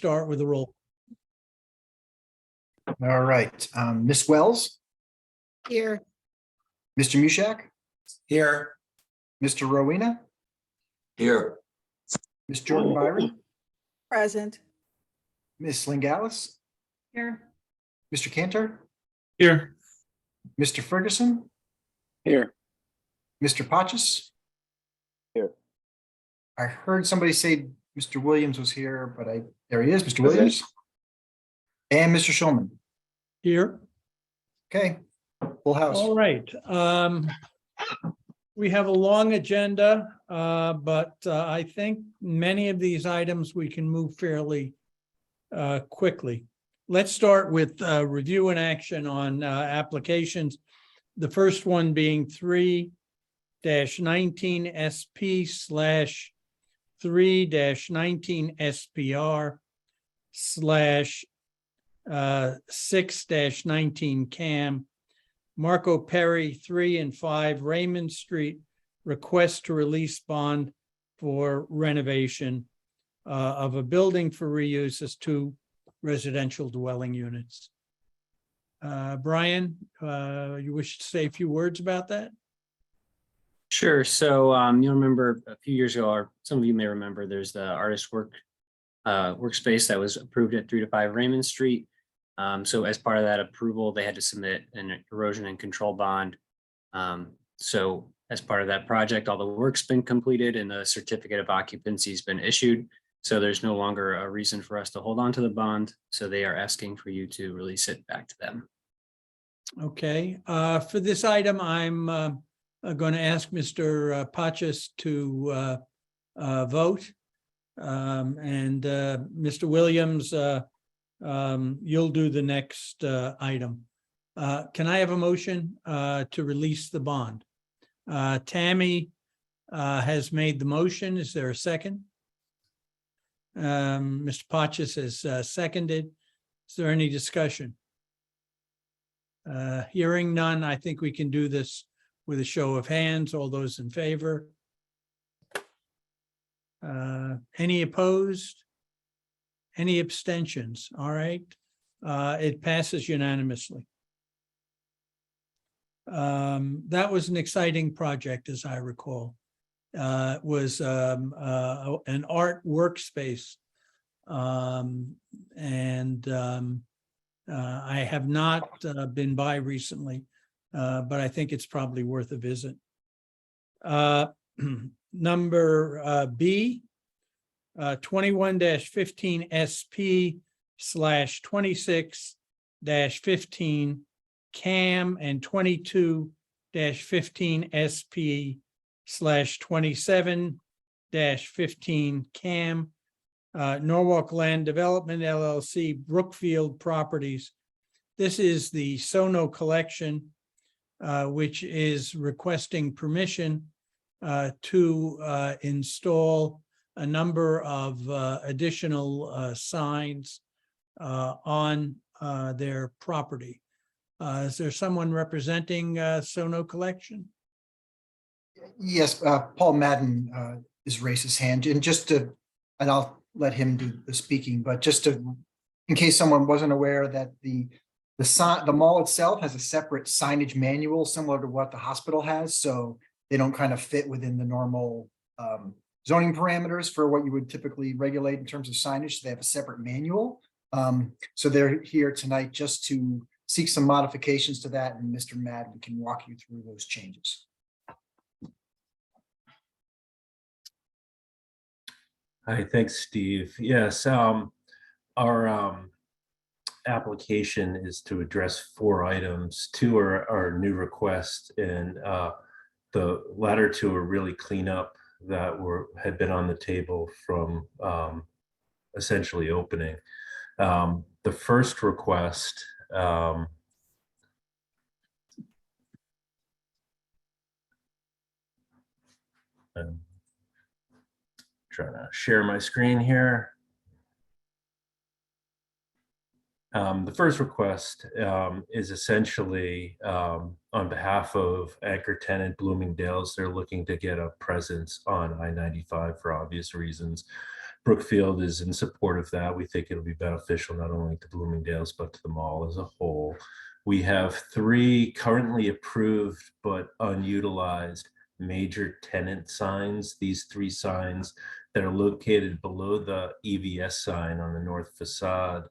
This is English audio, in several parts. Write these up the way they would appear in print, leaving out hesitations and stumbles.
start with a roll. All right, Ms. Wells, Here. Mr. Mushak, Here. Mr. Rowena, Here. Ms. Jordan Byron, Present. Ms. Lingalis, Here. Mr. Cantor, Here. Mr. Ferguson, Here. Mr. Patches. Here. I heard somebody say Mr. Williams was here, but there he is, Mr. Williams. And Mr. Schulman. Here. Okay, full house. All right. We have a long agenda, but I think many of these items we can move fairly quickly. Let's start with review and action on applications. The first one being 3-19 SP / 3-19 SPR / 6-19 CAM. Marco Perry, 3 and 5 Raymond Street, request to release bond for renovation of a building for reuse as 2 residential dwelling units. Brian, you wish to say a few words about that? Sure. So you'll remember a few years ago, or some of you may remember, there's the artist workspace that was approved at 3 to 5 Raymond Street. So as part of that approval, they had to submit an erosion and control bond. So as part of that project, all the work's been completed and the certificate of occupancy has been issued. So there's no longer a reason for us to hold on to the bond. So they are asking for you to release it back to them. Okay, for this item, I'm going to ask Mr. Patches to vote. And Mr. Williams, you'll do the next item. Can I have a motion to release the bond? Tammy has made the motion. Is there a second? Mr. Patches has seconded. Is there any discussion? Hearing none, I think we can do this with a show of hands. All those in favor? Any opposed? Any abstentions? All right. It passes unanimously. That was an exciting project, as I recall. It was an art workspace. I have not been by recently, but I think it's probably worth a visit. Number B, 21-15 SP / 26-15 CAM and 22-15 SP / 27-15 CAM. Norwalk Land Development LLC, Brookfield Properties. This is the Sono Collection, which is requesting permission to install a number of additional signs on their property. Is there someone representing Sono Collection? Yes, Paul Madden has raised his hand, and and I'll let him do the speaking, but just to, in case someone wasn't aware, that the mall itself has a separate signage manual similar to what the hospital has, so they don't kind of fit within the normal zoning parameters for what you would typically regulate in terms of signage. So they have a separate manual. So they're here tonight just to seek some modifications to that, and Mr. Madden can walk you through those changes. Hi, thanks, Steve. Yes, our application is to address 4 items. 2 are new requests, and the latter 2 are really cleanup that had been on the table from essentially opening. The first request trying to share my screen here. The first request is essentially on behalf of anchor tenant Bloomingdale's. They're looking to get a presence on I-95 for obvious reasons. Brookfield is in support of that. We think it'll be beneficial not only to Bloomingdale's, but to the mall as a whole. We have 3 currently approved but unutilized major tenant signs. These 3 signs that are located below the EVS sign on the north facade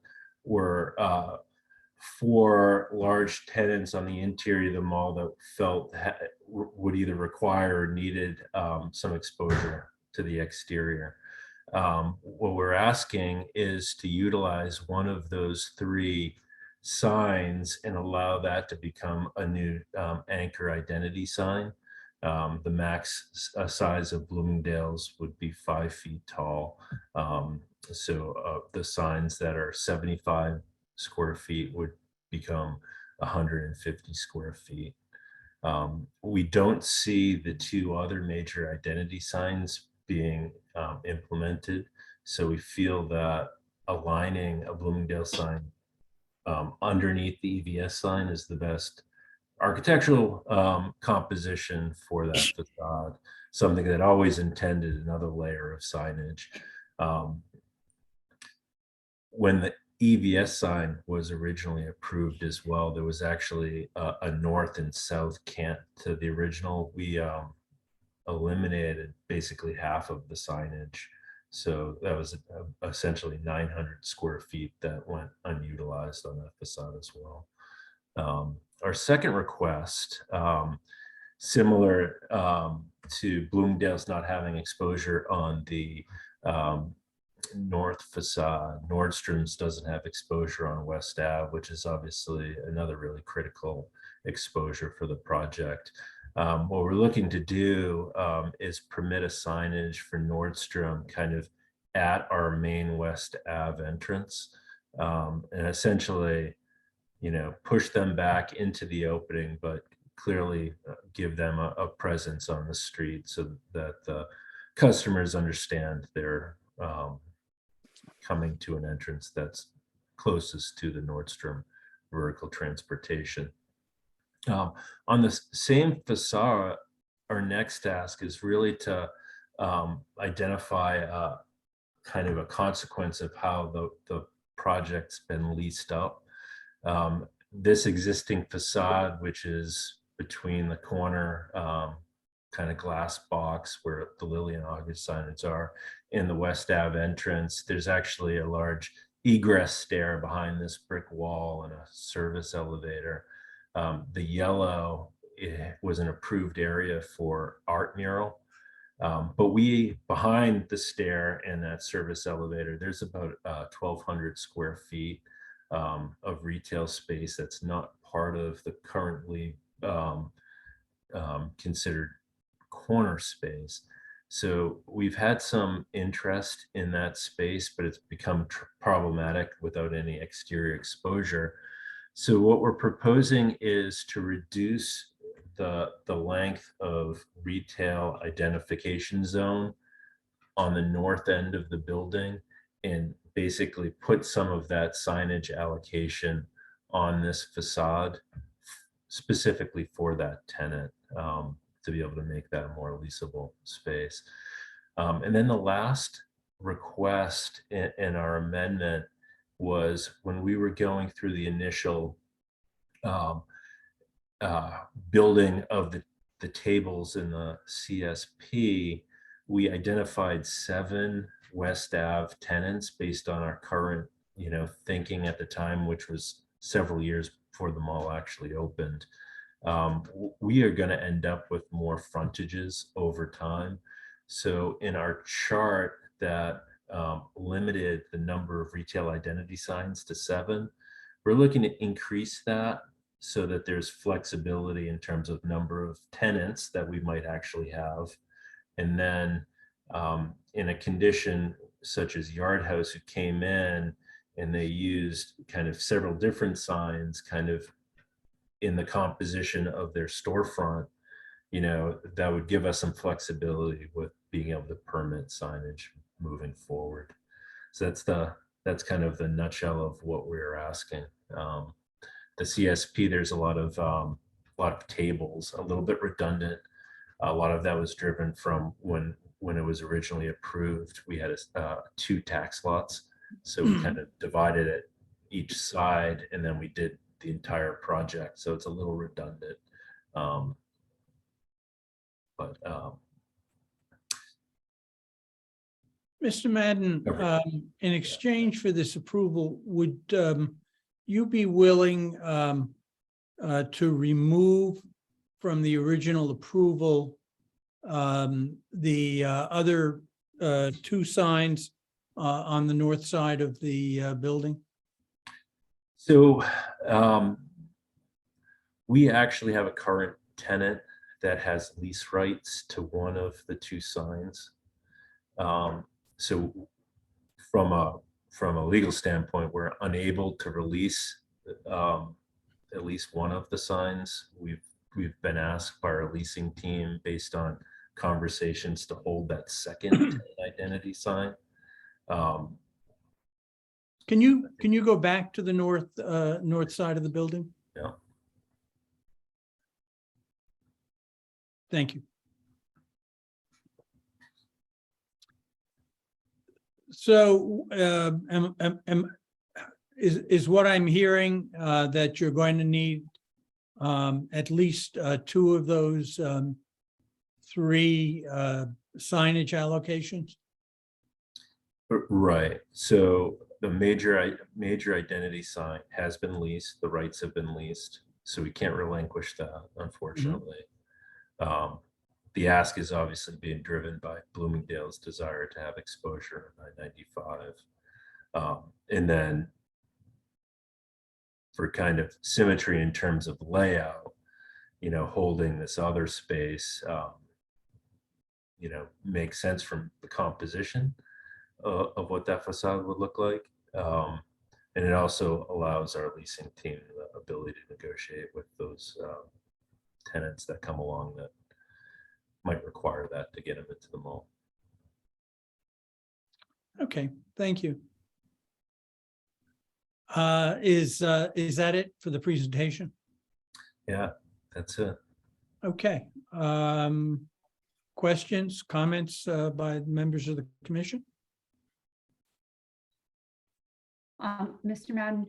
were 4 large tenants on the interior of the mall that felt would either require or needed some exposure to the exterior. What we're asking is to utilize one of those 3 signs and allow that to become a new anchor identity sign. The max size of Bloomingdale's would be 5 feet tall. So the signs that are 75 square feet would become 150 square feet. We don't see the 2 other major identity signs being implemented. So we feel that aligning a Bloomingdale sign underneath the EVS sign is the best architectural composition for that facade, something that always intended another layer of signage. When the EVS sign was originally approved as well, there was actually a north and south cant to the original. We eliminated basically half of the signage. So that was essentially 900 square feet that went unutilized on that facade as well. Our second request, similar to Bloomingdale's not having exposure on the north facade, Nordstrom's doesn't have exposure on West Ave, which is obviously another really critical exposure for the project. What we're looking to do is permit a signage for Nordstrom kind of at our main West Ave entrance, and essentially, you know, push them back into the opening, but clearly give them a presence on the street so that the customers understand they're coming to an entrance that's closest to the Nordstrom vertical transportation. On the same facade, our next task is really to identify kind of a consequence of how the project's been leased up. This existing facade, which is between the corner kind of glass box where the Lilly and August signage are in the West Ave entrance, there's actually a large egress stair behind this brick wall and a service elevator. The yellow was an approved area for art mural, but behind the stair and that service elevator, there's about 1,200 square feet of retail space that's not part of the currently considered corner space. So we've had some interest in that space, but it's become problematic without any exterior exposure. So what we're proposing is to reduce the length of retail identification zone on the north end of the building and basically put some of that signage allocation on this facade specifically for that tenant to be able to make that a more leasable space. And then the last request in our amendment was when we were going through the initial building of the tables in the CSP, we identified 7 West Ave tenants based on our current, thinking at the time, which was several years before the mall actually opened. We are going to end up with more frontages over time. So in our chart that limited the number of retail identity signs to 7, we're looking to increase that so that there's flexibility in terms of number of tenants that we might actually have. And then in a condition such as Yard House, who came in and they used kind of several different signs kind of in the composition of their storefront, that would give us some flexibility with being able to permit signage moving forward. So that's kind of the nutshell of what we're asking. The CSP, there's a lot of tables, a little bit redundant. A lot of that was driven from when when it was originally approved, we had 2 tax lots. So we kind of divided it each side, and then we did the entire project. So it's a little redundant. Mr. Madden, Okay. in exchange for this approval, would you be willing to remove from the original approval the other 2 signs on the north side of the building? So we actually have a current tenant that has lease rights to one of the 2 signs. So from a legal standpoint, we're unable to release at least one of the signs. We've been asked by our leasing team, based on conversations, to hold that second identity sign. Can you go back to the north side of the building? Yeah. Thank you. So is what I'm hearing that you're going to need at least 2 of those 3 signage allocations? Right. So the major identity sign has been leased. The rights have been leased, so we can't relinquish that, unfortunately. The ask is obviously being driven by Bloomingdale's desire to have exposure on I-95. And then for kind of symmetry in terms of layout, holding this other space, makes sense from the composition of what that facade would look like. And it also allows our leasing team the ability to negotiate with those tenants that come along that might require that to get them into the mall. Okay, thank you. Is that it for the presentation? Yeah, that's it. Okay. Questions, comments by members of the commission? Mr. Madden,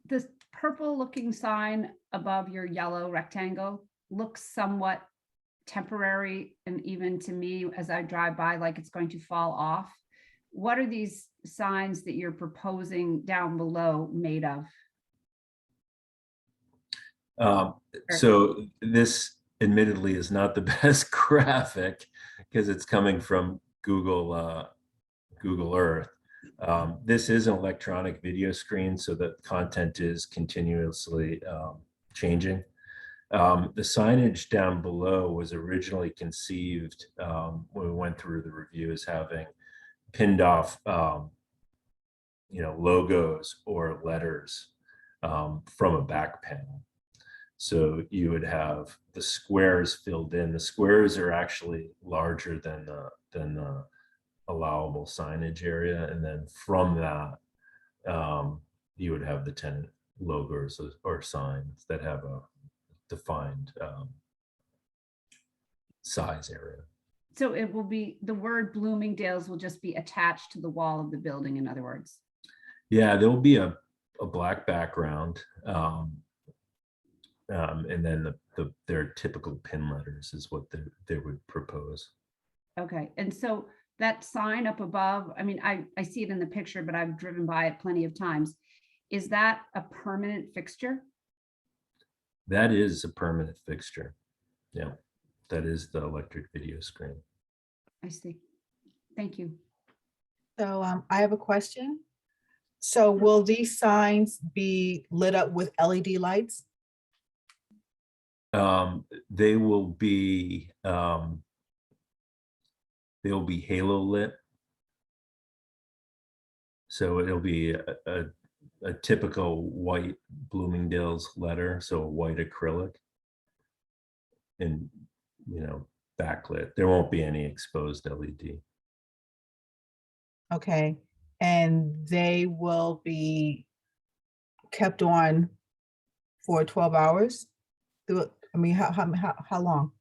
this purple looking sign above your yellow rectangle looks somewhat temporary, and even to me as I drive by, like it's going to fall off. What are these signs that you're proposing down below made of? So this admittedly is not the best graphic because it's coming from Google Earth. This is an electronic video screen, so the content is continuously changing. The signage down below was originally conceived when we went through the review as having pinned off, logos or letters from a back panel. So you would have the squares filled in. The squares are actually larger than the allowable signage area, and then from that, you would have the tenant logos or signs that have a defined size area. So it will be, the word Bloomingdale's will just be attached to the wall of the building, in other words. Yeah, there will be a black background, and then their typical pin letters is what they would propose. Okay, and so that sign up above, I mean, I see it in the picture, but I've driven by it plenty of times. Is that a permanent fixture? That is a permanent fixture. Yeah, that is the electric video screen. I see. Thank you. So I have a question. So will these signs be lit up with LED lights? They will be halo lit. So it'll be a typical white Bloomingdale's letter, so a white acrylic, and backlit. There won't be any exposed LED. Okay, and they will be kept on for 12 hours? I mean, how long?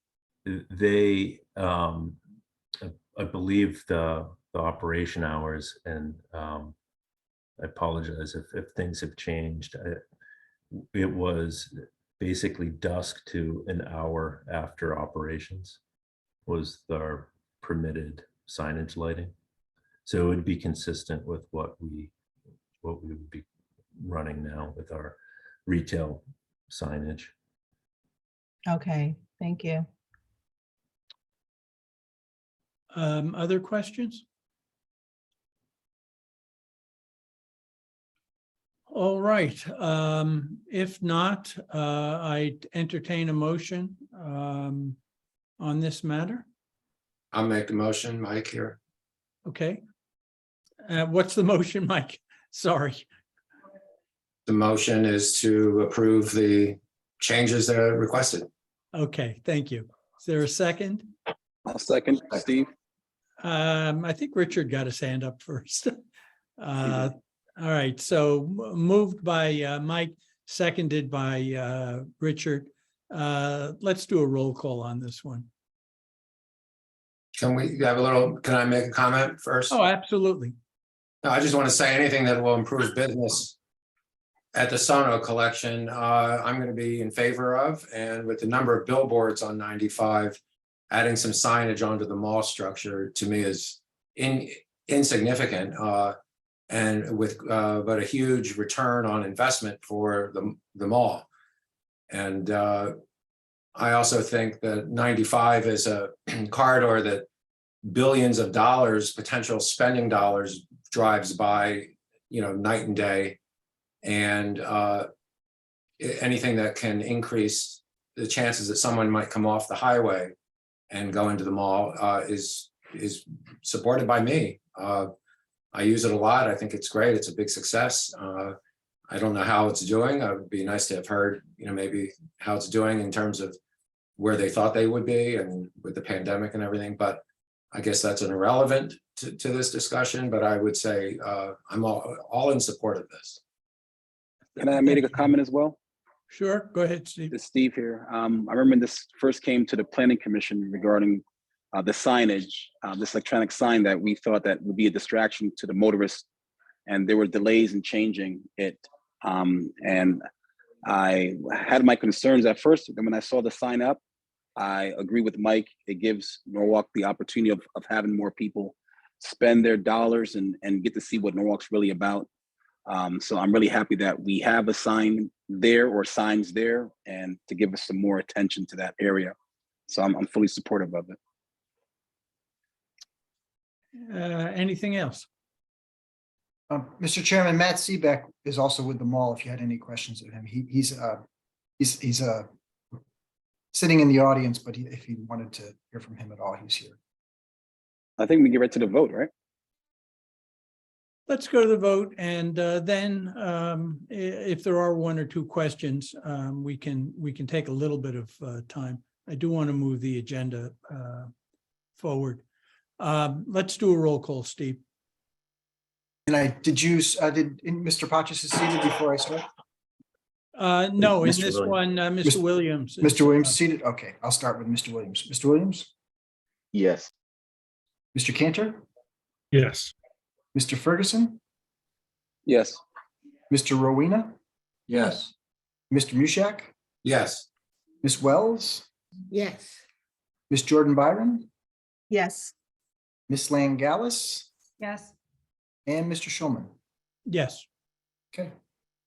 They, I I believe the operation hours, and I apologize if things have changed. It was basically dusk to an hour after operations was our permitted signage lighting. So it would be consistent with what we would be running now with our retail signage. Okay, thank you. Other questions? All right, if not, I entertain a motion on this matter. I'll make the motion, Mike here. Okay. What's the motion, Mike? Sorry. The motion is to approve the changes that are requested. Okay, thank you. Is there a second? I'll second, Steve. I think Richard got his hand up first. All right, so moved by Mike, seconded by Richard. Let's do a roll call on this one. Can I make a comment first? Oh, absolutely. No, I just want to say anything that will improve business at the Sono collection, I'm going to be in favor of. And with the number of billboards on 95, adding some signage onto the mall structure to me is insignificant. And with but a huge return on investment for the mall. And I also think that 95 is a corridor that billions of dollars, potential spending dollars, drives by, night and day. And anything that can increase the chances that someone might come off the highway and go into the mall is supported by me. I use it a lot. I think it's great. It's a big success. I don't know how it's doing. It would be nice to have heard, maybe how it's doing in terms of where they thought they would be and with the pandemic and everything. But I guess that's an irrelevant to this discussion. But I would say I'm all in support of this. Can I make a comment as well? Sure, go ahead, Steve. It's Steve here. I remember when this first came to the planning commission regarding the signage, this electronic sign that we thought that would be a distraction to the motorists, and there were delays in changing it. And I had my concerns at first, and when I saw the sign up, I agree with Mike. It gives Norwalk the opportunity of having more people spend their dollars and get to see what Norwalk's really about. So I'm really happy that we have a sign there or signs there, and to give us some more attention to that area. So I'm fully supportive of it. Anything else? Mr. Chairman, Matt Seebeck is also with the mall. If you had any questions of him, he's sitting in the audience, but if you wanted to hear from him at all, he's here. I think we get right to the vote, right? Let's go to the vote, and then if there are one or two questions, we can take a little bit of time. I do want to move the agenda forward. Let's do a roll call, Steve. And did Mr. Patches is seated before I start? No, in Mr. this Williams. one, Mr. Williams. is, Mr. Williams is seated? Okay, I'll start with Mr. Williams. Mr. Williams? Yes. Mr. Cantor? Yes. Mr. Ferguson? Yes. Mr. Rowena? Yes. Mr. Mushak? Yes. Ms. Wells? Yes. Ms. Jordan Byron? Yes, Ms. Langallis? Yes, And Mr. Schulman? Yes. Okay.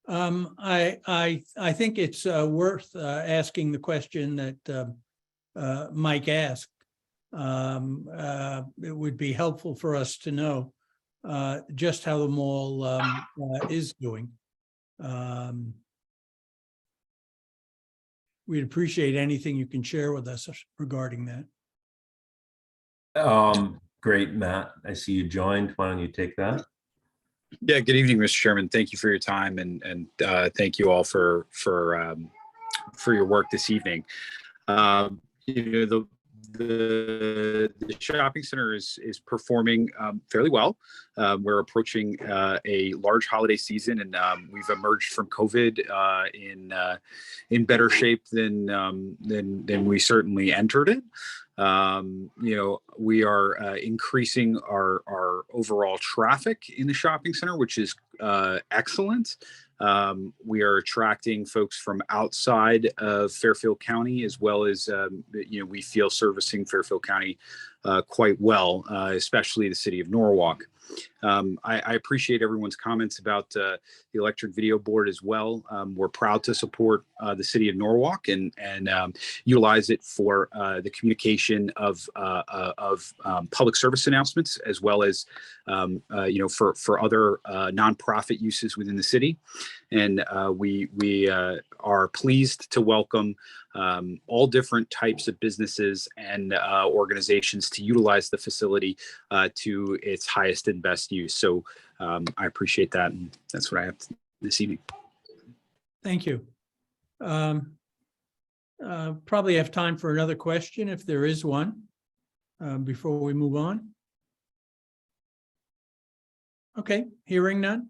I think it's worth asking the question that Mike asked. It would be helpful for us to know just how the mall is doing. We'd appreciate anything you can share with us regarding that. Great, Matt. I see you joined. Why don't you take that? Yeah, good evening, Mr. Chairman. Thank you for your time and thank you all for your work this evening. The shopping center is performing fairly well. We're approaching a large holiday season, and we've emerged from COVID in better shape than we certainly entered it. We are increasing our overall traffic in the shopping center, which is excellent. We are attracting folks from outside of Fairfield County, as well as, we feel servicing Fairfield County quite well, especially the city of Norwalk. I appreciate everyone's comments about the electric video board as well. We're proud to support the city of Norwalk and utilize it for the communication of public service announcements, as well as for other nonprofit uses within the city. And we are pleased to welcome all different types of businesses and organizations to utilize the facility to its highest and best use. So I appreciate that. And that's what I have this evening. Thank you. Probably have time for another question if there is one before we move on. Okay, hearing none.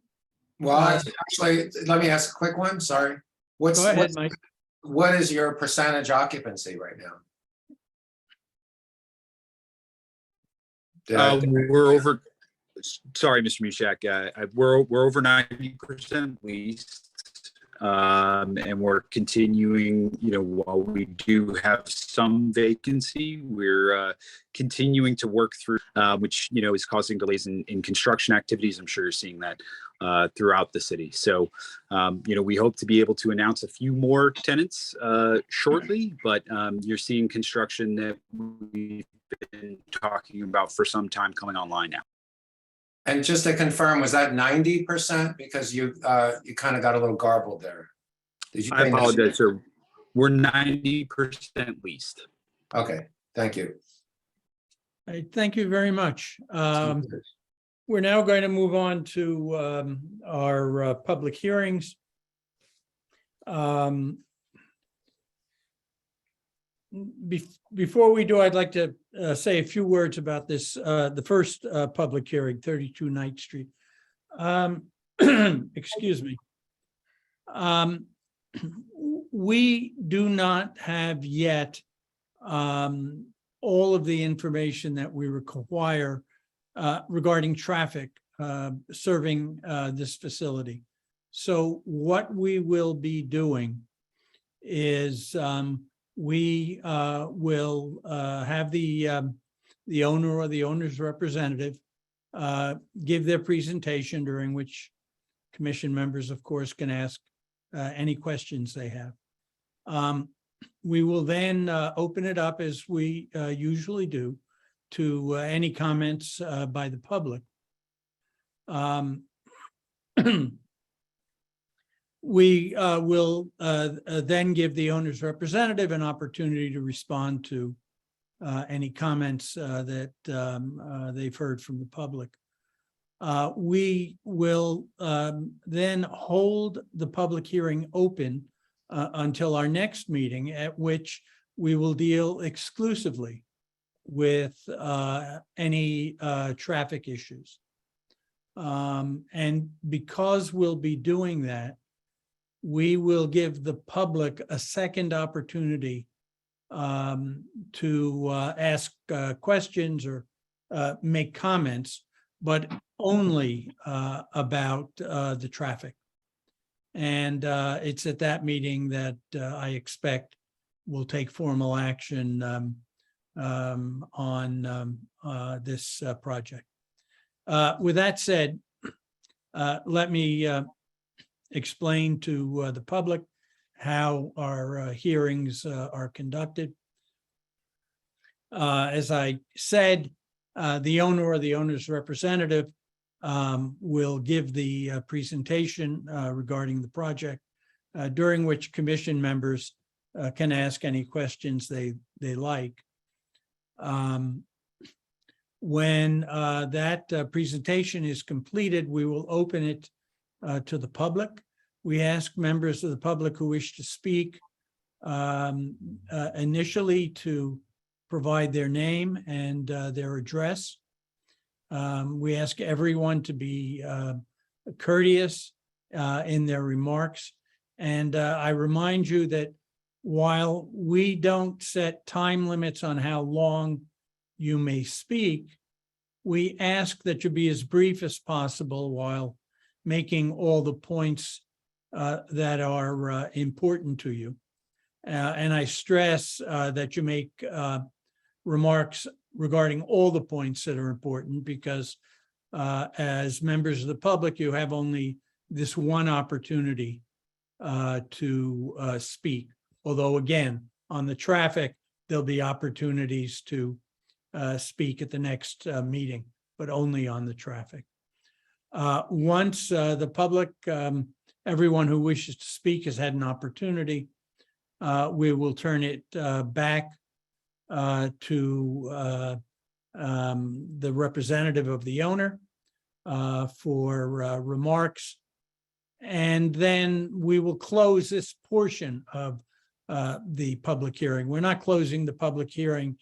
Well, actually, let me ask a quick one. Sorry. Go ahead, Mike. What is your percentage occupancy right now? We're over. Sorry, Mr. Mushak. We're over 90% leased, and we're continuing. While we do have some vacancy, we're continuing to work through, which is causing delays in construction activities. I'm sure you're seeing that throughout the city. So, we hope to be able to announce a few more tenants shortly, but you're seeing construction that we've been talking about for some time coming online now. And just to confirm, was that 90%? Because you kind of got a little garbled there. Did you? I apologize, sir. We're 90% leased. Okay, thank you. All right, thank you very much. We're now going to move on to our public hearings. Before we do, I'd like to say a few words about this, the first public hearing, 32 Knight Street. Excuse me. We do not have yet all of the information that we require regarding traffic serving this facility. So what we will be doing is we will have the owner or the owner's representative give their presentation, during which commission members, of course, can ask any questions they have. We will then open it up, as we usually do, to any comments by the public. We will then give the owner's representative an opportunity to respond to any comments that they've heard from the public. We will then hold the public hearing open until our next meeting, at which we will deal exclusively with any traffic issues. And because we'll be doing that, we will give the public a second opportunity to ask questions or make comments, but only about the traffic. And it's at that meeting that I expect we'll take formal action on this project. With that said, let me explain to the public how our hearings are conducted. As I said, the owner or the owner's representative will give the presentation regarding the project, during which commission members can ask any questions they like. When that presentation is completed, we will open it to the public. We ask members of the public who wish to speak initially to provide their name and their address. We ask everyone to be courteous in their remarks. And I remind you that while we don't set time limits on how long you may speak, we ask that you be as brief as possible while making all the points that are important to you. And I stress that you make remarks regarding all the points that are important, because as members of the public, you have only this one opportunity to speak. Although again, on the traffic, there'll be opportunities to speak at the next meeting, but only on the traffic. Once the public, everyone who wishes to speak has had an opportunity, we will turn it back to the representative of the owner for remarks. And then we will close this portion of the public hearing. We're not closing the public hearing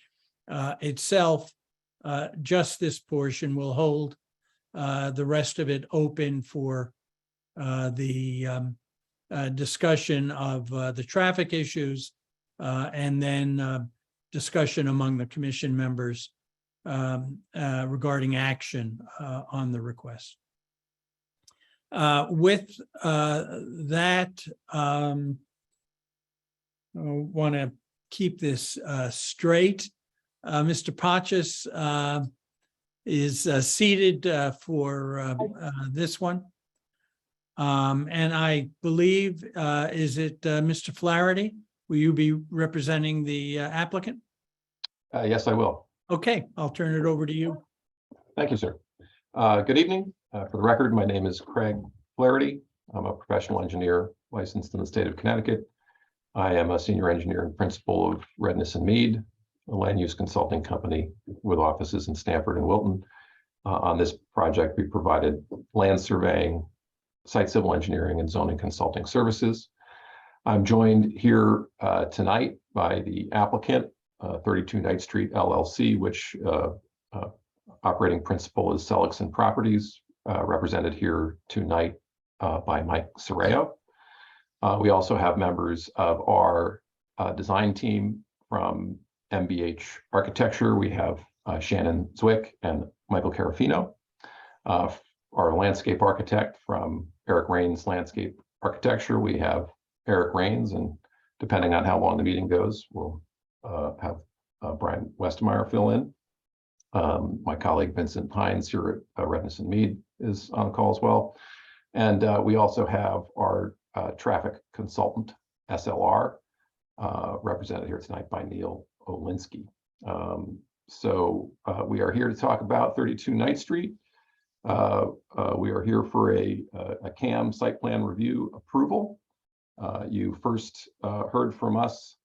itself, just this portion. Will hold the rest of it open for the discussion of the traffic issues and then discussion among the commission members regarding action on the request. With that, I want to keep this straight. Mr. Pachis is seated for this one. And I believe, is it Mr. Flaherty? Will you be representing the applicant? Yes, I will. Okay, I'll turn it over to you. Thank you, sir. Good evening. For the record, my name is Craig Flaherty. I'm a professional engineer licensed in the state of Connecticut. I am a senior engineer and principal of Redness and Mead, a land use consulting company with offices in Stamford and Wilton. On this project, we provided land surveying, site civil engineering, and zoning consulting services. I'm joined here tonight by the applicant, 32 Knight Street LLC, which operating principal is Seligson Properties, represented here tonight by Mike Sereo. We also have members of our design team from MBH Architecture. We have Shannon Zwick and Michael Carafino. Our landscape architect from Eric Rains Landscape Architecture. We have Eric Rains, and depending on how long the meeting goes, we'll have Brian Westmeyer fill in. My colleague Vincent Hines here at Redness and Mead is on the call as well. And we also have our traffic consultant, SLR, represented here tonight by Neil Olinsky. So we are here to talk about 32 Knight Street. We are here for a CAM site plan review approval. You first heard from us.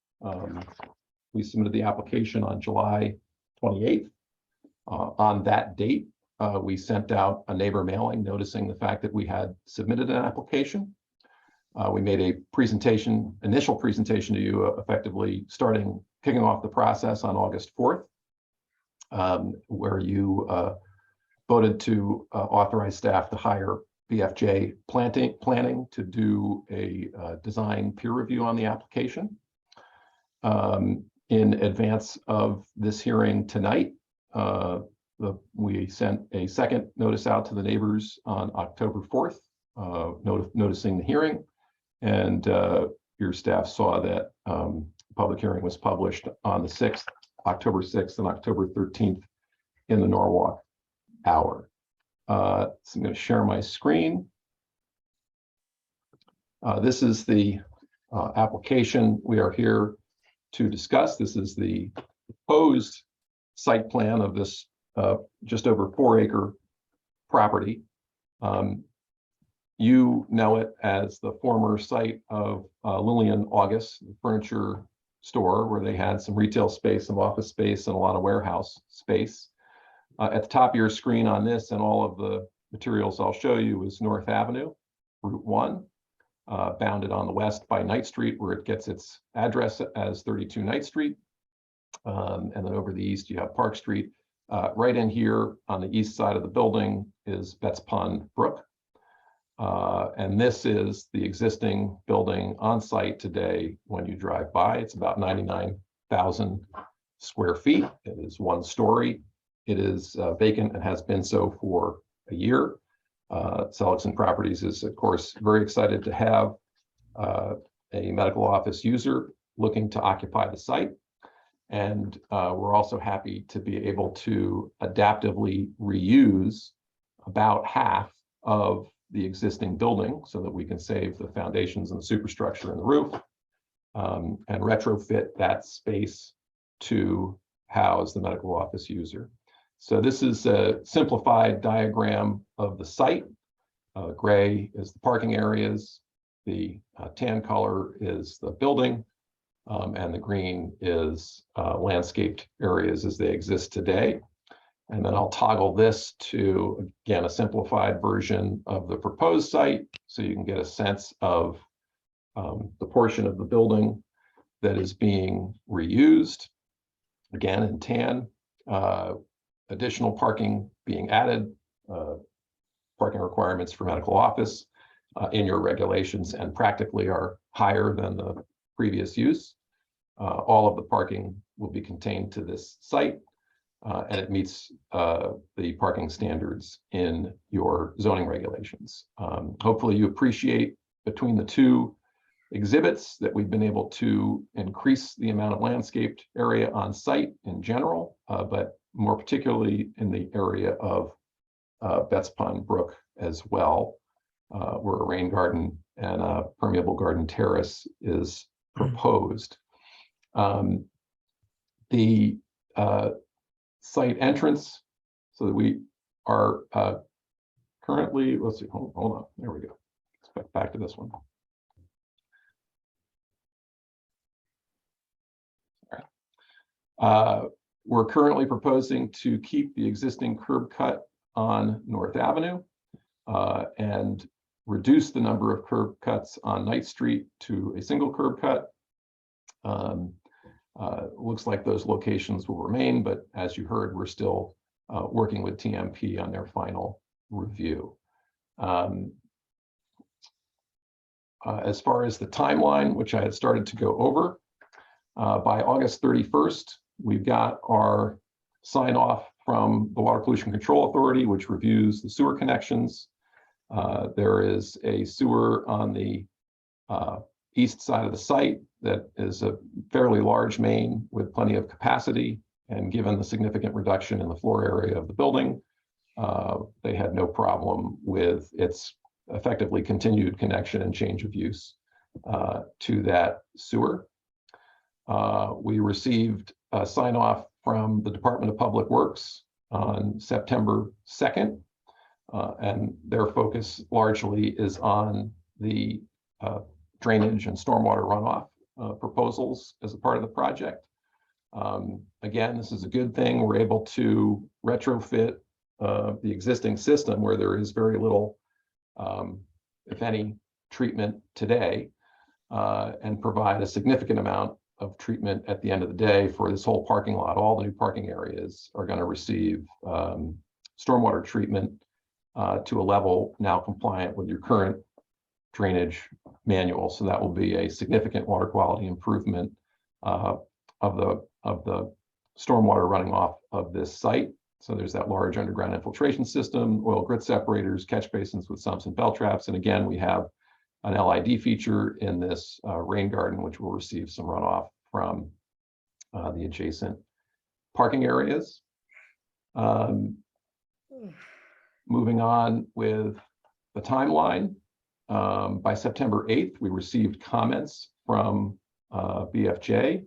We submitted the application on July 28th. On that date, we sent out a neighbor mailing noticing the fact that we had submitted an application. We made a presentation, initial presentation to you, effectively kicking off the process on August 4th, where you voted to authorize staff to hire BFJ Planning to do a design peer review on the application. In advance of this hearing tonight, we sent a second notice out to the neighbors on October 4th, noticing the hearing. And your staff saw that public hearing was published on the 6th, October 6th and October 13th in the Norwalk Hour. So I'm going to share my screen. This is the application we are here to discuss. This is the proposed site plan of this just over 4-acre property. You know it as the former site of Lillian August, the furniture store, where they had some retail space, some office space, and a lot of warehouse space. At the top of your screen on this and all of the materials I'll show you is North Avenue, Route 1, bounded on the west by Knight Street, where it gets its address as 32 Knight Street. And then over the east, you have Park Street. Right in here on the east side of the building is Betts Pond Brook. And this is the existing building on site today. When you drive by, it's about 99,000 square feet. It is 1 story. It is vacant and has been so for a year. Seligson Properties is, of course, very excited to have a medical office user looking to occupy the site. And we're also happy to be able to adaptively reuse about half of the existing building so that we can save the foundations and the superstructure and the roof, and retrofit that space to house the medical office user. So this is a simplified diagram of the site. Gray is the parking areas, the tan color is the building, and the green is landscaped areas as they exist today. And then I'll toggle this to, again, a simplified version of the proposed site, so you can get a sense of the portion of the building that is being reused. Again, in tan, additional parking being added, parking requirements for medical office in your regulations and practically are higher than the previous use. All of the parking will be contained to this site, and it meets the parking standards in your zoning regulations. Hopefully you appreciate between the two exhibits that we've been able to increase the amount of landscaped area on site in general, but more particularly in the area of Betts Pond Brook as well, where a rain garden and a permeable garden terrace is proposed. The site entrance, so that we are currently, let's see, hold on, there we go. Let's back to this one. We're currently proposing to keep the existing curb cut on North Avenue and reduce the number of curb cuts on Knight Street to a single curb cut. Looks like those locations will remain, but as you heard, we're still working with TMP on their final review. As far as the timeline, which I had started to go over, by August 31st, we've got our sign off from the Water Pollution Control Authority, which reviews the sewer connections. There is a sewer on the east side of the site that is a fairly large main with plenty of capacity. And given the significant reduction in the floor area of the building, they had no problem with its effectively continued connection and change of use to that sewer. We received a sign off from the Department of Public Works on September 2nd, and their focus largely is on the drainage and stormwater runoff proposals as a part of the project. Again, this is a good thing. We're able to retrofit the existing system where there is very little, if any, treatment today, and provide a significant amount of treatment at the end of the day for this whole parking lot. All the new parking areas are going to receive stormwater treatment to a level now compliant with your current drainage manual. So that will be a significant water quality improvement of the stormwater running off of this site. So there's that large underground infiltration system, oil grit separators, catch basins with sumps and bell traps. And again, we have an LID feature in this rain garden, which will receive some runoff from the adjacent parking areas. Moving on with the timeline, by September 8th, we received comments from BFJ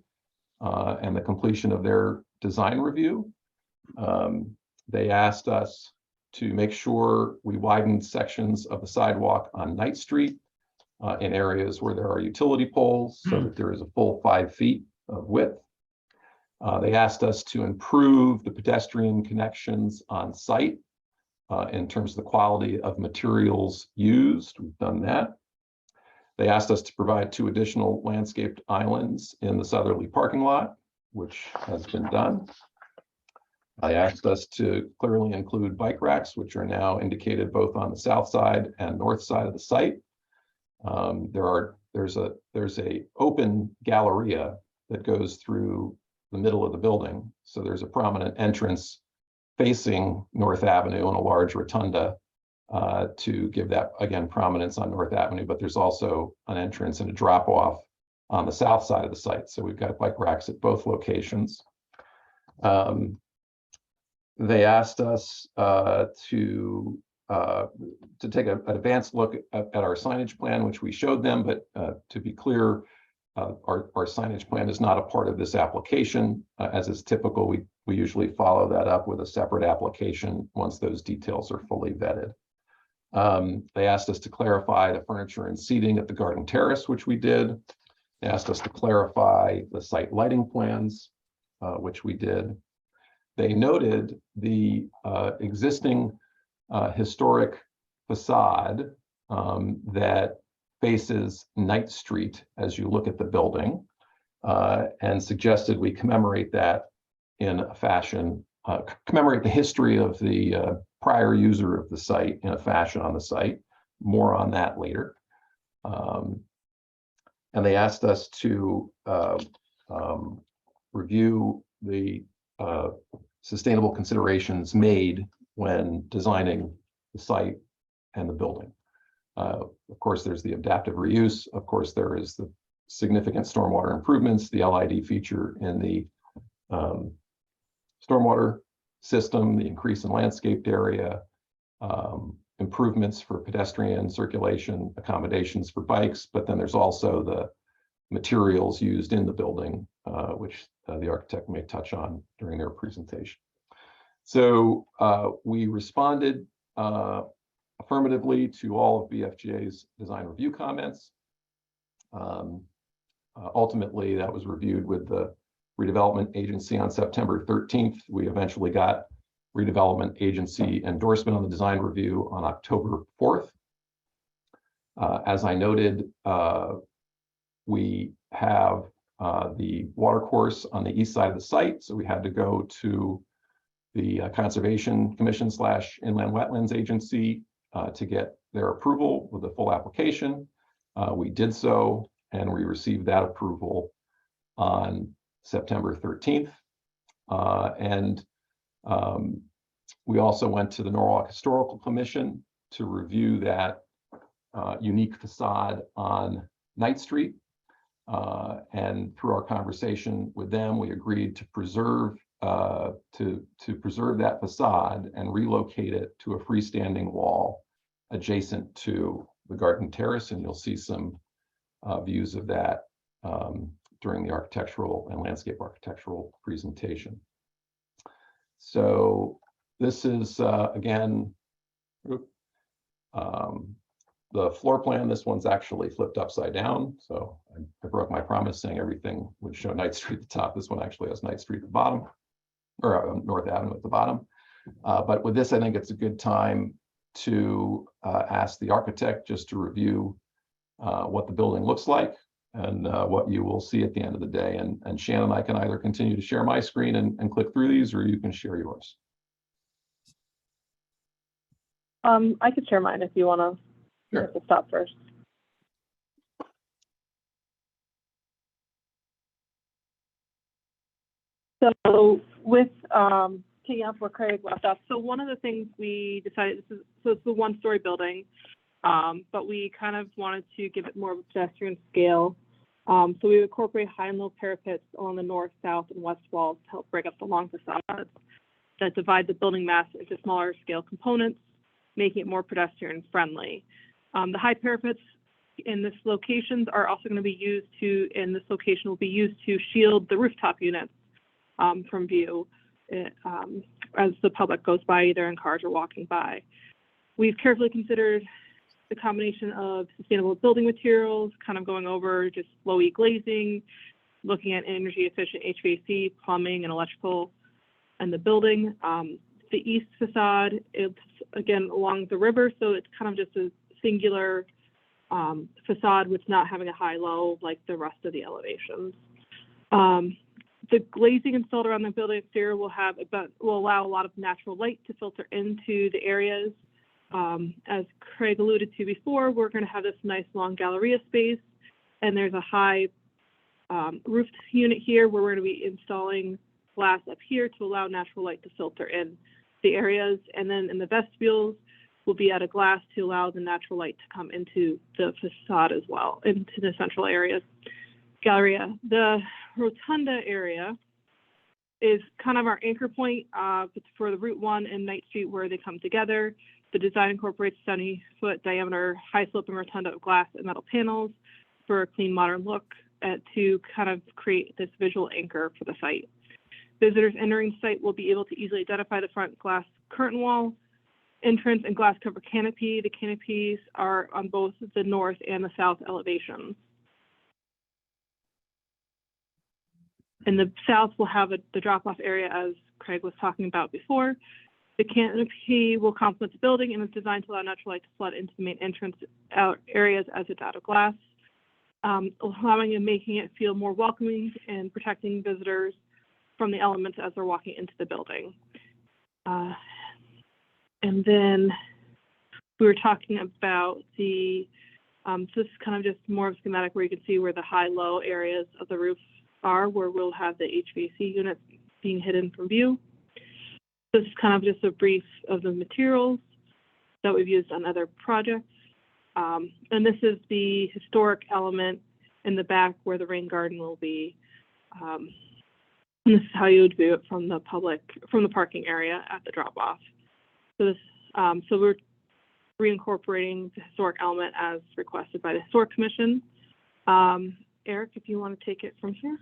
and the completion of their design review. They asked us to make sure we widened sections of the sidewalk on Knight Street in areas where there are utility poles so that there is a full 5 feet of width. They asked us to improve the pedestrian connections on site in terms of the quality of materials used. We've done that. They asked us to provide 2 additional landscaped islands in the southerly parking lot, which has been done. I asked us to clearly include bike racks, which are now indicated both on the south side and north side of the site. There's a open galleria that goes through the middle of the building. So there's a prominent entrance facing North Avenue and a large rotunda to give that, again, prominence on North Avenue, but there's also an entrance and a drop off on the south side of the site. So we've got bike racks at both locations. They asked us to take an advanced look at our signage plan, which we showed them, but to be clear, our signage plan is not a part of this application. As is typical, we usually follow that up with a separate application once those details are fully vetted. They asked us to clarify the furniture and seating at the garden terrace, which we did. They asked us to clarify the site lighting plans, which we did. They noted the existing historic facade that faces Knight Street as you look at the building, and suggested we commemorate that in a fashion, commemorate the history of the prior user of the site in a fashion on the site. More on that later. And they asked us to review the sustainable considerations made when designing the site and the building. Of course, there's the adaptive reuse. Of course, there is the significant stormwater improvements, the LID feature in the stormwater system, the increase in landscaped area, improvements for pedestrian circulation, accommodations for bikes, but then there's also the materials used in the building, which the architect may touch on during their presentation. So we responded affirmatively to all of BFGA's design review comments. Ultimately, that was reviewed with the redevelopment agency on September 13th. We eventually got redevelopment agency endorsement on the design review on October 4th. As I noted, we have the water course on the east side of the site, so we had to go to the Conservation Commission / Inland Wetlands Agency to get their approval with the full application. We did so, and we received that approval on September 13th. We also went to the Norwalk Historical Commission to review that unique facade on Knight Street. And through our conversation with them, we agreed to preserve that facade and relocate it to a freestanding wall adjacent to the garden terrace. And you'll see some views of that during the architectural and landscape architectural presentation. So this is again the floor plan. This one's actually flipped upside down. So I broke my promise saying everything would show Knight Street at the top. This one actually has Knight Street at the bottom, or North Avenue at the bottom. But with this, I think it's a good time to ask the architect just to review what the building looks like and what you will see at the end of the day. And Shannon, I can either continue to share my screen and click through these, or you can share yours. I could share mine if you want to. Sure. Have to stop first. So with taking up where Craig left off, so one of the things we decided, so it's the one-story building, but we kind of wanted to give it more of a pedestrian scale. So we incorporate high and low parapets along the north, south, and west walls to help break up the long facades that divide the building mass into smaller scale components, making it more pedestrian friendly. The high parapets in this locations are also going to be used to, in this location will be used to shield the rooftop units from view as the public goes by, either in cars or walking by. We've carefully considered the combination of sustainable building materials, kind of going over just low E glazing, looking at energy efficient HVAC, plumbing, and electrical in the building. The east facade, it's again along the river, so it's kind of just a singular facade with not having a high-low like the rest of the elevations. The glazing installed around the building exterior will allow a lot of natural light to filter into the areas. As Craig alluded to before, we're going to have this nice long galleria space, and there's a high roofed unit here where we're going to be installing glass up here to allow natural light to filter in the areas. And then in the vestibules, we'll be at a glass to allow the natural light to come into the facade as well, into the central areas. Galleria. The rotunda area is kind of our anchor point for the Route 1 and Knight Street where they come together. The design incorporates 70-foot diameter high sloping rotunda of glass and metal panels for a clean modern look to kind of create this visual anchor for the site. Visitors entering the site will be able to easily identify the front glass curtain wall, entrance, and glass cover canopy. The canopies are on both the north and the south elevations. In the south, we'll have the drop-off area, as Craig was talking about before. The canopy will complement the building and is designed to allow natural light to flood into the main entrance areas as it's out of glass, allowing and making it feel more welcoming and protecting visitors from the elements as they're walking into the building. And then we were talking about so this is kind of just more of a schematic where you can see where the high-low areas of the roof are, where we'll have the HVAC units being hidden from view. This is kind of just a brief of the materials that we've used on other projects. And this is the historic element in the back where the rain garden will be. And this is how you would view it from the parking area at the drop-off. So this, so we're reincorporating the historic element as requested by the Historic Commission. Eric, if you want to take it from here.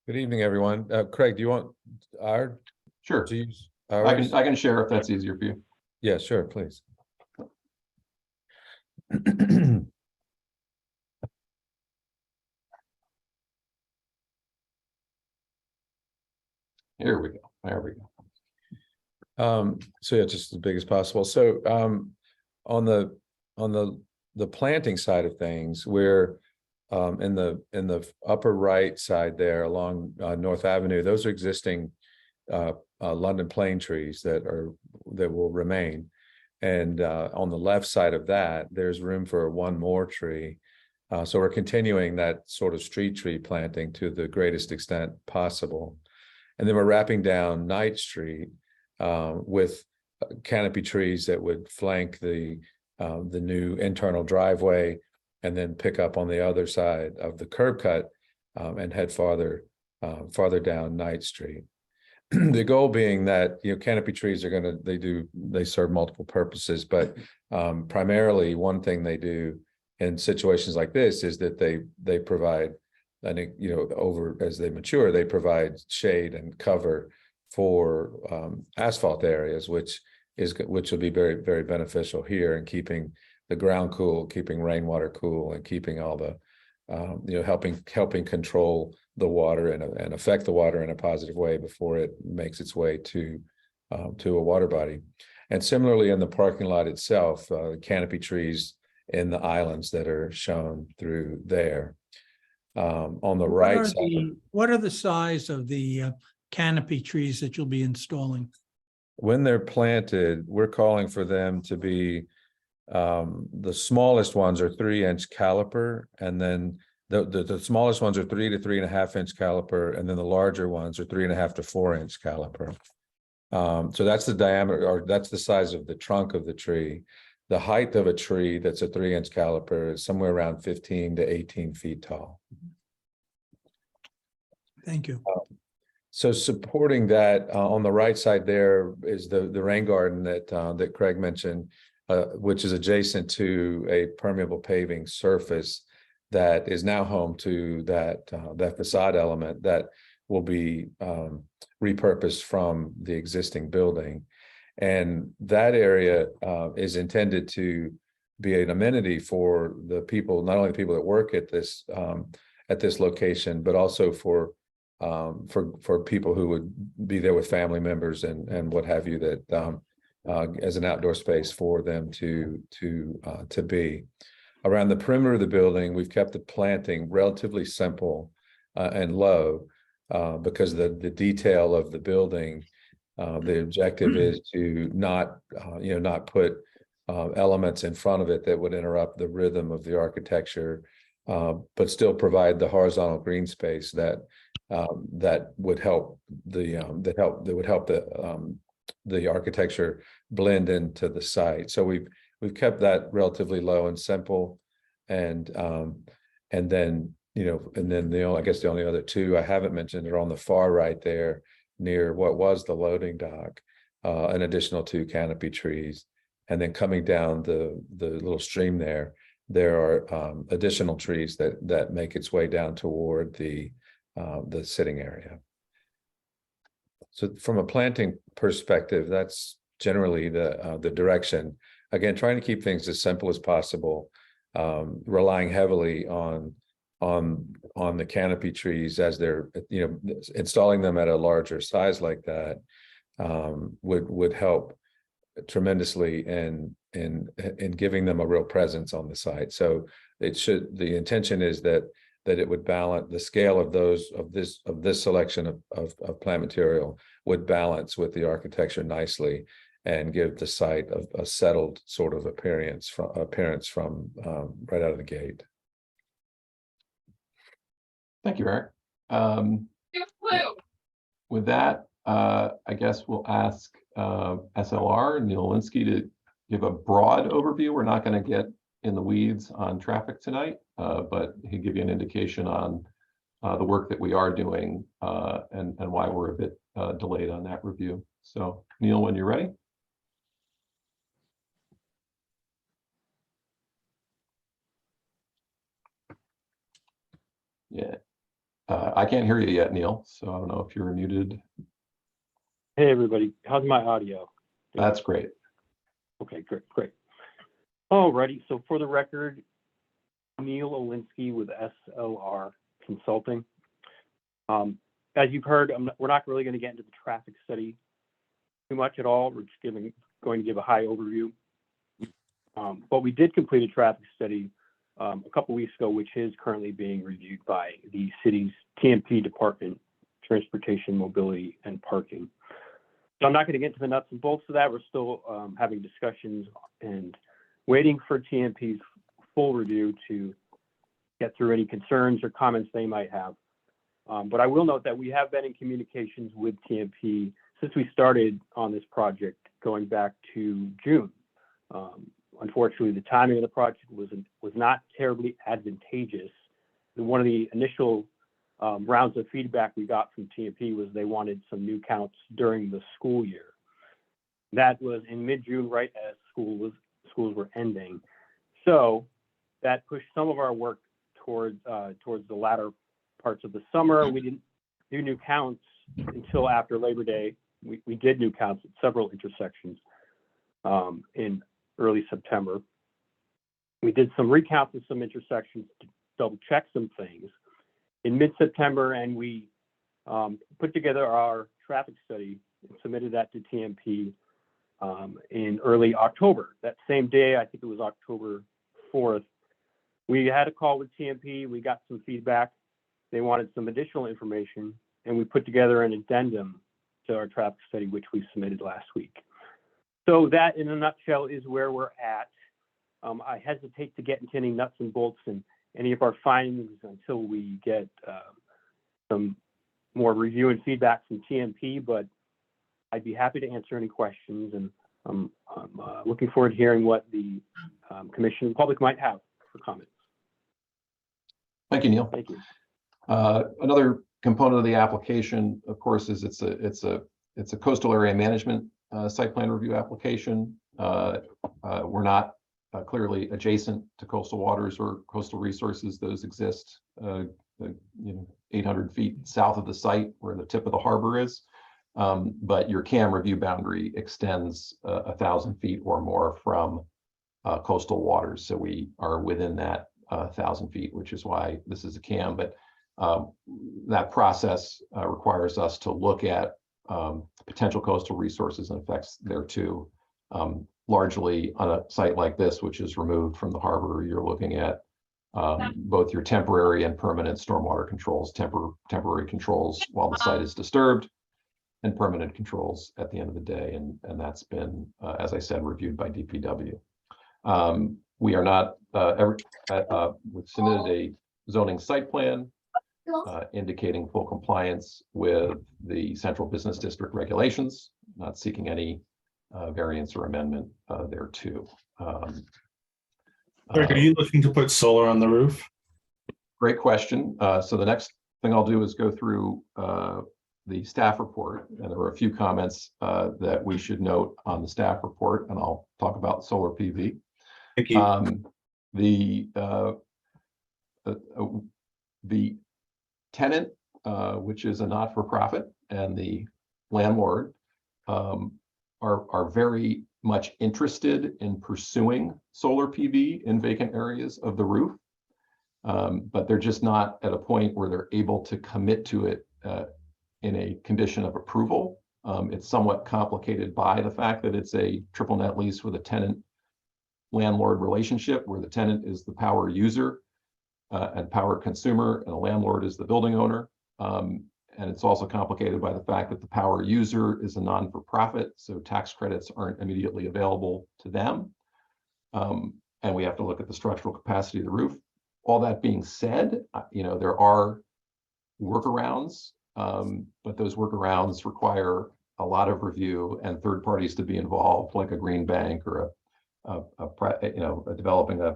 Good evening, everyone. Craig, do you want our? Sure. To use I can share if that's easier for you. Yeah, sure, please. Here we go. There we go. So yeah, just as big as possible. So on the planting side of things, we're in the upper right side there along North Avenue. Those are existing London plane trees that will remain. And on the left side of that, there's room for one more tree. So we're continuing that sort of street tree planting to the greatest extent possible. And then we're wrapping down Knight Street with canopy trees that would flank the new internal driveway and then pick up on the other side of the curb cut and head farther down Knight Street. The goal being that, you know, canopy trees are they serve multiple purposes, but primarily one thing they do in situations like this is that they provide, I think, you know, as they mature, they provide shade and cover for asphalt areas, which will be very, very beneficial here in keeping the ground cool, keeping rainwater cool, and keeping all the, you know, helping control the water and affect the water in a positive way before it makes its way to a water body. And similarly in the parking lot itself, canopy trees in the islands that are shown through there. On the right side. What are the size of the canopy trees that you'll be installing? When they're planted, we're calling for them to be, the smallest ones are 3-inch caliper, and then the smallest ones are 3 to 3.5 inch caliper, and then the larger ones are 3.5 to 4-inch caliper. So that's the diameter, or that's the size of the trunk of the tree. The height of a tree that's a 3-inch caliper is somewhere around 15 to 18 feet tall. Thank you. So supporting that, on the right side there is the rain garden that Craig mentioned, which is adjacent to a permeable paving surface that is now home to that facade element that will be repurposed from the existing building. And that area is intended to be an amenity for the people, not only the people that work at this location, but also for people who would be there with family members and what have you, that as an outdoor space for them to be. Around the perimeter of the building, we've kept the planting relatively simple and low because the detail of the building, the objective is to not, not put elements in front of it that would interrupt the rhythm of the architecture, but still provide the horizontal green space that would help the architecture blend into the site. So we've kept that relatively low and simple, and then I guess the only other two I haven't mentioned are on the far right there near what was the loading dock, an additional 2 canopy trees, and then coming down the little stream there are additional trees that make its way down toward the sitting area. So from a planting perspective, that's generally the direction. Again, trying to keep things as simple as possible, relying heavily on the canopy trees as they're, installing them at a larger size like that would help tremendously in giving them a real presence on the site. So the intention is that it would balance the scale of this selection of plant material would balance with the architecture nicely and give the site a settled sort of appearance from right out of the gate. Thank you, Eric. With that, I guess we'll ask SLR Neil Alinsky to give a broad overview. We're not going to get in the weeds on traffic tonight, but he'll give you an indication on the work that we are doing and why we're a bit delayed on that review. So Neil, when you're ready. Yeah, I can't hear you yet, Neil, so I don't know if you're muted. Hey, everybody. How's my audio? That's great. Okay, great. Alrighty, so for the record, Neil Alinsky with SLR Consulting. As you've heard, we're not really going to get into the traffic study too much at all. We're just going to give a high overview. But we did complete a traffic study a couple weeks ago, which is currently being reviewed by the city's TMP Department, Transportation, Mobility, and Parking. So I'm not going to get into the nuts and bolts of that. We're still having discussions and waiting for TMP's full review to get through any concerns or comments they might have. But I will note that we have been in communications with TMP since we started on this project going back to June. Unfortunately, the timing of the project was not terribly advantageous. And one of the initial rounds of feedback we got from TMP was they wanted some new counts during the school year. That was in mid-June, right as schools were ending. So that pushed some of our work towards the latter parts of the summer. We didn't do new counts until after Labor Day. We did new counts at several intersections in early September. We did some recounts of some intersections to double check some things in mid-September, and we put together our traffic study and submitted that to TMP in early October. That same day, I think it was October 4th, we had a call with TMP. We got some feedback. They wanted some additional information, and we put together an addendum to our traffic study, which we submitted last week. So that, in a nutshell, is where we're at. I hesitate to get into any nuts and bolts and any of our findings until we get some more review and feedback from TMP, but I'd be happy to answer any questions, and I'm looking forward to hearing what the commission and public might have for comments. Thank you, Neil. Thank you. Another component of the application, of course, is it's a coastal area management site plan review application. We're not clearly adjacent to coastal waters or coastal resources. Those exist 800 feet south of the site where the tip of the harbor is. But your CAM review boundary extends 1,000 feet or more from coastal waters. So we are within that 1,000 feet, which is why this is a CAM. But that process requires us to look at potential coastal resources and effects thereto, largely on a site like this, which is removed from the harbor, you're looking at both your temporary and permanent stormwater controls, temporary controls while the site is disturbed, and permanent controls at the end of the day. And that's been, as I said, reviewed by DPW. We are not, we've submitted a zoning site plan indicating full compliance with the central business district regulations, not seeking any variance or amendment thereto. Greg, are you looking to put solar on the roof? Great question. So the next thing I'll do is go through the staff report, and there were a few comments that we should note on the staff report, and I'll talk about solar PV. Thank you. The tenant, which is a not-for-profit, and the landlord are very much interested in pursuing solar PV in vacant areas of the roof. But they're just not at a point where they're able to commit to it in a condition of approval. It's somewhat complicated by the fact that it's a triple net lease with a tenant landlord relationship, where the tenant is the power user and power consumer, and the landlord is the building owner. And it's also complicated by the fact that the power user is a non-for-profit, so tax credits aren't immediately available to them. And we have to look at the structural capacity of the roof. All that being said, there are workarounds, but those workarounds require a lot of review and third parties to be involved, like a green bank or developing a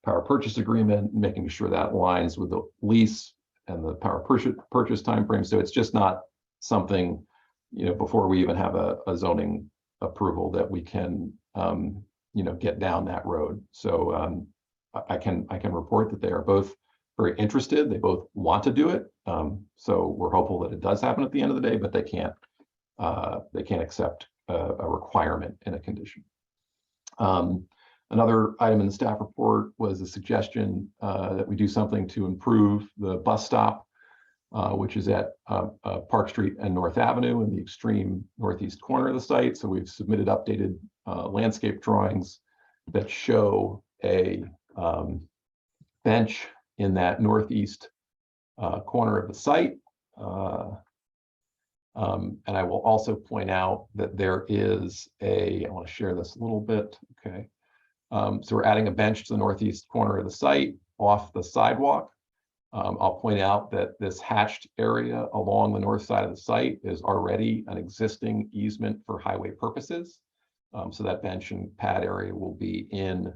power purchase agreement, making sure that aligns with the lease and the power purchase timeframe. So it's just not something, before we even have a zoning approval, that we can, get down that road. So I can report that they are both very interested. They both want to do it. So we're hopeful that it does happen at the end of the day, but they can't accept a requirement in a condition. Another item in the staff report was a suggestion that we do something to improve the bus stop, which is at Park Street and North Avenue in the extreme northeast corner of the site. So we've submitted updated landscape drawings that show a bench in that northeast corner of the site. And I will also point out that there is I want to share this a little bit. Okay. So we're adding a bench to the northeast corner of the site off the sidewalk. I'll point out that this hatched area along the north side of the site is already an existing easement for highway purposes. So that bench and pad area will be in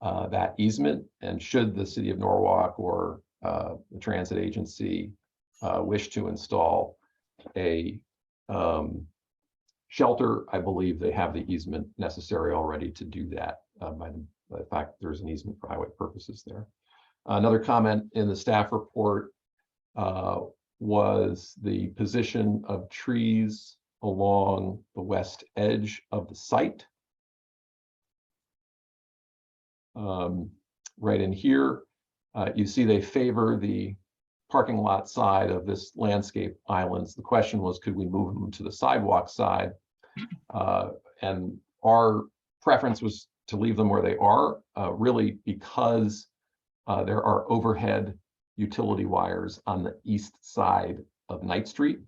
that easement. And should the city of Norwalk or the transit agency wish to install a shelter, I believe they have the easement necessary already to do that, by the fact there's an easement for highway purposes there. Another comment in the staff report was the position of trees along the west edge of the site. Right in here, you see they favor the parking lot side of this landscape islands. The question was, could we move them to the sidewalk side? And our preference was to leave them where they are, really because there are overhead utility wires on the east side of Knight Street.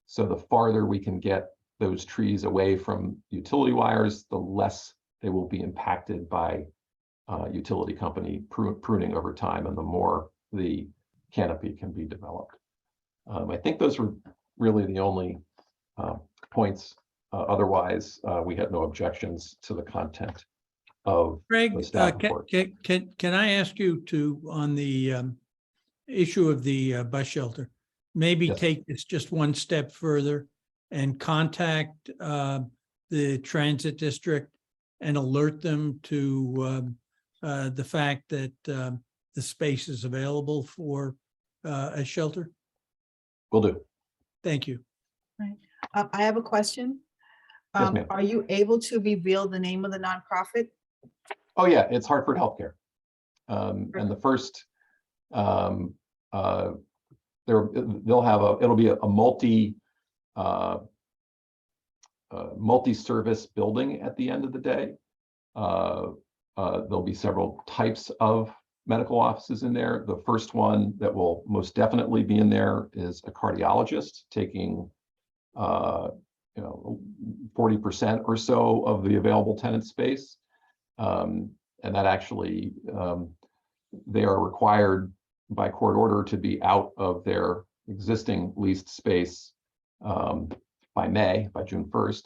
So the farther we can get those trees away from utility wires, the less they will be impacted by utility company pruning over time, and the more the canopy can be developed. I think those were really the only points. Otherwise, we had no objections to the content of Greg, the staff report. can I ask you to, on the issue of the bus shelter, maybe Yes. take this just one step further and contact the transit district and alert them to the fact that the space is available for a shelter? Will do. Thank you. I have a question. Yes, ma'am. Are you able to reveal the name of the nonprofit? Oh yeah, it's Hartford Healthcare. And the first, they'll have it'll be a multi-service building at the end of the day. There'll be several types of medical offices in there. The first one that will most definitely be in there is a cardiologist taking 40% or so of the available tenant space. And that actually, they are required by court order to be out of their existing leased space by June 1st,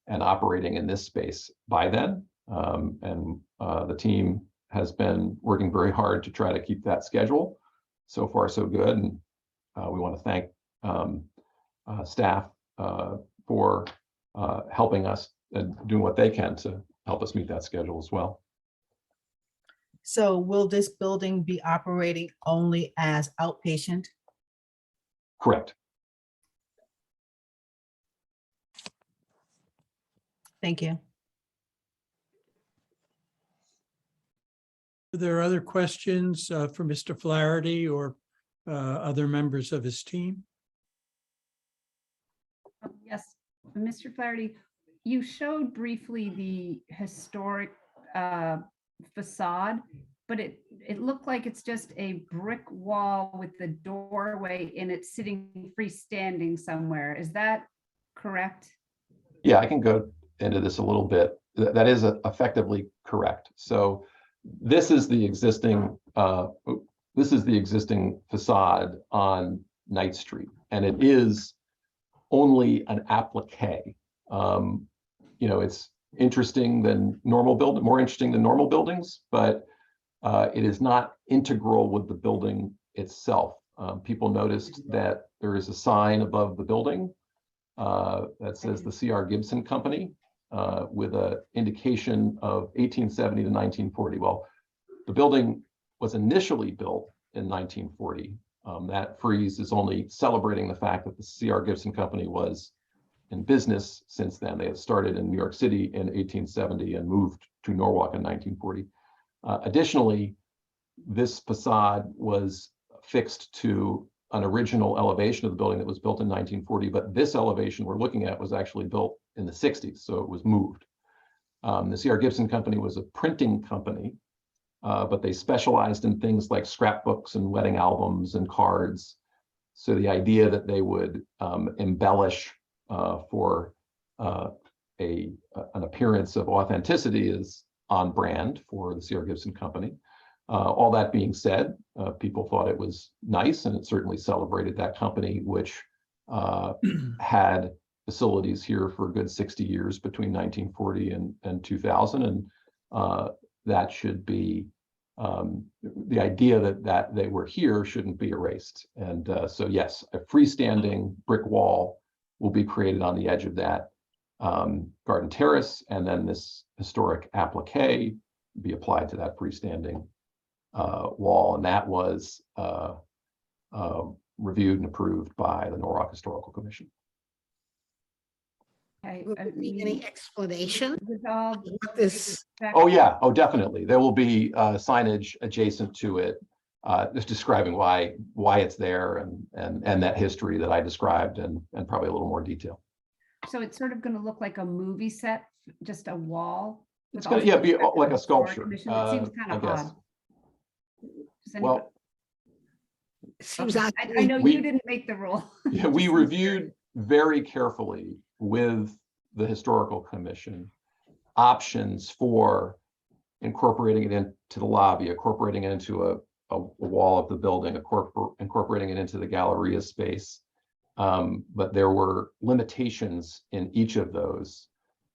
and operating in this space by then. The team has been working very hard to try to keep that schedule. So far, so good. And we want to thank staff for helping us and doing what they can to help us meet that schedule as well. So will this building be operating only as outpatient? Correct. Thank you. Are there other questions for Mr. Flaherty or other members of his team? Yes, Mr. Flaherty, you showed briefly the historic facade, but it looked like it's just a brick wall with the doorway in it sitting freestanding somewhere. Is that correct? Yeah, I can go into this a little bit. That is effectively correct. So this is the existing facade on Knight Street, and it is only an applique. It's interesting than normal building, more interesting than normal buildings, but it is not integral with the building itself. People noticed that there is a sign above the building that says the C.R. Gibson Company with an indication of 1870 to 1940. Well, the building was initially built in 1940. That frieze is only celebrating the fact that the C.R. Gibson Company was in business since then. They had started in New York City in 1870 and moved to Norwalk in 1940. Additionally, this facade was fixed to an original elevation of the building that was built in 1940, but this elevation we're looking at was actually built in the 60s, so it was moved. The C.R. Gibson Company was a printing company, but they specialized in things like scrapbooks and wedding albums and cards. So the idea that they would embellish for an appearance of authenticity is on brand for the C.R. Gibson Company. All that being said, people thought it was nice, and it certainly celebrated that company, which had facilities here for a good 60 years between 1940 and 2000. And that should be, the idea that they were here shouldn't be erased. And so yes, a freestanding brick wall will be created on the edge of that garden terrace, and then this historic applique be applied to that freestanding wall. And that was reviewed and approved by the Norwalk Historical Commission. Okay. Will there be any explanation? Resolved. What this, Oh yeah, oh definitely. There will be signage adjacent to it, just describing why it's there and that history that I described, and probably a little more detail. So it's sort of going to look like a movie set, just a wall. It's gonna, yeah, be like a sculpture. It seems kind I of guess. odd. Does Well, seems I odd. know we- you didn't make the rule. yeah, we reviewed very carefully with the Historical Commission options for incorporating it into the lobby, incorporating it into a wall of the building, incorporating it into the Galleria space. But there were limitations in each of those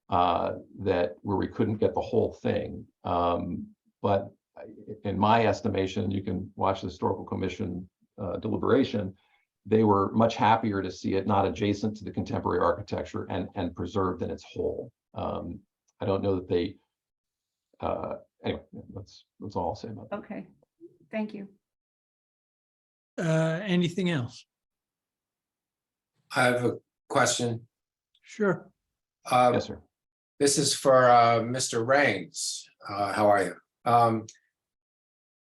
where we couldn't get the whole thing. But in my estimation, you can watch the Historical Commission deliberation, they were much happier to see it not adjacent to the contemporary architecture and preserved in its whole. I don't know that they, anyway, that's all I'll say about that. Okay, thank you. Anything else? I have a question. Sure. Yes, sir. This is for Mr. Raines. How are you?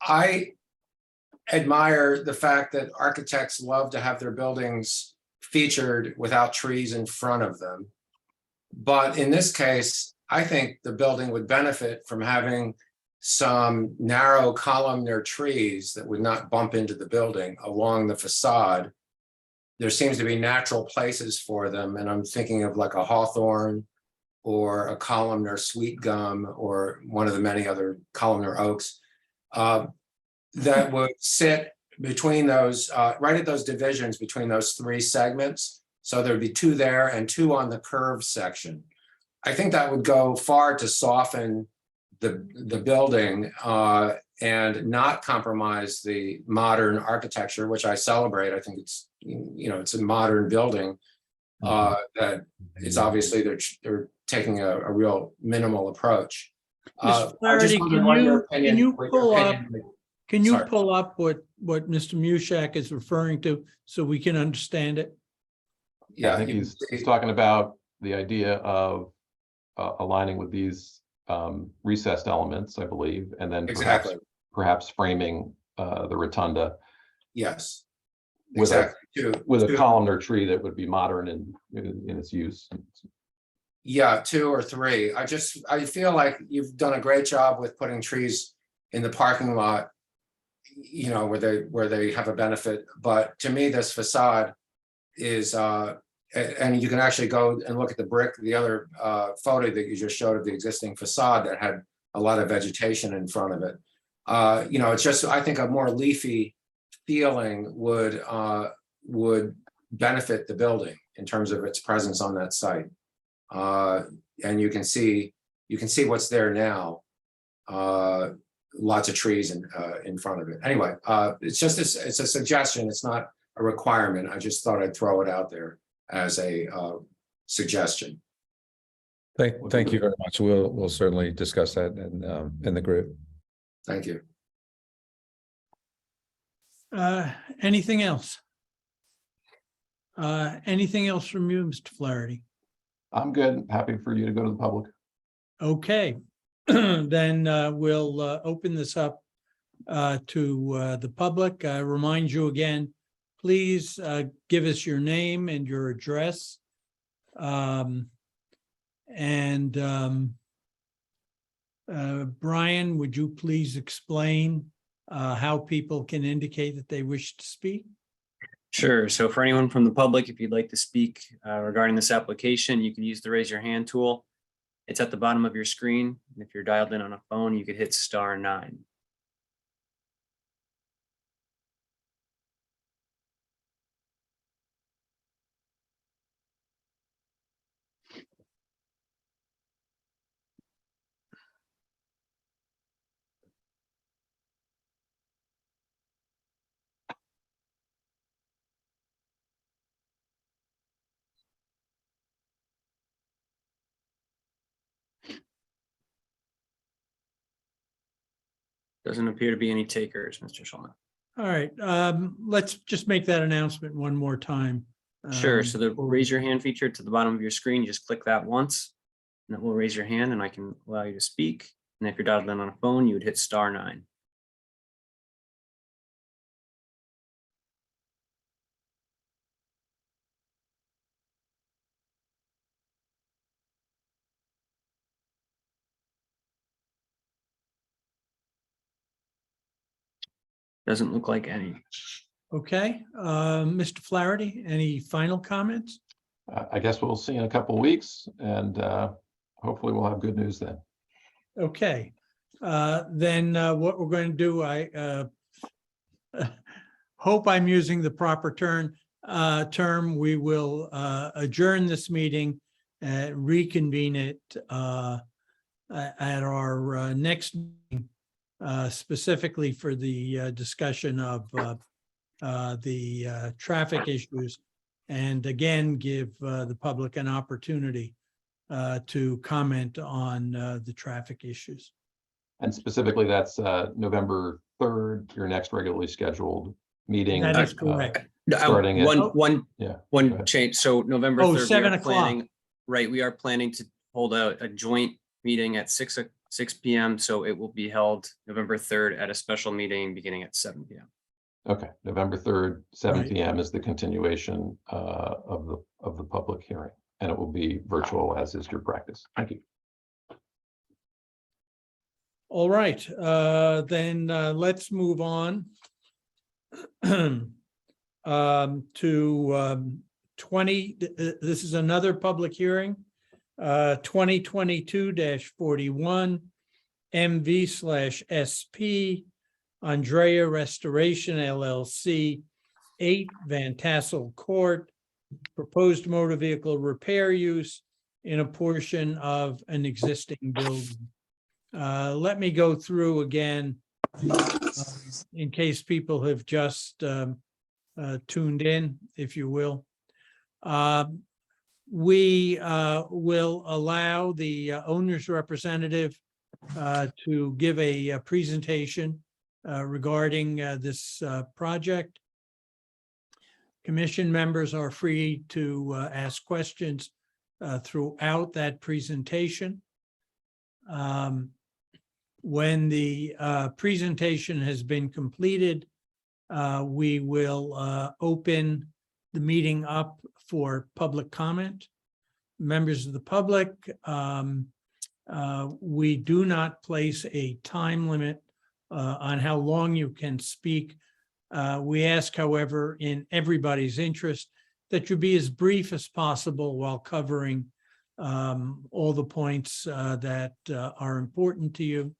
I admire the fact that architects love to have their buildings featured without trees in front of them. But in this case, I think the building would benefit from having some narrow columnar trees that would not bump into the building along the facade. There seems to be natural places for them, and I'm thinking of like a hawthorn or a columnar sweet gum or one of the many other columnar oaks that would sit between those, right at those divisions between those three segments. So there'd be two there and two on the curved section. I think that would go far to soften the building and not compromise the modern architecture, which I celebrate. I think it's, it's a modern building that it's obviously they're taking a real minimal approach. Mr. I just Flaherty, wonder what your can you what your pull up, opinion- can you Sorry. pull up what Mr. Mushak is referring to so we can understand it? Yeah, I think he's talking about the idea of aligning with these recessed elements, I believe, and then Exactly. perhaps framing the rotunda Yes. with Exactly. with a Two- columnar tree that would be modern in its use. Yeah, two or three. I feel like you've done a great job with putting trees in the parking lot, where they have a benefit. But to me, this facade is, and you can actually go and look at the other photo that you just showed of the existing facade that had a lot of vegetation in front of it. It's just, I think a more leafy feeling would benefit the building in terms of its presence on that site. And you can see what's there now. Lots of trees in front of it. Anyway, it's a suggestion. It's not a requirement. I just thought I'd throw it out there as a suggestion. Thank you very much. We'll certainly discuss that in the group. Thank you. Anything else? Anything else from you, Mr. Flaherty? I'm good. Happy for you to go to the public. Okay, then we'll open this up to the public. I remind you again, please give us your name and your address. Brian, would you please explain how people can indicate that they wish to speak? Sure. So for anyone from the public, if you'd like to speak regarding this application, you can use the raise your hand tool. It's at the bottom of your screen. And if you're dialed in on a phone, you could hit *9. Doesn't appear to be any takers, Mr. Schulman. All right, let's just make that announcement one more time. Sure. So the before we- raise your hand feature to the bottom of your screen, just click that once. And that will raise your hand and I can allow you to speak. And if you're dialed in on a phone, you would hit *9. Doesn't look like any. Okay, Mr. Flaherty, any final comments? I guess we'll see in a couple of weeks, and hopefully we'll have good news then. Okay, then what we're going to do, I hope I'm using the proper term. We will adjourn this meeting, reconvene it at our next meeting, specifically for the discussion of the traffic issues. And again, give the public an opportunity to comment on the traffic issues. And specifically, that's November 3rd, your next regularly scheduled meeting. That is correct. Starting at- One ahead. change. So November 3rd, we 7 are o'clock. planning, right, we are planning to hold a joint meeting at 6 p.m. So it will be held November 3rd at a special meeting beginning at 7 p.m. Okay, November 3rd, 7 Right. p.m. is the continuation of the public hearing, and it will be virtual, as is your practice. Thank you. All right, then let's move on to 20, this is another public hearing, 2022-41 MV/SP Andrea Restoration LLC, 8 Van Tassel Court, proposed motor vehicle repair use in a portion of an existing building. Let me go through again in case people have just tuned in, if you will. We will allow the owner's representative to give a presentation regarding this project. Commission members are free to ask questions throughout that presentation. When the presentation has been completed, we will open the meeting up for public comment. Members of the public, we do not place a time limit on how long you can speak. We ask, however, in everybody's interest, that you be as brief as possible while covering all the points that are important to you,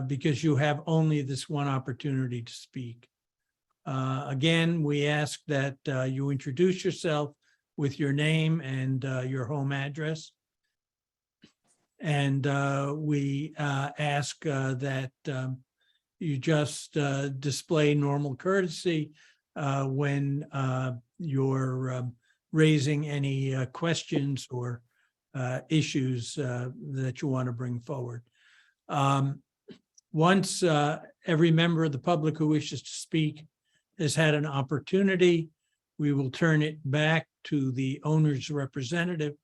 because you have only this one opportunity to speak. Again, we ask that you introduce yourself with your name and your home address. And we ask that you just display normal courtesy when you're raising any questions or issues that you want to bring forward. Once every member of the public who wishes to speak has had an opportunity, we will turn it back to the owner's representative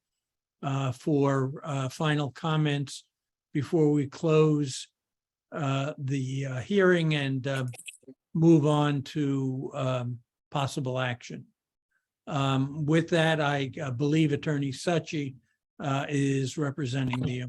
for final comments before we close the hearing and move on to possible action. With that, I believe Attorney Succi is representing the.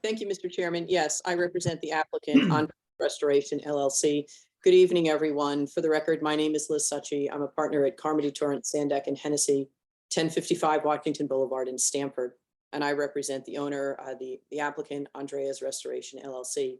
Thank you, Mr. Chairman. Yes, I represent the applicant on Restoration LLC. Good evening, everyone. For the record, my name is Liz Succi. I'm a partner at Carmody, Torrance, Sandeck, and Hennessy, 1055 Washington Boulevard in Stamford. And I represent the owner, the applicant, Andrea's Restoration LLC.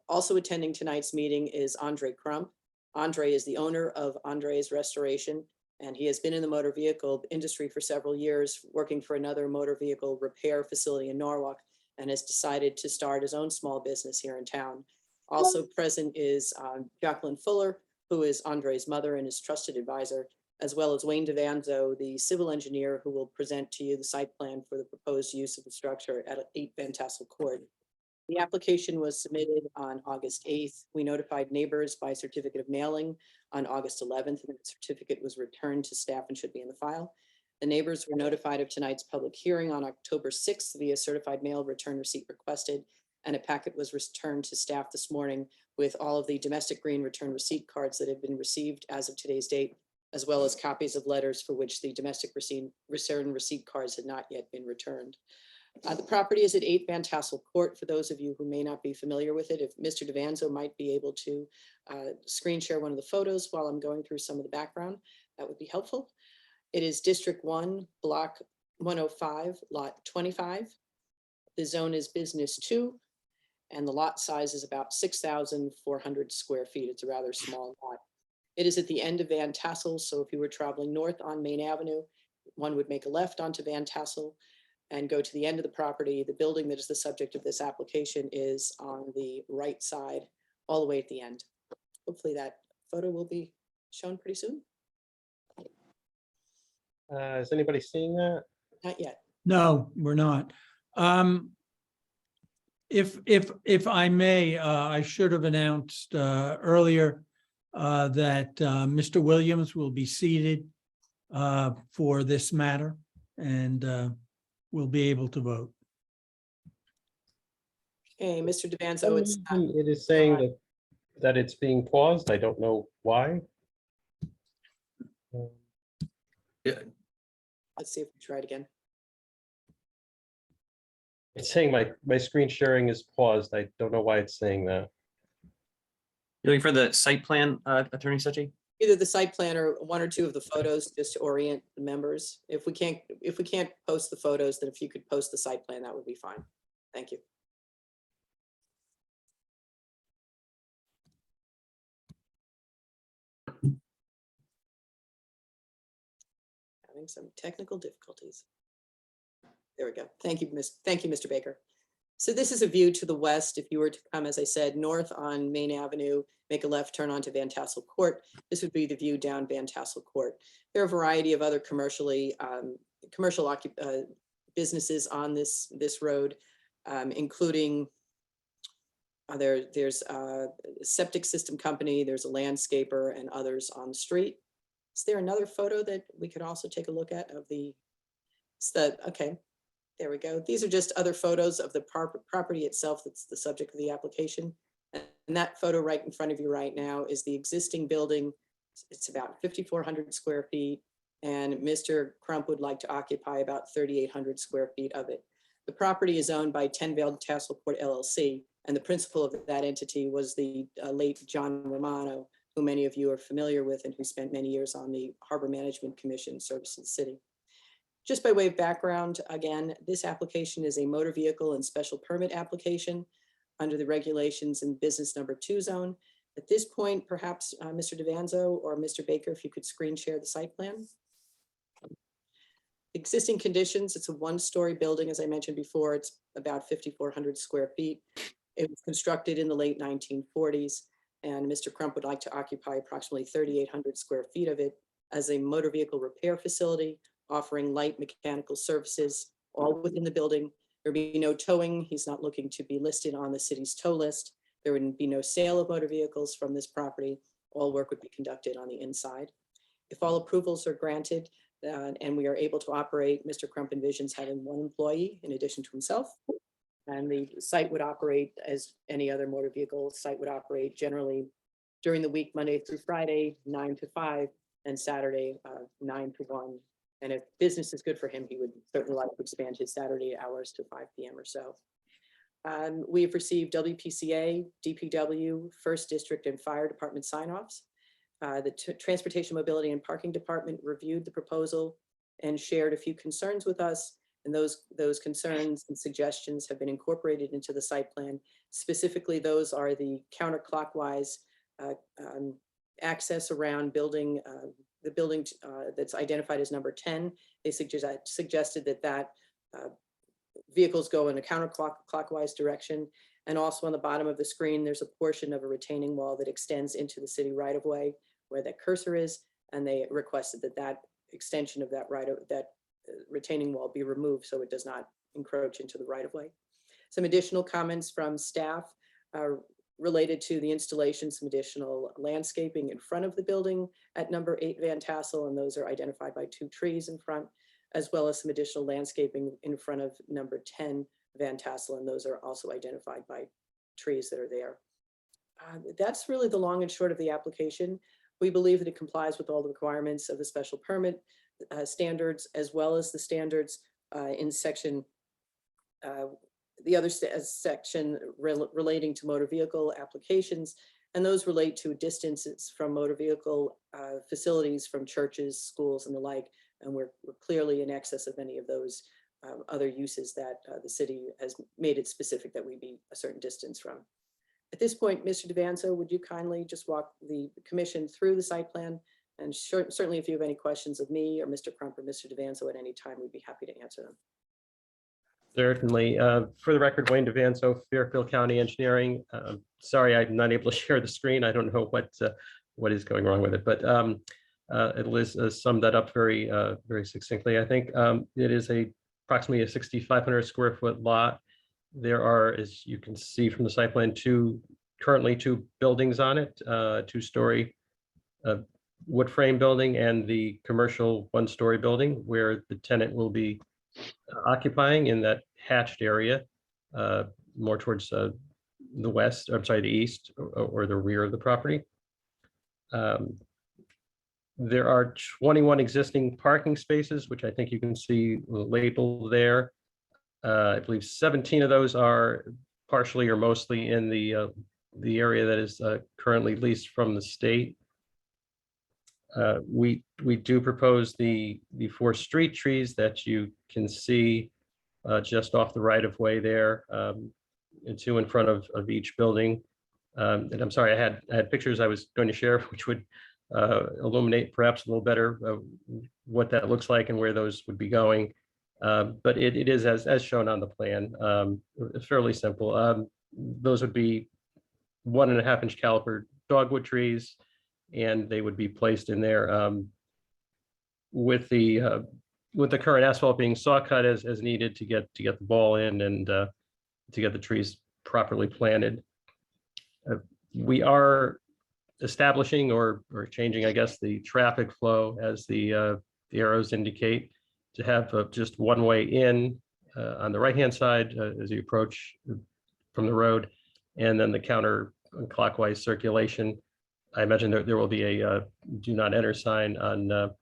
Also attending tonight's meeting is Andre Crump. Andre is the owner of Andrea's Restoration, and he has been in the motor vehicle industry for several years, working for another motor vehicle repair facility in Norwalk, and has decided to start his own small business here in town. Also present is Jacqueline Fuller, who is Andre's mother and his trusted advisor, as well as Wayne DeVanzo, the civil engineer who will present to you the site plan for the proposed use of the structure at 8 Van Tassel Court. The application was submitted on August 8th. We notified neighbors by certificate of mailing on August 11th, and the certificate was returned to staff and should be in the file. The neighbors were notified of tonight's public hearing on October 6th via certified mail return receipt requested, and a packet was returned to staff this morning with all of the domestic green return receipt cards that have been received as of today's date, as well as copies of letters for which the domestic return receipt cards had not yet been returned. The property is at 8 Van Tassel Court. For those of you who may not be familiar with it, if Mr. DeVanzo might be able to screen share one of the photos while I'm going through some of the background, that would be helpful. It is District 1, Block 105, Lot 25. The zone is Business 2, and the lot size is about 6,400 square feet. It's a rather small lot. It is at the end of Van Tassel, so if you were traveling north on Main Avenue, one would make a left onto Van Tassel and go to the end of the property. The building that is the subject of this application is on the right side, all the way at the end. Hopefully that photo will be shown pretty soon. Is anybody seeing that? Not yet. No, we're not. If I may, I should have announced earlier that Mr. Williams will be seated for this matter and will be able to vote. Okay, Mr. DeVanzo, it's It is saying that it's being paused. I don't know why. let's see if we try it again. It's saying my screen sharing is paused. I don't know why it's saying that. You're looking for the site plan, Attorney Suchi? Either the site plan or one or two of the photos, just to orient the members. If we can't post the photos, then if you could post the site plan, that would be fine. Thank you. Having some technical difficulties. There we go. Thank you, Mr. Baker. So this is a view to the west. If you were to come, as I said, north on Main Avenue, make a left turn onto Van Tassel Court, this would be the view down Van Tassel Court. There are a variety of other commercial businesses on this road, including there's a septic system company, there's a landscaper, and others on the street. Is there another photo that we could also take a look at of the, okay, there we go. These are just other photos of the property itself that's the subject of the application. And that photo right in front of you right now is the existing building. It's about 5,400 square feet, and Mr. Crump would like to occupy about 3,800 square feet of it. The property is owned by 10 Van Tassel Court LLC, and the principal of that entity was the late John Romano, who many of you are familiar with and who spent many years on the Harbor Management Commission servicing the city. Just by way of background, again, this application is a motor vehicle and special permit application under the regulations in business number 2 zone. At this point, perhaps Mr. DeVanzo or Mr. Baker, if you could screen share the site plan. Existing conditions, it's a 1-story building. As I mentioned before, it's about 5,400 square feet. It was constructed in the late 1940s, and Mr. Crump would like to occupy approximately 3,800 square feet of it as a motor vehicle repair facility, offering light mechanical services, all within the building. There'd be no towing. He's not looking to be listed on the city's tow list. There would be no sale of motor vehicles from this property. All work would be conducted on the inside. If all approvals are granted and we are able to operate, Mr. Crump envisions having 1 employee in addition to himself. And the site would operate as any other motor vehicle site would operate, generally during the week, Monday through Friday, 9 to 5, and Saturday, 9 to 1. And if business is good for him, he would certainly like to expand his Saturday hours to 5 p.m. or so. We've received WPCA, DPW, First District, and Fire Department sign-offs. The Transportation, Mobility, and Parking Department reviewed the proposal and shared a few concerns with us. And those concerns and suggestions have been incorporated into the site plan. Specifically, those are the counterclockwise access around building, the building that's identified as number 10. They suggested that vehicles go in a counterclockwise direction. And also on the bottom of the screen, there's a portion of a retaining wall that extends into the city right-of-way where that cursor is. And they requested that extension of that retaining wall be removed so it does not encroach into the right-of-way. Some additional comments from staff related to the installation, some additional landscaping in front of the building at number 8 Van Tassel, and those are identified by 2 trees in front, as well as some additional landscaping in front of number 10 Van Tassel, and those are also identified by trees that are there. That's really the long and short of the application. We believe that it complies with all the requirements of the special permit standards, as well as the standards in section, the other section relating to motor vehicle applications, and those relate to distances from motor vehicle facilities from churches, schools, and the like, and we're clearly in excess of any of those other uses that the city has made it specific that we be a certain distance from. At this point, Mr. DeVanzo, would you kindly just walk the commission through the site plan? And certainly if you have any questions of me or Mr. Crump or Mr. DeVanzo at any time, we'd be happy to answer them. Certainly. For the record, Wayne DeVanzo, Fairfield County Engineering. Sorry, I'm not able to share the screen. I don't know what is going wrong with it, but Liz summed that up very succinctly. I think it is approximately a 6,500 square foot lot. There are, as you can see from the site plan, currently two buildings on it, 2-story wood frame building and the commercial 1-story building where the tenant will be occupying in that hatched area, more towards the west, I'm sorry, the east or the rear of the property. There are 21 existing parking spaces, which I think you can see labeled there. I believe 17 of those are partially or mostly in the area that is currently leased from the state. We do propose the 4 street trees that you can see just off the right of way there, and 2 in front of each building. And I'm sorry, I had pictures I was going to share, which would illuminate perhaps a little better what that looks like and where those would be going. But it is as shown on the plan, fairly simple. Those would be 1.5-inch caliper dogwood trees, and they would be placed in there with the current asphalt being saw cut as needed to get the ball in and to get the trees properly planted. We are establishing or changing, I guess, the traffic flow as the arrows indicate, to have just one way in on the right-hand side as you approach from the road, and then the counterclockwise circulation. I imagine there will be a do not enter sign on the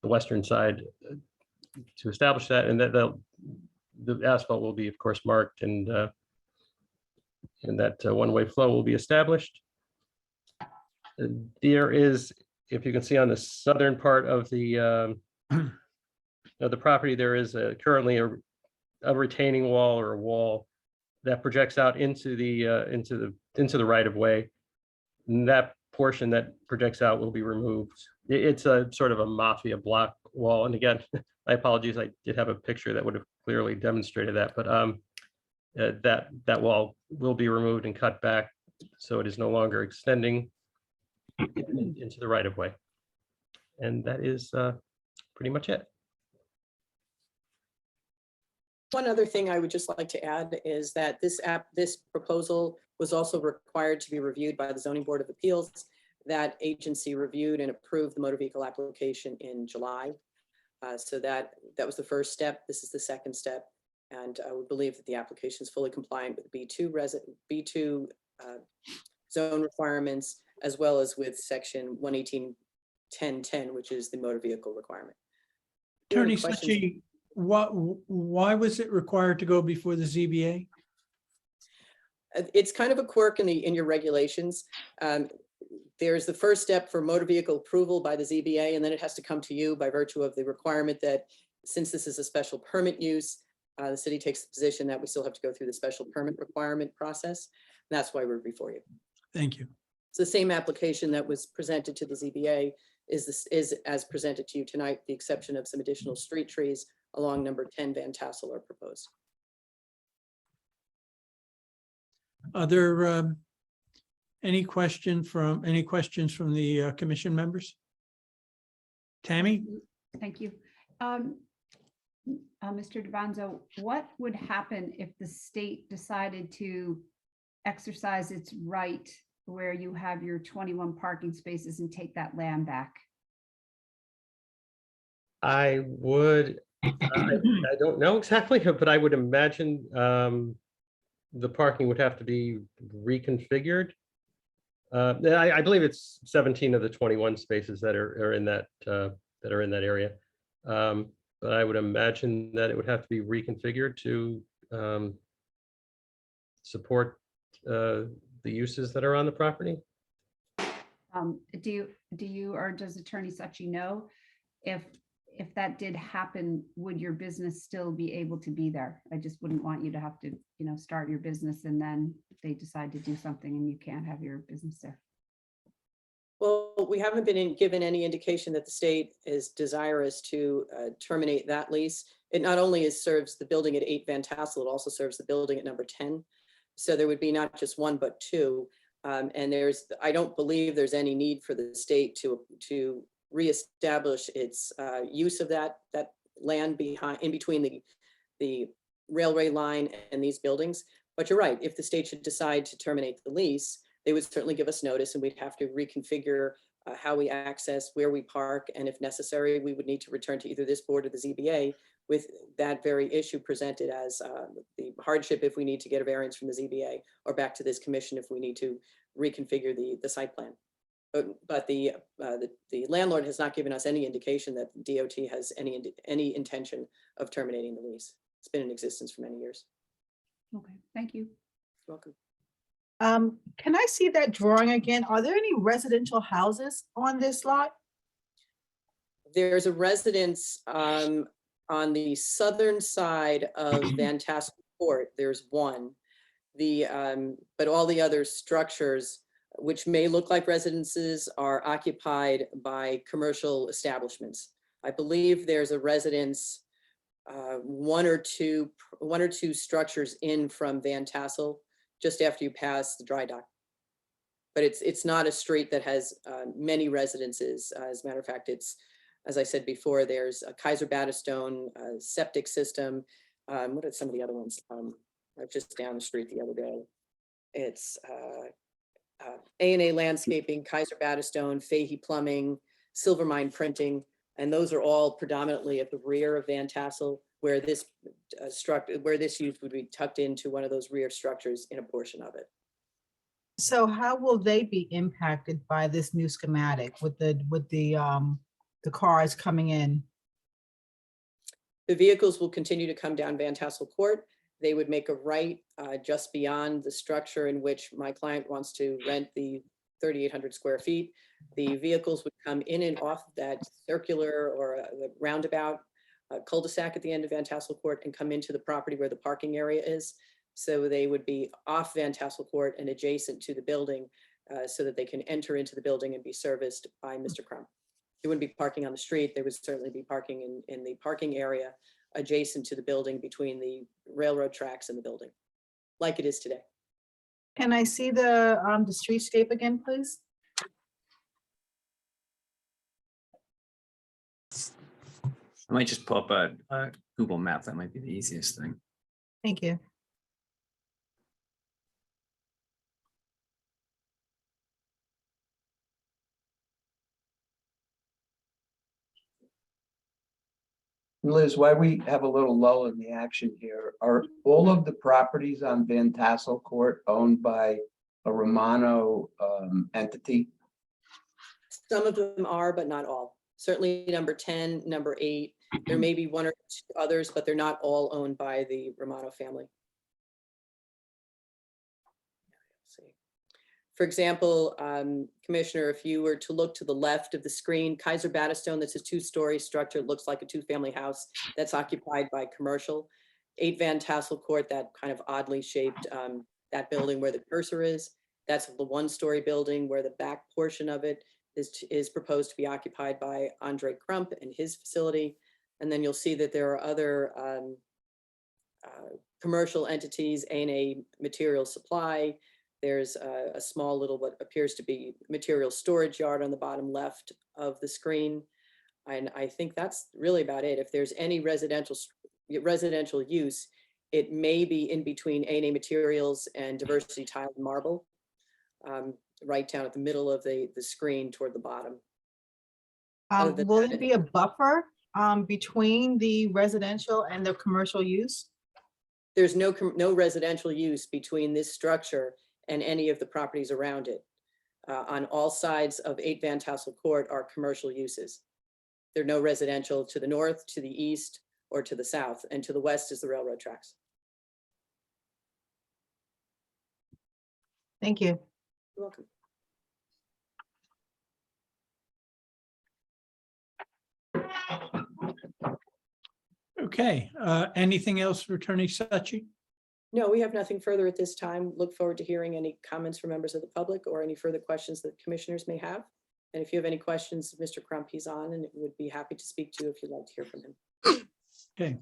western side to establish that, and that the asphalt will be, of course, marked, and that one-way flow will be established. There is, if you can see on the southern part of the property, there is currently a retaining wall or a wall that projects out into the right of way. And that portion that projects out will be removed. It's a sort of a mafia block wall. And again, I apologize, I did have a picture that would have clearly demonstrated that, but that wall will be removed and cut back, so it is no longer extending into the right of way. And that is pretty much it. One other thing I would just like to add is that this proposal was also required to be reviewed by the Zoning Board of Appeals. That agency reviewed and approved the motor vehicle application in July. So that was the first step. This is the second step. And I would believe that the application is fully compliant with B2 zone requirements, as well as with section 118.10.10, which is the motor vehicle requirement. Attorney Sachi, why was it required to go before the ZBA? It's kind of a quirk in your regulations. There's the first step for motor vehicle approval by the ZBA, and then it has to come to you by virtue of the requirement that since this is a special permit use, the city takes the position that we still have to go through the special permit requirement process. And that's why we're before you. Thank you. It's the same application that was presented to the ZBA is as presented to you tonight, the exception of some additional street trees along number 10 Van Tassel are proposed. Are there any questions from the commission members? Tammy? Thank you. Mr. Devanzo, what would happen if the state decided to exercise its right where you have your 21 parking spaces and take that land back? I don't know exactly, but I would imagine the parking would have to be reconfigured. I believe it's 17 of the 21 spaces that are in that area. But I would imagine that it would have to be reconfigured to support the uses that are on the property. Do you or does Attorney Sachi know if that did happen, would your business still be able to be there? I just wouldn't want you to have to, start your business and then they decide to do something and you can't have your business there. Well, we haven't been given any indication that the state is desirous to terminate that lease. It not only serves the building at 8 Van Tassel, it also serves the building at number 10. So there would be not just one, but two. And I don't believe there's any need for the state to reestablish its use of that land in between the railway line and these buildings. But you're right, if the state should decide to terminate the lease, they would certainly give us notice and we'd have to reconfigure how we access, where we park, and if necessary, we would need to return to either this board or the ZBA with that very issue presented as the hardship if we need to get a variance from the ZBA, or back to this commission if we need to reconfigure the site plan. But the landlord has not given us any indication that DOT has any intention of terminating the lease. It's been in existence for many years. Okay, thank you. You're welcome. Can I see that drawing again? Are there any residential houses on this lot? There's a residence on the southern side of Van Tassel Court. There's one. But all the other structures, which may look like residences, are occupied by commercial establishments. I believe there's a residence, one or two structures in from Van Tassel, just after you pass the dry dock. But it's not a street that has many residences. As a matter of fact, it's, as I said before, there's a Kaiser Battistone septic system. What are some of the other ones? Just down the street the other day. It's A&A Landscaping, Kaiser Battistone, Fahey Plumbing, Silvermine Printing, and those are all predominantly at the rear of Van Tassel, where this use would be tucked into one of those rear structures in a portion of it. So how will they be impacted by this new schematic with the cars coming in? The vehicles will continue to come down Van Tassel Court. They would make a right just beyond the structure in which my client wants to rent the 3,800 square feet. The vehicles would come in and off that circular or the roundabout cul-de-sac at the end of Van Tassel Court and come into the property where the parking area is. So they would be off Van Tassel Court and adjacent to the building so that they can enter into the building and be serviced by Mr. Crump. They wouldn't be parking on the street. They would certainly be parking in the parking area adjacent to the building between the railroad tracks and the building, like it is today. Can I see the streetscape again, please? I might just pull up a Google map. That might be the easiest thing. Thank you. Liz, while we have a little lull in the action here, are all of the properties on Van Tassel Court owned by a Romano entity? Some of them are, but not all. Certainly number 10, number 8. There may be one or two others, but they're not all owned by the Romano family. For example, Commissioner, if you were to look to the left of the screen, Kaiser Battistone, that's a 2-story structure, looks like a 2-family house that's occupied by commercial. 8 Van Tassel Court, that kind of oddly shaped, that building where the cursor is, that's the 1-story building where the back portion of it is proposed to be occupied by Andre Crump and his facility. And then you'll see that there are other commercial entities, A&A Material Supply. There's a small little what appears to be material storage yard on the bottom left of the screen. And I think that's really about it. If there's any residential use, it may be in between A&A Materials and Diversity Tile and Marble, right down at the middle of the screen toward the bottom. Will there be a buffer between the residential and the commercial use? There's no residential use between this structure and any of the properties around it. On all sides of 8 Van Tassel Court are commercial uses. There are no residential to the north, to the east, or to the south, and to the west is the railroad tracks. Thank you. You're welcome. Okay, anything else for Attorney Sachi? No, we have nothing further at this time. Look forward to hearing any comments from members of the public or any further questions that commissioners may have. And if you have any questions, Mr. Crump, he's on and would be happy to speak to you if you'd like to hear from him. Okay.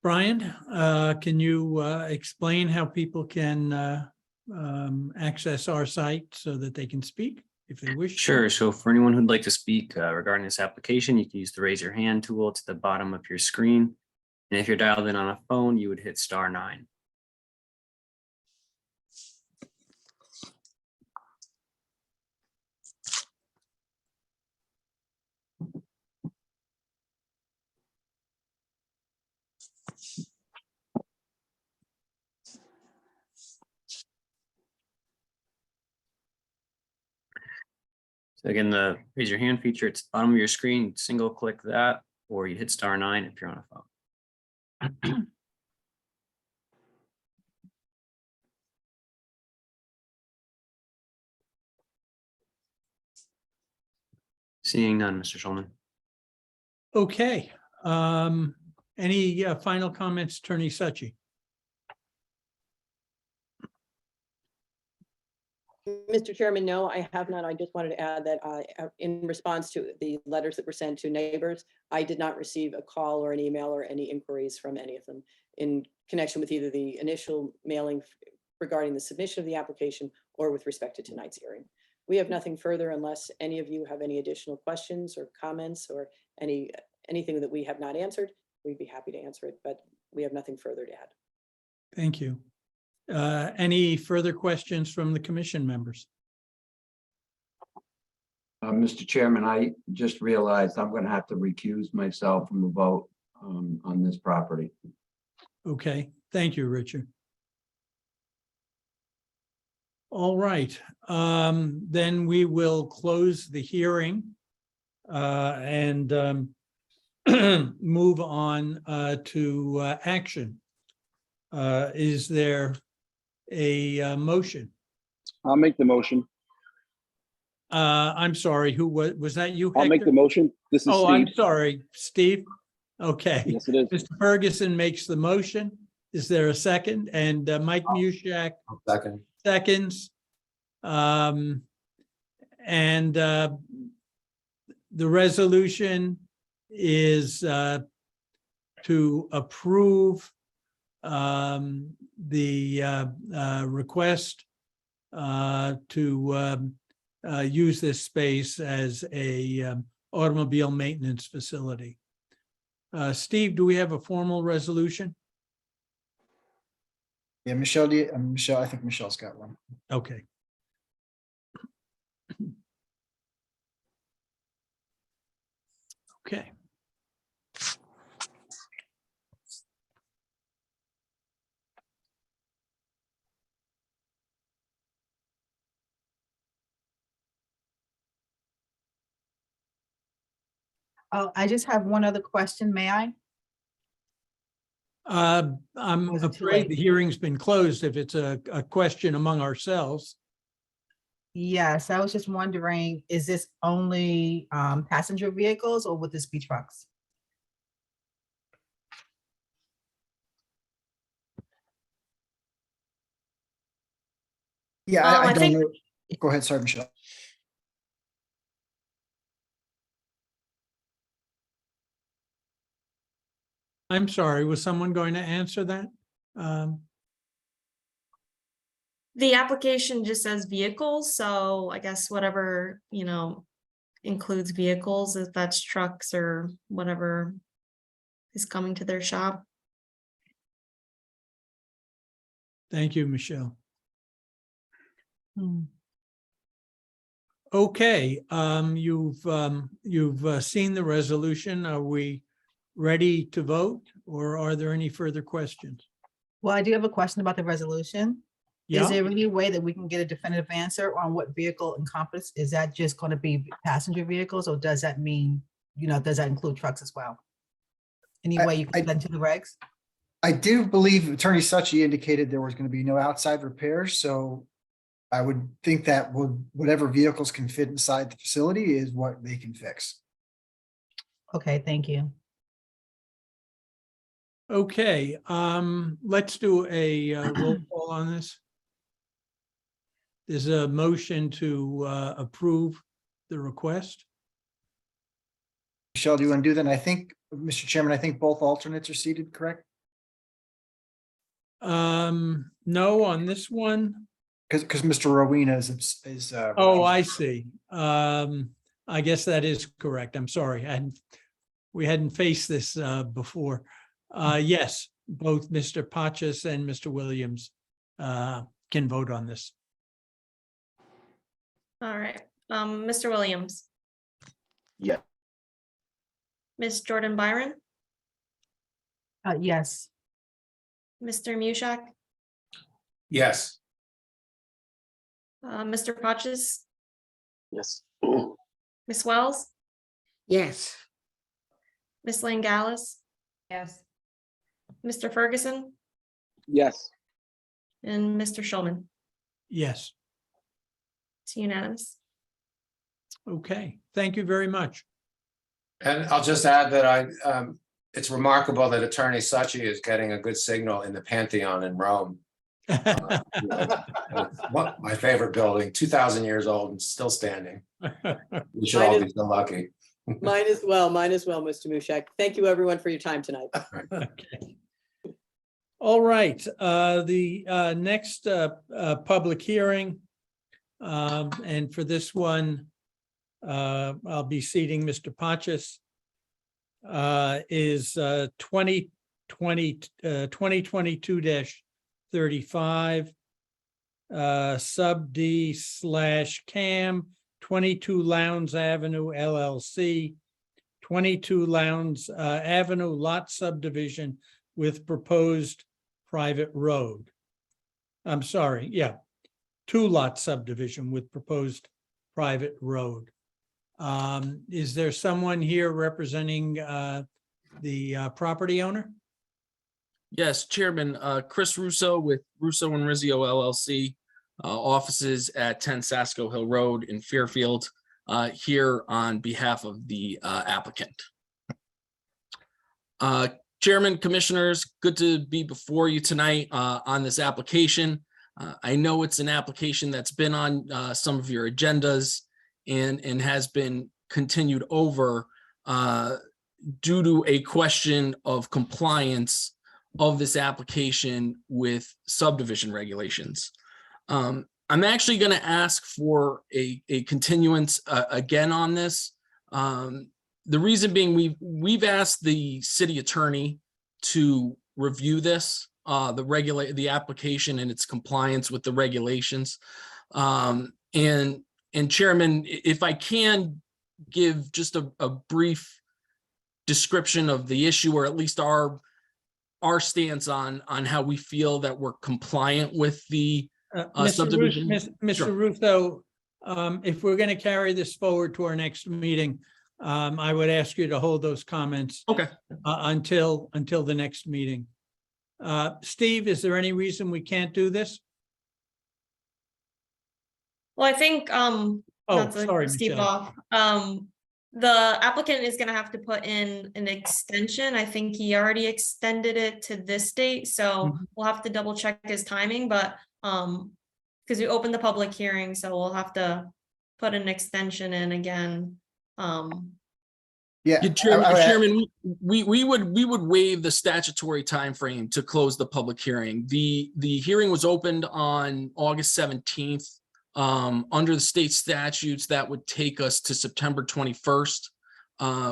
Brian, can you explain how people can access our site so that they can speak if they wish? Sure. So for anyone who'd like to speak regarding this application, you can use the raise your hand tool to the bottom of your screen. And if you're dialed in on a phone, you would hit *9. So again, the raise your hand feature, it's bottom of your screen, single click that, or you hit *9 if you're on a phone. Seeing none, Mr. Schulman. Okay, any final comments, Attorney Suchi? Mr. Chairman, no, I have not. I just wanted to add that in response to the letters that were sent to neighbors, I did not receive a call or an email or any inquiries from any of them in connection with either the initial mailing regarding the submission of the application or with respect to tonight's hearing. We have nothing further unless any of you have any additional questions or comments or anything that we have not answered. We'd be happy to answer it, but we have nothing further to add. Thank you. Any further questions from the commission members? Mr. Chairman, I just realized I'm going to have to recuse myself from the vote on this property. Okay, thank you, Richard. All right, then we will close the hearing and move on to action. Is there a motion? I'll make the motion. I'm sorry, who was that you? I'll make Hector? the motion. This is Oh, I'm Steve. sorry, Steve. Okay. Yes, it is. Mr. Ferguson makes the motion. Is there a second? And Mike Mushak Second. seconds. And the resolution is to approve the request to use this space as a automobile maintenance facility. Steve, do we have a formal resolution? Yeah, Michelle, Michelle, I think Michelle's got one. Okay. Okay. Oh, I just have one other question, may I? I'm Was it too afraid late? the hearing's been closed if it's a question among ourselves. Yes, I was just wondering, is this only passenger vehicles or would this be trucks? Yeah, I I don't think- know. Go ahead, sorry, Michelle. I'm sorry, was someone going to answer that? The application just says vehicles, so I guess whatever, includes vehicles, if that's trucks or whatever is coming to their shop. Thank you, Michelle. Okay, you've seen the resolution. Are we ready to vote, or are there any further questions? Well, I do have a question about the resolution. Is Yeah, there any way that we can get a definitive answer on what vehicle encompass? Is that just going to be passenger vehicles, or does that mean, does that include trucks as well? Any way you can put that into the regs? I do believe Attorney Suchi indicated there was going to be no outside repairs, so I would think that whatever vehicles can fit inside the facility is what they can fix. Okay, thank you. okay, let's do a roll call on this. There's a motion to approve the request. Michelle, do you want to do that? And I think, Mr. Chairman, I think both alternates are seated, correct? No, on this one. Because Mr. Rowena is. Oh, I see. I guess that is correct. I'm sorry. We hadn't faced this before. Yes, both Mr. Pachas and Mr. Williams can vote on this. All right, Mr. Williams, Yeah. Miss Jordan Byron, Yes. Mr. Mushak, Yes. Mr. Patches, Yes. Ms. Wells, Yes. Ms. Langallis, Yes. Mr. Ferguson, Yes. and Mr. Schulman. Yes. It's unanimous. Okay, thank you very much. And I'll just add that it's remarkable that Attorney Suchi is getting a good signal in the Pantheon in Rome. My favorite building, 2,000 years old and still standing. We should all be so lucky. Mine as well, Mr. Mushak. Thank you, everyone, for your time tonight. Okay. All right, the next public hearing, and for this one, I'll be seating Mr. Pachis, is 2022-35, sub D/Cam, 22 Lowndes Avenue LLC, 22 Lowndes Avenue lot subdivision with proposed private road. I'm sorry, yeah, 2-lot subdivision with proposed private road. Is there someone here representing the property owner? Yes, Chairman, Chris Russo with Russo and Rizzio LLC, offices at 10 Sasko Hill Road in Fairfield, here on behalf of the applicant. Chairman, Commissioners, good to be before you tonight on this application. I know it's an application that's been on some of your agendas and has been continued over due to a question of compliance of this application with subdivision regulations. I'm actually going to ask for a continuance again on this. The reason being we've asked the city attorney to review this, the application and its compliance with the regulations. And Chairman, if I can give just a brief description of the issue, or at least our stance on how we feel that we're compliant with the subdivision. Mr. Russo, if we're going to carry this forward to our next meeting, I would ask you to hold those comments until the next meeting. Steve, is there any reason we can't do this? Well, I think, not to sorry, Steve Michelle. off, the applicant is gonna have to put in an extension. I think he already extended it to this date, so we'll have to double check his timing, but, because we opened the public hearing, so we'll have to put an extension in again. Yeah, Chairman, we would waive the statutory timeframe to close the public hearing. The hearing was opened on August 17th. Under the state statutes, that would take us to September 21st.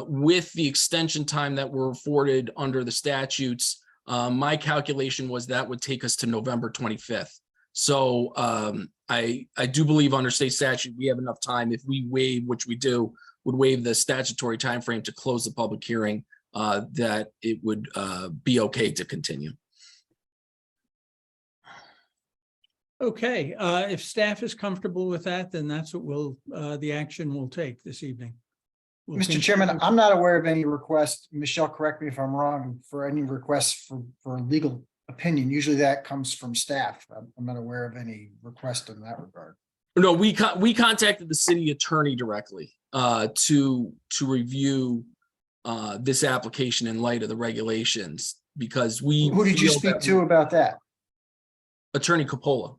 With the extension time that we're afforded under the statutes, my calculation was that would take us to November 25th. So I do believe under state statute, we have enough time if we waive, which we do, would waive the statutory timeframe to close the public hearing, that it would be okay to continue. Okay, if staff is comfortable with that, then that's what the action we'll take this evening. Mr. Chairman, I'm not aware of any request, Michelle, correct me if I'm wrong, for any requests for legal opinion. Usually that comes from staff. I'm not aware of any request in that regard. No, we contacted the city attorney directly to review this application in light of the regulations, because Who did you speak to about that? Attorney Coppola.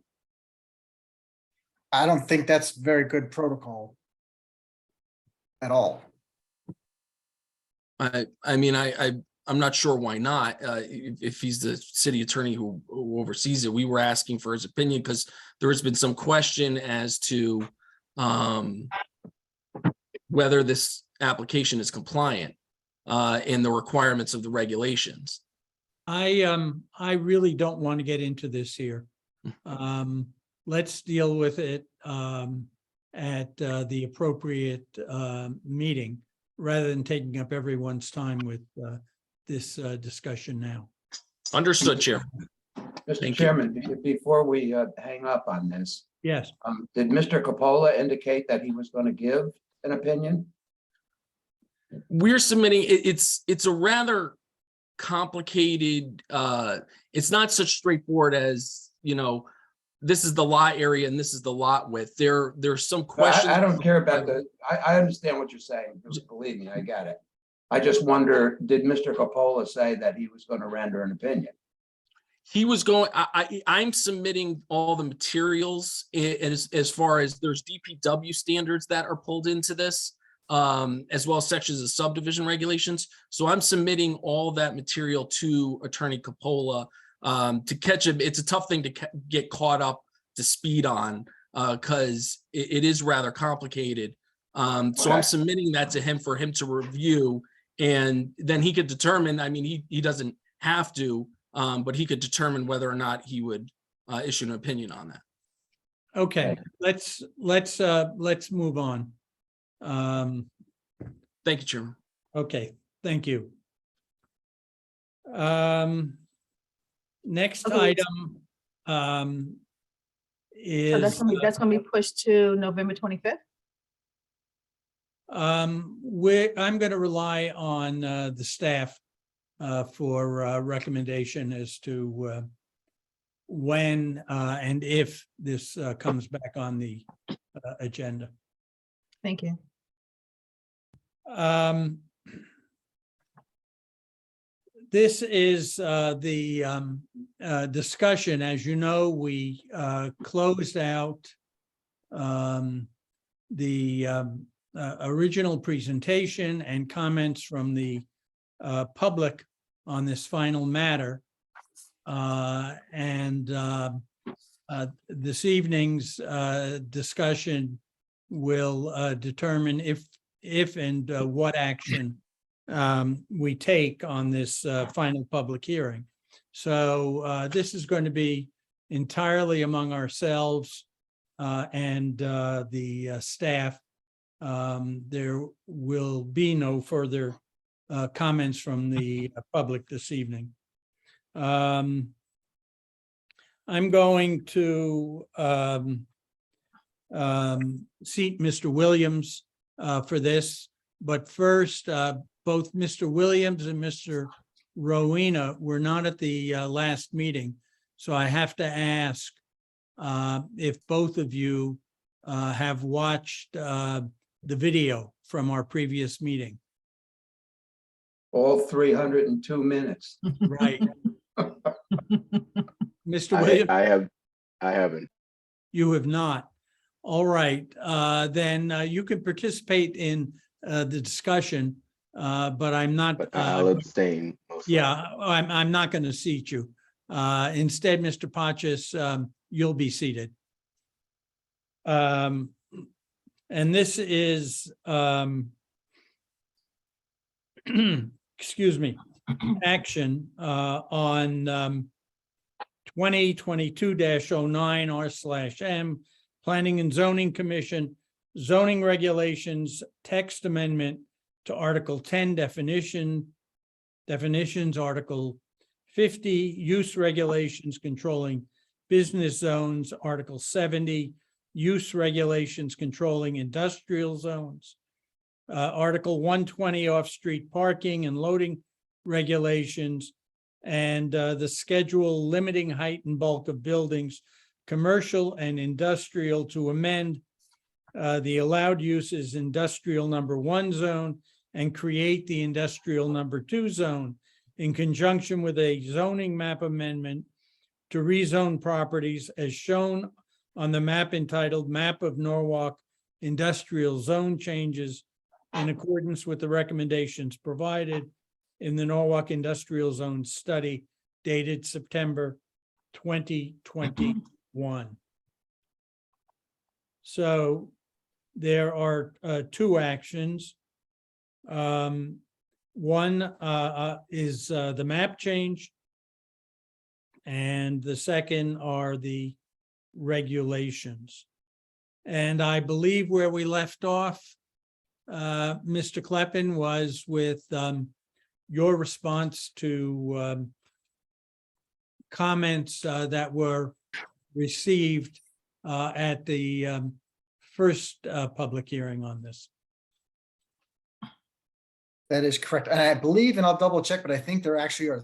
I don't think that's very good protocol at all. I mean, I'm not sure why not. If he's the city attorney who oversees it, we were asking for his opinion because there has been some question as to whether this application is compliant in the requirements of the regulations. I really don't want to get into this here. Let's deal with it at the appropriate meeting, rather than taking up everyone's time with this discussion now. Understood, Chair. Mr. Chairman, before we hang up on this. Yes. Did Mr. Coppola indicate that he was going to give an opinion? We're submitting, it's a rather complicated, it's not such straightforward as, this is the lot area and this is the lot width. There's some questions. I don't care about I understand what you're saying. Believe me, I get it. I just wonder, did Mr. Coppola say that he was going to render an opinion? He was going, I'm submitting all the materials as far as there's DPW standards that are pulled into this, as well as sections of subdivision regulations. So I'm submitting all that material to Attorney Coppola to catch him. It's a tough thing to get caught up to speed on because it is rather complicated. So I'm submitting that to him for him to review, and then he could determine, I mean, he doesn't have to, but he could determine whether or not he would issue an opinion on that. Okay, let's move on. Thank you, Chairman. Okay, thank you. Next Okay. item So that's is, gonna be pushed to November 25th? I'm going to rely on the staff for recommendation as to when and if this comes back on the agenda. Thank you. This is the discussion. As you know, we closed out the original presentation and comments from the public on this final matter. This evening's discussion will determine if and what action we take on this final public hearing. So this is going to be entirely among ourselves and the staff. There will be no further comments from the public this evening. I'm going to seat Mr. Williams for this, but first, both Mr. Williams and Mr. Rowena were not at the last meeting, so I have to ask if both of you have watched the video from our previous meeting. All 302 minutes. Right. Mr. Williams? I haven't. You have not. All right, then you can participate in the discussion, but I'm not. But I'll abstain. Yeah, I'm not going to seat you. Instead, Mr. Patches, you'll be seated. And this is, excuse me, action on 2022-09 R/M, Planning and Zoning Commission, zoning regulations, text amendment to Article 10 definitions, Article 50 use regulations controlling business zones, Article 70 use regulations controlling industrial zones, Article 120 off-street parking and loading regulations, and the schedule limiting height and bulk of buildings, commercial and industrial, to amend the allowed uses industrial number 1 zone and create the industrial number 2 zone in conjunction with a zoning map amendment to rezone properties as shown on the map entitled Map of Norwalk Industrial Zone Changes in accordance with the recommendations provided in the Norwalk Industrial Zone Study dated September 2021. So there are two actions. One is the map change, and the second are the regulations. And I believe where we left off, Mr. Kleppen, was with your response to comments that were received at the first public hearing on this. That is correct. And I believe, and I'll double check, but I think there actually are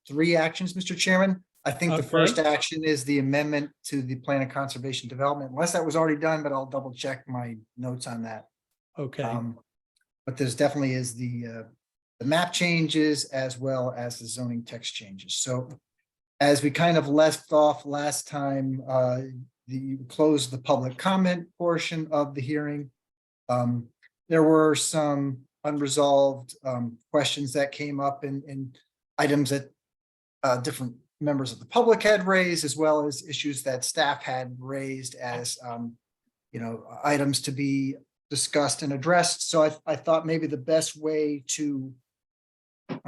3 actions, Mr. Chairman. I think the Okay. first action is the amendment to the Plan of Conservation Development, unless that was already done, but I'll double check my notes on that. Okay, But there's definitely is the map changes as well as the zoning text changes. So as we kind of left off last time, you closed the public comment portion of the hearing. There were some unresolved questions that came up and items that different members of the public had raised, as well as issues that staff had raised as items to be discussed and addressed. So I thought maybe the best way to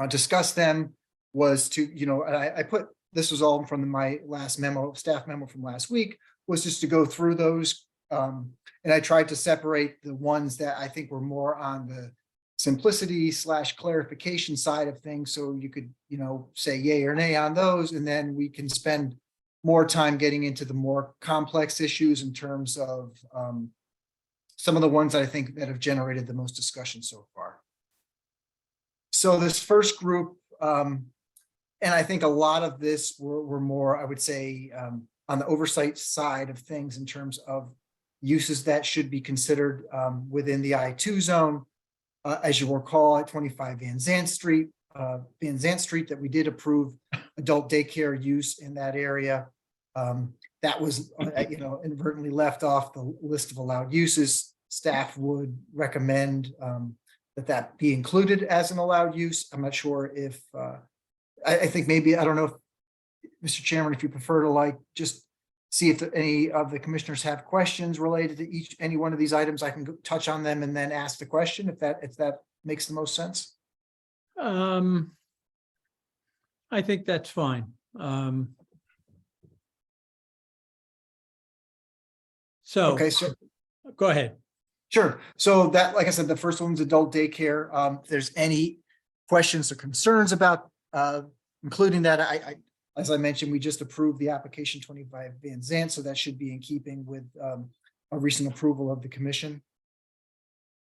discuss them was to, and I put, this was all from my last memo, staff memo from last week, was just to go through those. And I tried to separate the ones that I think were more on the simplicity / clarification side of things. So you could, say yay or nay on those, and then we can spend more time getting into the more complex issues in terms of some of the ones that I think that have generated the most discussion so far. So this first group, and I think a lot of this were more, I would say, on the oversight side of things in terms of uses that should be considered within the I2 zone. As you recall, at 25 Van Zandt Street, that we did approve adult daycare use in that area. That was, inadvertently left off the list of allowed uses. Staff would recommend that be included as an allowed use. I'm not sure if, I think maybe, I don't know if, Mr. Chairman, if you prefer to just see if any of the commissioners have questions related to any one of these items, I can touch on them and then ask the question if that makes the most sense. I think that's fine. Okay, so go ahead. Sure. So that, like I said, the first one's adult daycare. If there's any questions or concerns about including that, as I mentioned, we just approved the application 25 Van Zandt, so that should be in keeping with a recent approval of the commission.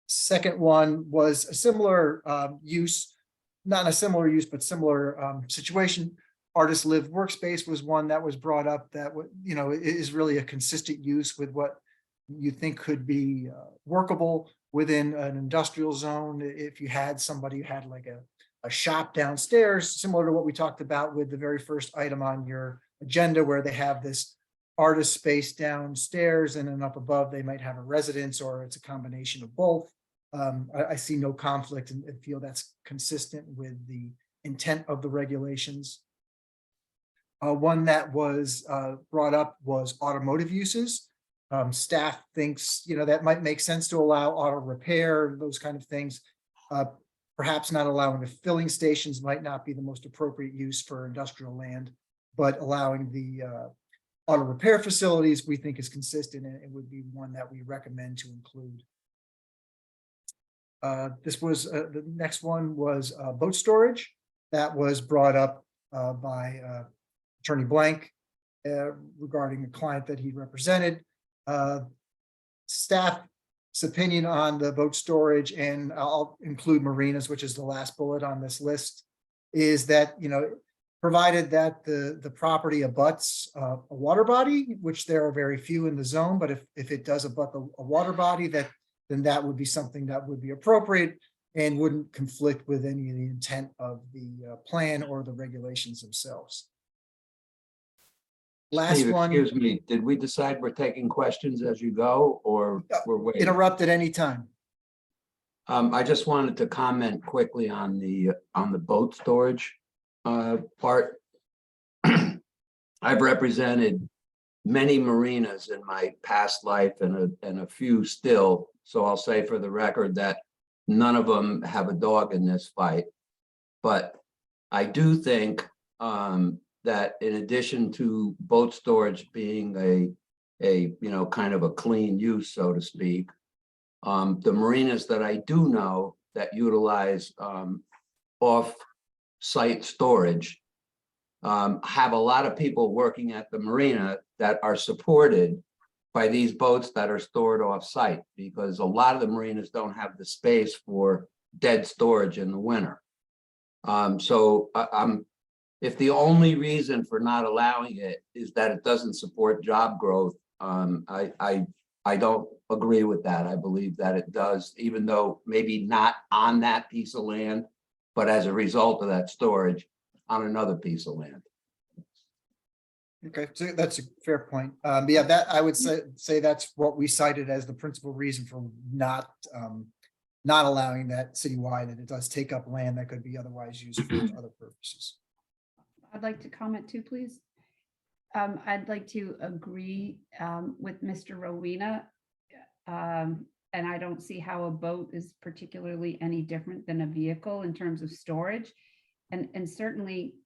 Second one was a similar use, not a similar use, but similar situation. Artist Live Workspace was one that was brought up that is really a consistent use with what you think could be workable within an industrial zone. If you had somebody who had like a shop downstairs, similar to what we talked about with the very first item on your agenda, where they have this artist space downstairs and then up above, they might have a residence, or it's a combination of both. I see no conflict and feel that's consistent with the intent of the regulations. One that was brought up was automotive uses. Staff thinks, that might make sense to allow auto repair, those kind of things. Perhaps not allowing the filling stations might not be the most appropriate use for industrial land, but allowing the auto repair facilities we think is consistent, and it would be one that we recommend to include. This was the next one was boat storage that was brought up by Attorney Blank regarding a client that he represented. Staff's opinion on the boat storage, and I'll include marinas, which is the last bullet on this list, is that, provided that the property abuts a water body, which there are very few in the zone, but if it does abut a water body, then that would be something that would be appropriate and wouldn't conflict with any of the intent of the plan or the regulations themselves. Last Steve, one. excuse me, did we decide we're taking questions as you go, or we're waiting? Interrupt at any time. I just wanted to comment quickly on the boat storage part. I've represented many marinas in my past life and a few still. So I'll say for the record that none of them have a dog in this fight. But I do think that in addition to boat storage being a kind of a clean use, so to speak, the marinas that I do know that utilize off-site storage have a lot of people working at the marina that are supported by these boats that are stored off-site, because a lot of the marinas don't have the space for dead storage in the winter. So if the only reason for not allowing it is that it doesn't support job growth, I don't agree with that. I believe that it does, even though maybe not on that piece of land, but as a result of that storage on another piece of land. Okay, so that's a fair point. Yeah, that I would say that's what we cited as the principal reason for not allowing that citywide, that it does take up land that could be otherwise used for other purposes. I'd like to comment too, please. I'd like to agree with Mr. Rowena. And I don't see how a boat is particularly any different than a vehicle in terms of storage. And certainly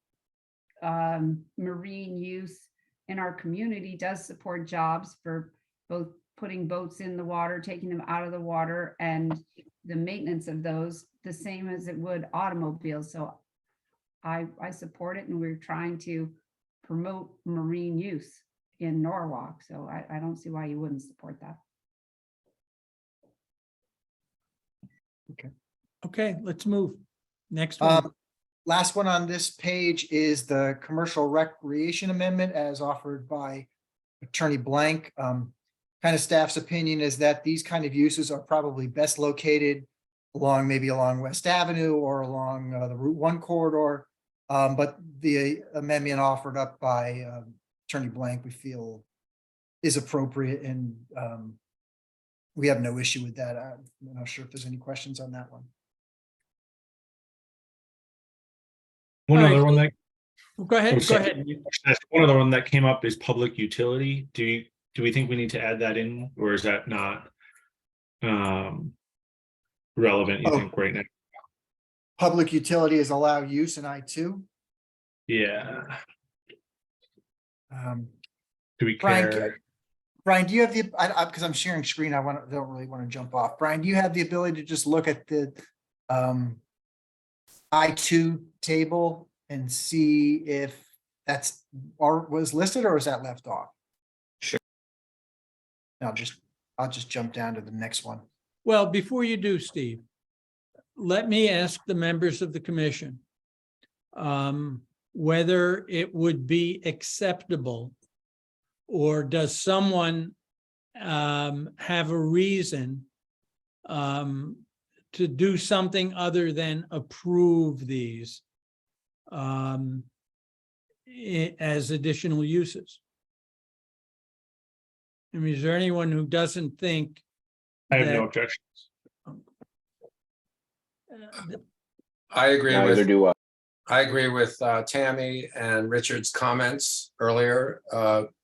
marine use in our community does support jobs for both putting boats in the water, taking them out of the water, and the maintenance of those, the same as it would automobiles. So I support it, and we're trying to promote marine use in Norwalk. So I don't see why you wouldn't support that. Okay, let's move. Next one. Last one on this page is the commercial recreation amendment as offered by Attorney Blank. Kind of staff's opinion is that these kind of uses are probably best located maybe along West Avenue or along the Route 1 corridor. But the amendment offered up by Attorney Blank, we feel is appropriate, and we have no issue with that. I'm not sure if there's any questions on that one. All right. Other one that Go ahead, go ahead. one other one that came up is public utility. Do we think we need to add that in, or is that not relevant, you think, right now? Public utility is allowed use in I-2. Yeah. Do we Brian, care? Brian, do you have the, because I'm sharing screen, don't really want to jump off. Brian, do you have the ability to just look at the I-2 table and see if that's or was listed, or is that left off? Sure. I'll just jump down to the next one. Well, before you do, Steve, let me ask the members of the commission whether it would be acceptable, or does someone have a reason to do something other than approve these as additional uses? I mean, is there anyone who doesn't think? I have that- no objections. I agree Neither with, do I. I agree with Tammy and Richard's comments earlier.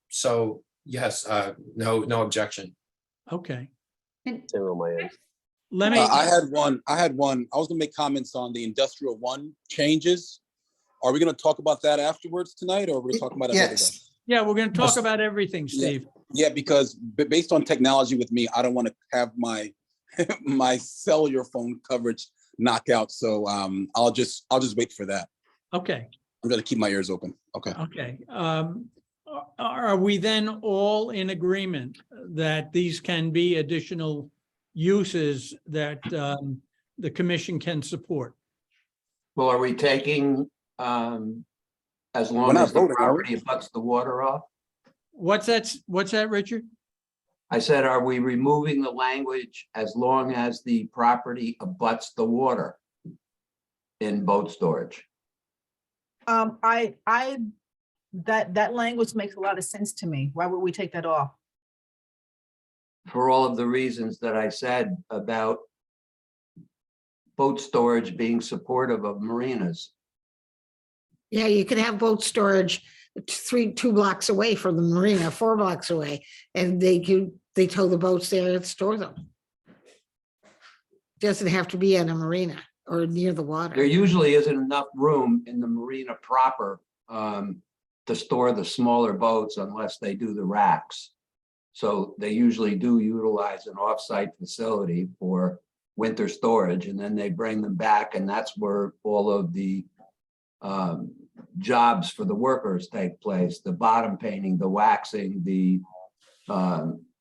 So yes, no objection. Okay, And Same on my end. let me, I had one. I was gonna make comments on the industrial one changes. Are we gonna talk about that afterwards tonight, or are we gonna talk about it later? Yes. yeah, we're going to talk about everything, Steve. Yeah, because based on technology with me, I don't want to have my my cellular phone coverage knock out. So I'll just wait for that. Okay, I'm gonna keep my ears open. Okay. okay. Are we then all in agreement that these can be additional uses that the commission can support? Well, are we taking, as We're long not as the voting, are we? property abuts the water off? What's that, Richard? I said, are we removing the language as long as the property abuts the water in boat storage? That language makes a lot of sense to me. Why would we take that off? For all of the reasons that I said about boat storage being supportive of marinas. Yeah, you could have boat storage 2 blocks away from the marina, 4 blocks away, and they tow the boats there and store them. Doesn't have to be in a marina or near the water. There usually isn't enough room in the marina proper to store the smaller boats unless they do the racks. So they usually do utilize an off-site facility for winter storage, and then they bring them back, and that's where all of the jobs for the workers take place: the bottom painting, the waxing, the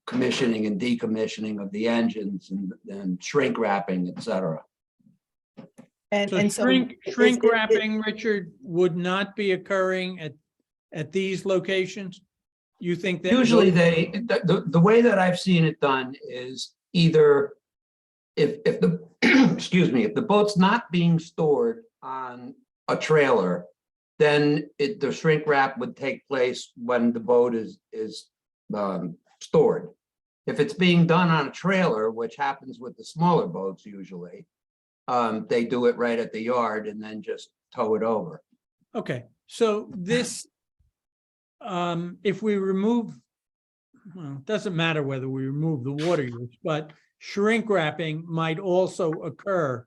commissioning and decommissioning of the engines, and shrink wrapping, etc. And, So and so. shrink wrapping, Richard, would not be occurring at these locations? You think that? Usually the way that I've seen it done is either if the, excuse me, if the boat's not being stored on a trailer, then the shrink wrap would take place when the boat is stored. If it's being done on a trailer, which happens with the smaller boats usually, they do it right at the yard and then just tow it over. Okay, so this, if we remove, well, it doesn't matter whether we remove the water use, but shrink wrapping might also occur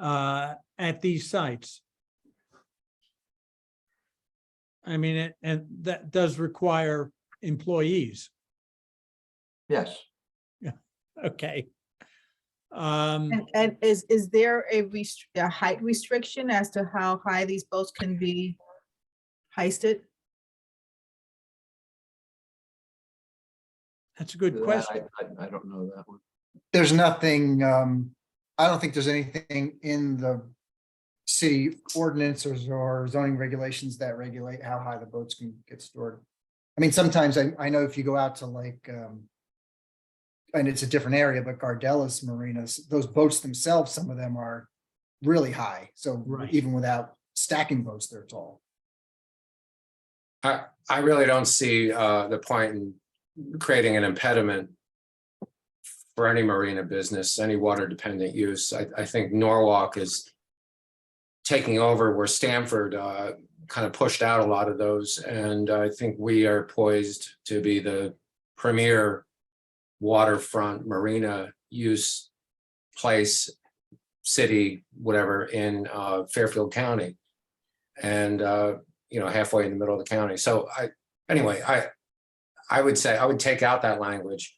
at these sites. I mean, and that does require employees. Yes. Okay. And is there a height restriction as to how high these boats can be hoisted? That's a good question. I don't know that one. There's nothing, I don't think there's anything in the city ordinances or zoning regulations that regulate how high the boats can get stored. I mean, sometimes I know if you go out to like, and it's a different area, but Gardella's marinas, those boats themselves, some of them are really high. So even without stacking boats, they're tall. I really don't see the point in creating an impediment for any marina business, any water dependent use. I think Norwalk is taking over where Stamford kind of pushed out a lot of those. And I think we are poised to be the premier waterfront marina use place, city, whatever, in Fairfield County. And, you know, halfway in the middle of the county. So I would say I would take out that language.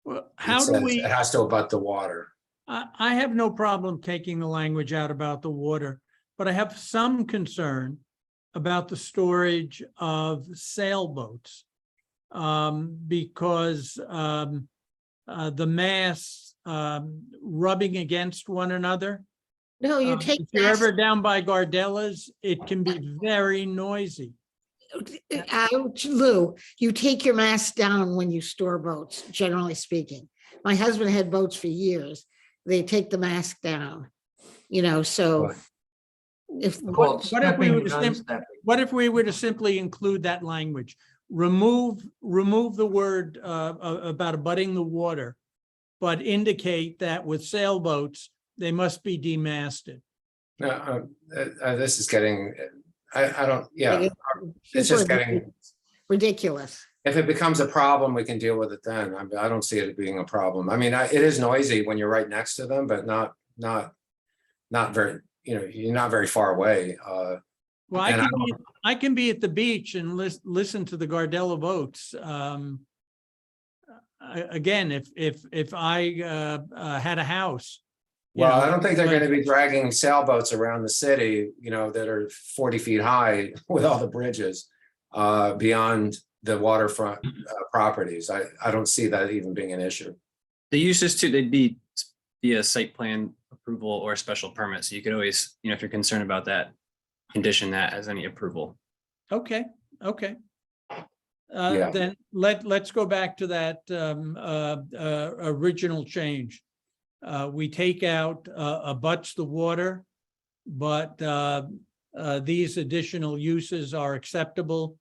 Well, how do we? It has to abut the water. I have no problem taking the language out about the water, but I have some concern about the storage of sailboats. Because the masts rubbing against one another. No, you take. If you're ever down by Gardella's, it can be very noisy. Lou, you take your mast down when you store boats, generally speaking. My husband had boats for years. They take the mast down, you know, so. What if we were to simply include that language? Remove the word about abutting the water, but indicate that with sailboats, they must be demasted. No, this is getting, I don't, yeah, it's just getting ridiculous. If it becomes a problem, we can deal with it then. I don't see it being a problem. I mean, it is noisy when you're right next to them, but not very, you know, you're not very far away. Well, I can be at the beach and listen to the Gardella boats. Again, if I had a house. Well, I don't think they're going to be dragging sailboats around the city, you know, that are 40 feet high with all the bridges beyond the waterfront properties. I don't see that even being an issue. The uses too, they'd be via site plan approval or special permit. So you could always, you know, if you're concerned about that, condition that as any approval. Okay. Yeah. Then let's go back to that original change. We take out abuts the water, but these additional uses are acceptable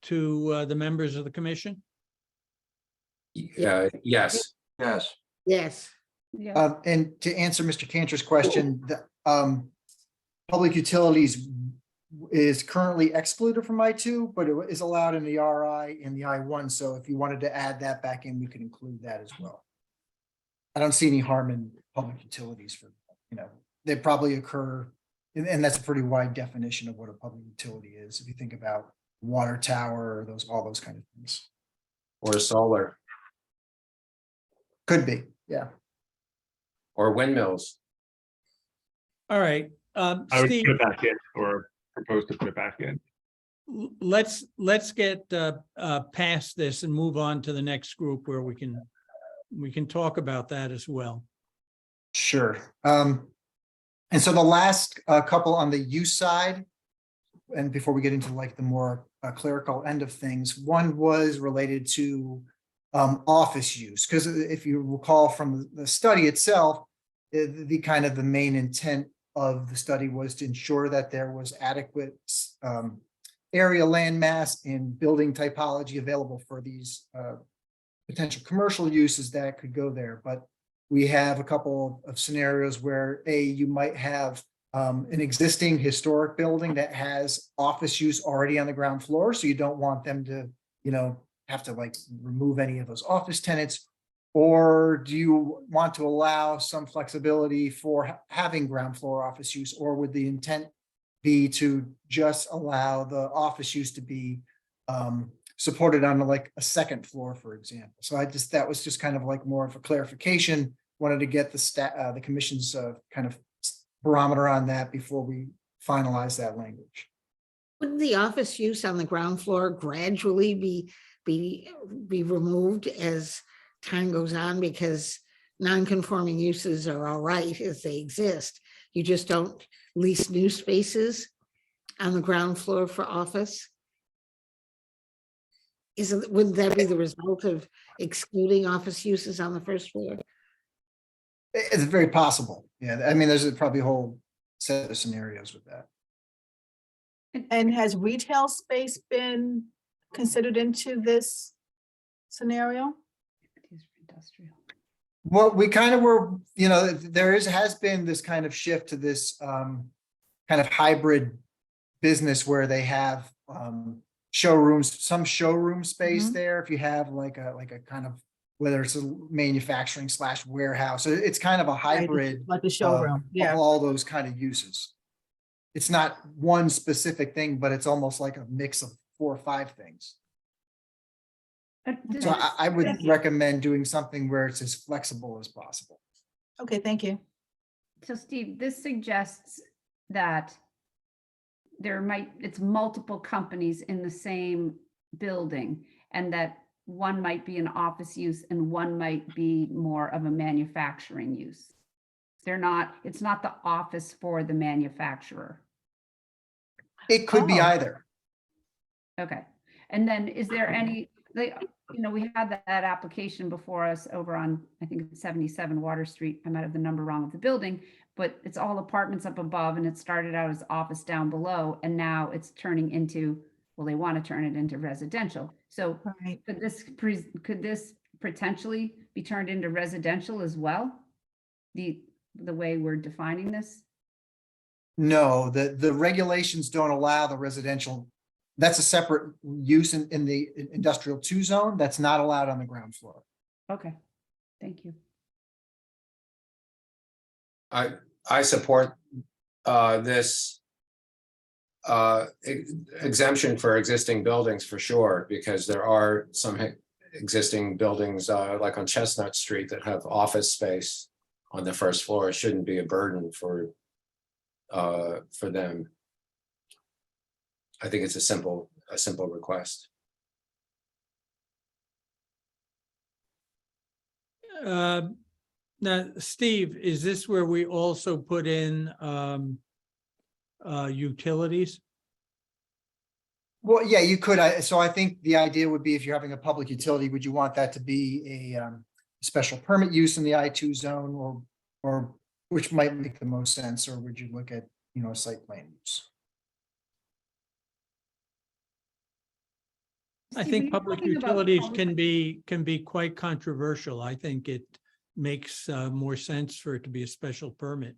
to the members of the commission? Yes. Yes. Yes. Yeah. And to answer Mr. Cantor's question, the public utilities is currently excluded from I2, but it is allowed in the RI and the I1. So if you wanted to add that back in, we could include that as well. I don't see any harm in public utilities for, you know, they probably occur, and that's a pretty wide definition of what a public utility is. If you think about water tower, or all those kind of things. Or solar. Could be, yeah. Or windmills. All right. I would Steve, put it back in or propose to put it back in. let's get past this and move on to the next group where we can talk about that as well. Sure. And so the last couple on the use side, and before we get into like the more clerical end of things, one was related to office use, because if you recall from the study itself, the kind of the main intent of the study was to ensure that there was adequate area land mass and building typology available for these potential commercial uses that could go there. But we have a couple of scenarios where you might have an existing historic building that has office use already on the ground floor. So you don't want them to, have to like remove any of those office tenants. Or do you want to allow some flexibility for having ground floor office use, or would the intent be to just allow the office use to be supported on like a second floor, for example? So that was just kind of like more of a clarification. Wanted to get the commission's kind of barometer on that before we finalize that language. Wouldn't the office use on the ground floor gradually be removed as time goes on, because non-conforming uses are all right as they exist? You just don't lease new spaces on the ground floor for office? Wouldn't that be the result of excluding office uses on the first floor? It's very possible. Yeah, I mean, there's probably a whole set of scenarios with that. And has retail space been considered into this scenario? Well, we kind of were, has been this kind of shift to this kind of hybrid business where they have showrooms, some showroom space there. If you have like a kind of, whether it's a manufacturing / warehouse, it's kind of a hybrid, like a showroom, of all those kind of uses. It's not one specific thing, but it's almost like a mix of 4 or 5 things. So I would recommend doing something where it's as flexible as possible. Okay, thank you. So Steve, this suggests that it's multiple companies in the same building, and that one might be an office use and one might be more of a manufacturing use. It's not the office for the manufacturer. It could be either. Okay. And then is there any, we had that application before us over on, I think it's 77 Water Street. I might have the number wrong of the building, but it's all apartments up above, and it started out as office down below, and now it's turning into, well, they want to turn it into residential. So could this potentially be turned into residential as well? The way we're defining this? No, the regulations don't allow the residential. That's a separate use in the industrial 2 zone. That's not allowed on the ground floor. Okay, thank you. I support this exemption for existing buildings for sure, because there are some existing buildings like on Chestnut Street that have office space on the first floor. It shouldn't be a burden for them. I think it's a simple request. Now, Steve, is this where we also put in utilities? Well, yeah, you could. So I think the idea would be, if you're having a public utility, would you want that to be a special permit use in the I2 zone, or which might make the most sense, or would you look at, a site plan use? I think public utilities can be quite controversial. I think it makes more sense for it to be a special permit.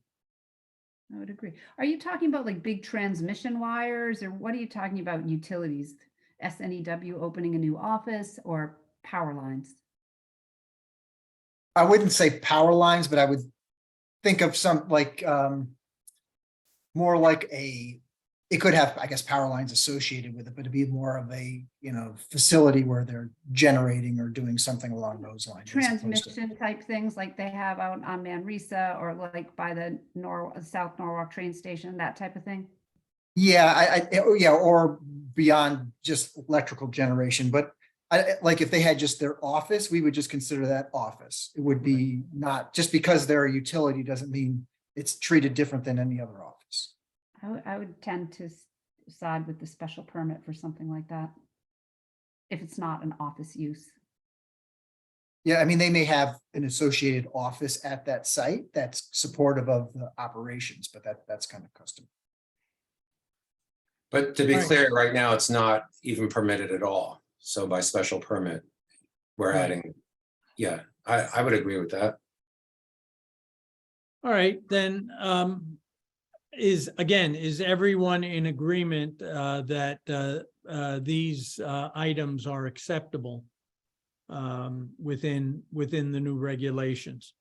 I would agree. Are you talking about like big transmission wires, or what are you talking about? Utilities, SNEW opening a new office, or power lines? I wouldn't say power lines, but I would think of some like more like it could have, I guess, power lines associated with it, but it'd be more of a, facility where they're generating or doing something along those lines. Transmission type things like they have out on Manresa, or like by the South Norwalk train station, that type of thing. Yeah, or beyond just electrical generation. But like if they had just their office, we would just consider that office. It would be not, just because they're a utility doesn't mean it's treated different than any other office. I would tend to side with the special permit for something like that. If it's not an office use. Yeah, I mean, they may have an associated office at that site that's supportive of the operations, but that's kind of custom. But to be Right. clear, right now, it's not even permitted at all. So by special permit, we're Right. adding, yeah, I would agree with that. All right, then, is everyone in agreement that these items are acceptable within the new regulations?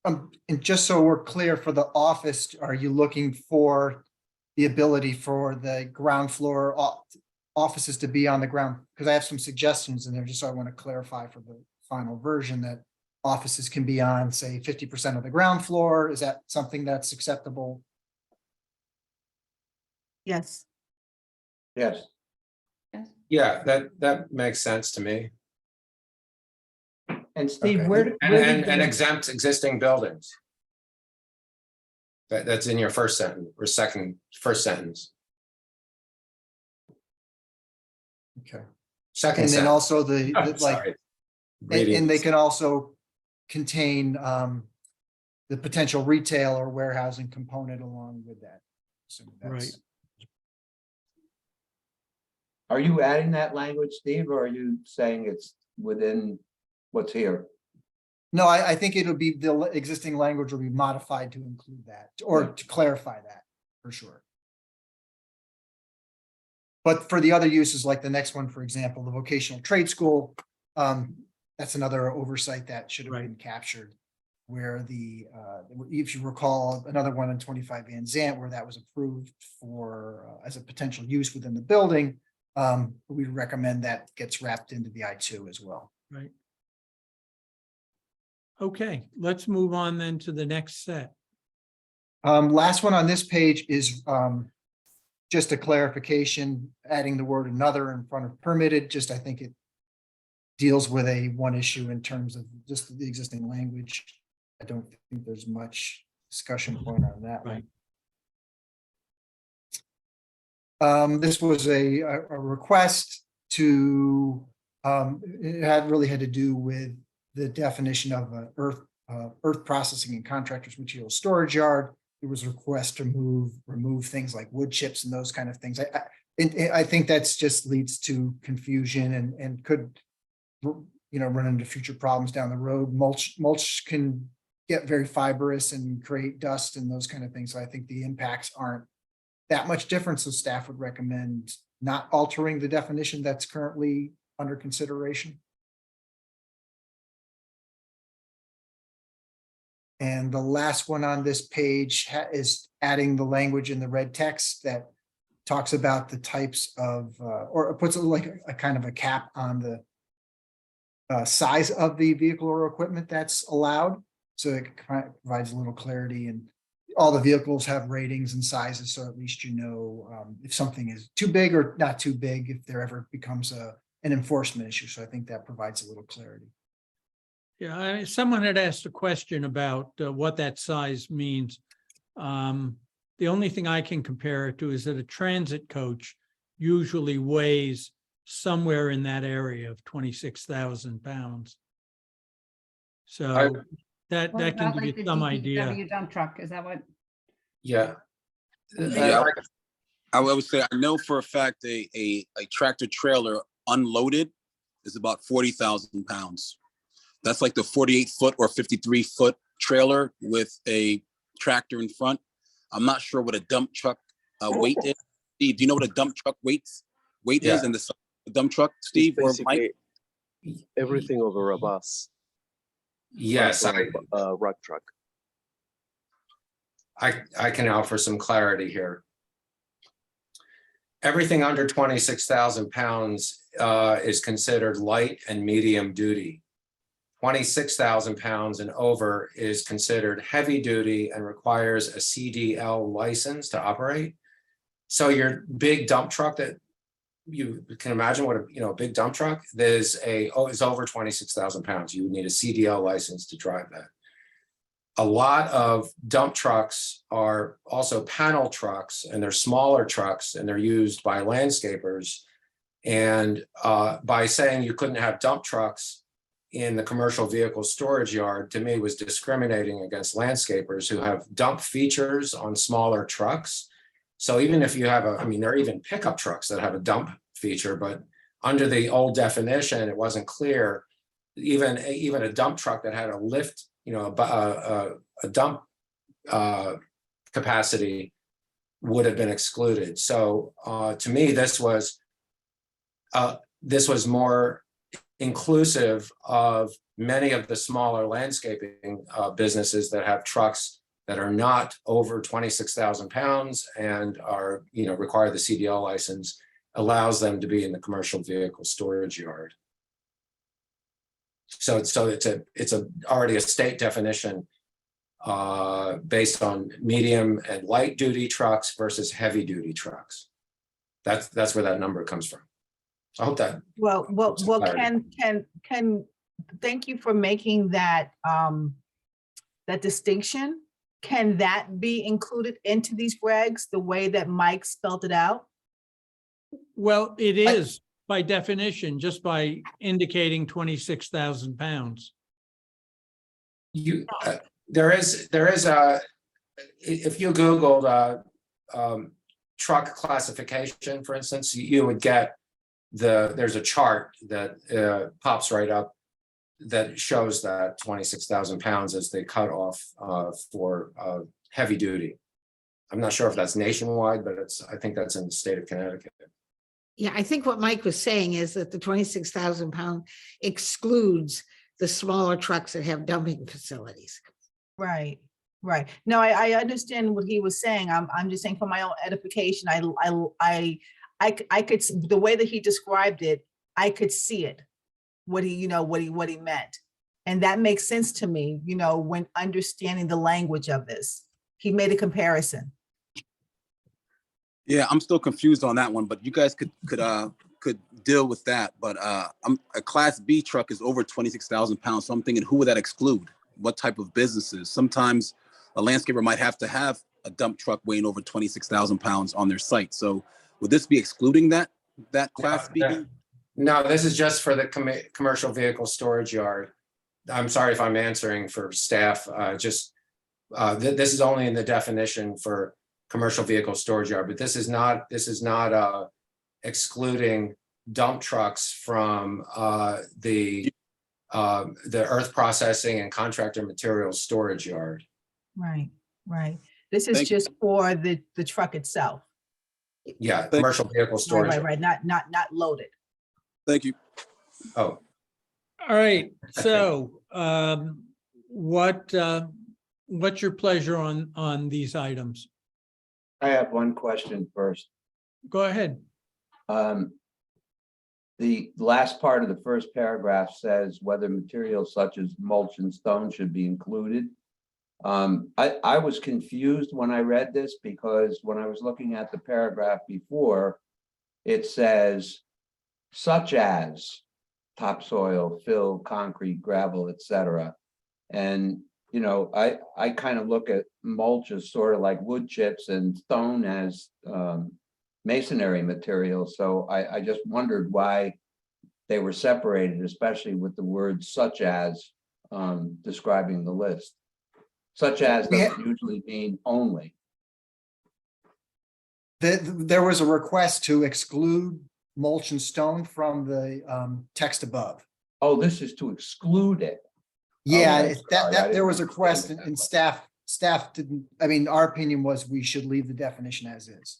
And just so we're clear for the office, are you looking for the ability for the ground floor offices to be on the ground? Because I have some suggestions in there, just so I want to clarify for the final version that offices can be on, say, 50% of the ground floor. Is that something that's acceptable? Yes. Yes. Yeah, that makes sense to me. And Steve, Okay. where And exempt existing buildings. That's in your first sentence or first sentence. Okay. Second And then sentence. also I'm sorry. Reading. and they can also contain the potential retail or warehousing component along with that. So that's- Right. Are you adding that language, Steve, or are you saying it's within what's here? No, I think it'll be, the existing language will be modified to include that, or to clarify that, for sure. But for the other uses, like the next one, for example, the vocational trade school, that's another oversight that should have been captured. Where if you recall, another one in 25 Van Zant, where that was approved for, as a potential use within the building. We recommend that gets wrapped into the I2 as well. Right. Okay, let's move on then to the next set. Last one on this page is just a clarification, adding the word another in front of permitted. Just, I think it deals with one issue in terms of just the existing language. I don't think there's much discussion point on that. Right. This was a request to, it really had to do with the definition of an earth processing and contractors material storage yard. There was a request to remove things like wood chips and those kind of things. I think that's just leads to confusion and could, run into future problems down the road. Mulch can get very fibrous and create dust and those kind of things. So I think the impacts aren't that much different. So staff would recommend not altering the definition that's currently under consideration. And the last one on this page is adding the language in the red text that talks about the types of, or puts like a kind of a cap on the size of the vehicle or equipment that's allowed. So it provides a little clarity, and all the vehicles have ratings and sizes. So at least if something is too big or not too big, if there ever becomes an enforcement issue. So I think that provides a little clarity. Yeah, someone had asked a question about what that size means. The only thing I can compare it to is that a transit coach usually weighs somewhere in that area of 26,000 pounds. So that What can about give like you the some idea. DPW dump truck? Is that what? Yeah. Yeah, I would say, I know for a fact a tractor trailer unloaded is about 40,000 pounds. That's like the 48-foot or 53-foot trailer with a tractor in front. I'm not sure what a dump truck weight is. Steve, do you know what a dump truck weight is in the dump truck, Steve or Mike? Everything over a bus. Yes, A rock truck. I can offer some clarity here. Everything under 26,000 pounds is considered light and medium duty. 26,000 pounds and over is considered heavy duty and requires a CDL license to operate. So your big dump truck that you can imagine what a big dump truck is over 26,000 pounds. You would need a CDL license to drive that. a lot of dump trucks are also panel trucks, and they're smaller trucks, and they're used by landscapers. And by saying you couldn't have dump trucks in the commercial vehicle storage yard, to me, was discriminating against landscapers who have dump features on smaller trucks. So even if you have I mean, there are even pickup trucks that have a dump feature, but under the old definition, it wasn't clear. Even a dump truck that had a lift, a dump capacity would have been excluded. So to me, this was more inclusive of many of the smaller landscaping businesses that have trucks that are not over 26,000 pounds and are, require the CDL license, allows them to be in the commercial vehicle storage yard. So it's already a state definition based on medium and light duty trucks versus heavy duty trucks. That's where that number comes from. So I hope that. Well, thank you for making that, that distinction. Can that be included into these regs the way that Mike spelled it out? Well, it is by definition, just by indicating 26,000 pounds. There is if you Googled truck classification, for instance, you would get there's a chart that pops right up that shows that 26,000 pounds as the cutoff for heavy duty. I'm not sure if that's nationwide, but I think that's in the state of Connecticut. Yeah, I think what Mike was saying is that the 26,000 pound excludes the smaller trucks that have dumping facilities. Right. No, I understand what he was saying. I'm just saying for my own edification, I could, the way that he described it, I could see it, what he meant. And that makes sense to me, when understanding the language of this. He made a comparison. Yeah, I'm still confused on that one, but you guys could deal with that. But a Class B truck is over 26,000 pounds. So I'm thinking, who would that exclude? What type of businesses? Sometimes a landscaper might have to have a dump truck weighing over 26,000 pounds on their site. So would this be excluding that Class B? No, this is just for the commercial vehicle storage yard. I'm sorry if I'm answering for staff. This is only in the definition for commercial vehicle storage yard, but this is not excluding dump trucks from the earth processing and contractor materials storage yard. Right. This is just for the truck itself. Yeah, commercial vehicle storage. Right. Not loaded. Thank you. Oh. All right, so what's your pleasure on these items? I have one question first. Go ahead. The last part of the first paragraph says whether materials such as mulch and stone should be included. I was confused when I read this because when I was looking at the paragraph before, it says such as topsoil, fill, concrete, gravel, etc. And I kind of look at mulch as sort of like wood chips and stone as masonry material. So I just wondered why they were separated, especially with the word such as describing the list. Such as doesn't usually mean only. There was a request to exclude mulch and stone from the text above. Oh, this is to exclude it. Yeah, Oh, there was a request and staff didn't, our opinion was we should leave the definition as is.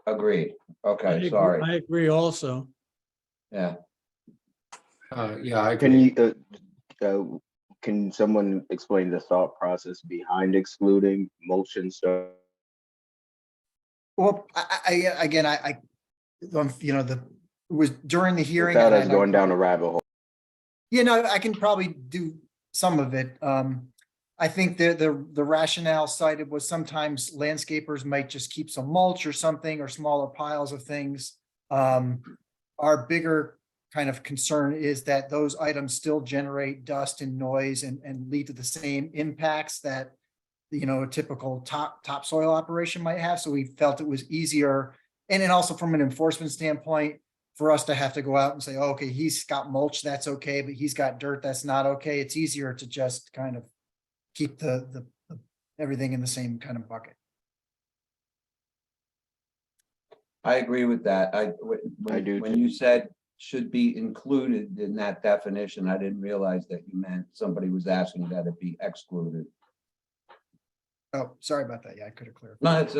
Agreed. Okay, I sorry. agree also. Yeah. Yeah, I agree. Can someone explain the thought process behind excluding mulch and stuff? Well, it was during the hearing. Without us going down a rabbit hole. I can probably do some of it. I think the rationale cited was sometimes landscapers might just keep some mulch or something or smaller piles of things. Our bigger kind of concern is that those items still generate dust and noise and lead to the same impacts that, you know, a typical topsoil operation might have. So we felt it was easier. And then also from an enforcement standpoint, for us to have to go out and say, oh, okay, he's got mulch, that's okay, but he's got dirt, that's not okay. It's easier to just kind of keep the everything in the same kind of bucket. I agree with that. When you said should be included in that definition, I didn't realize that you meant somebody was asking that it be excluded. Oh, sorry about that. Yeah, I could have clarified. No, it's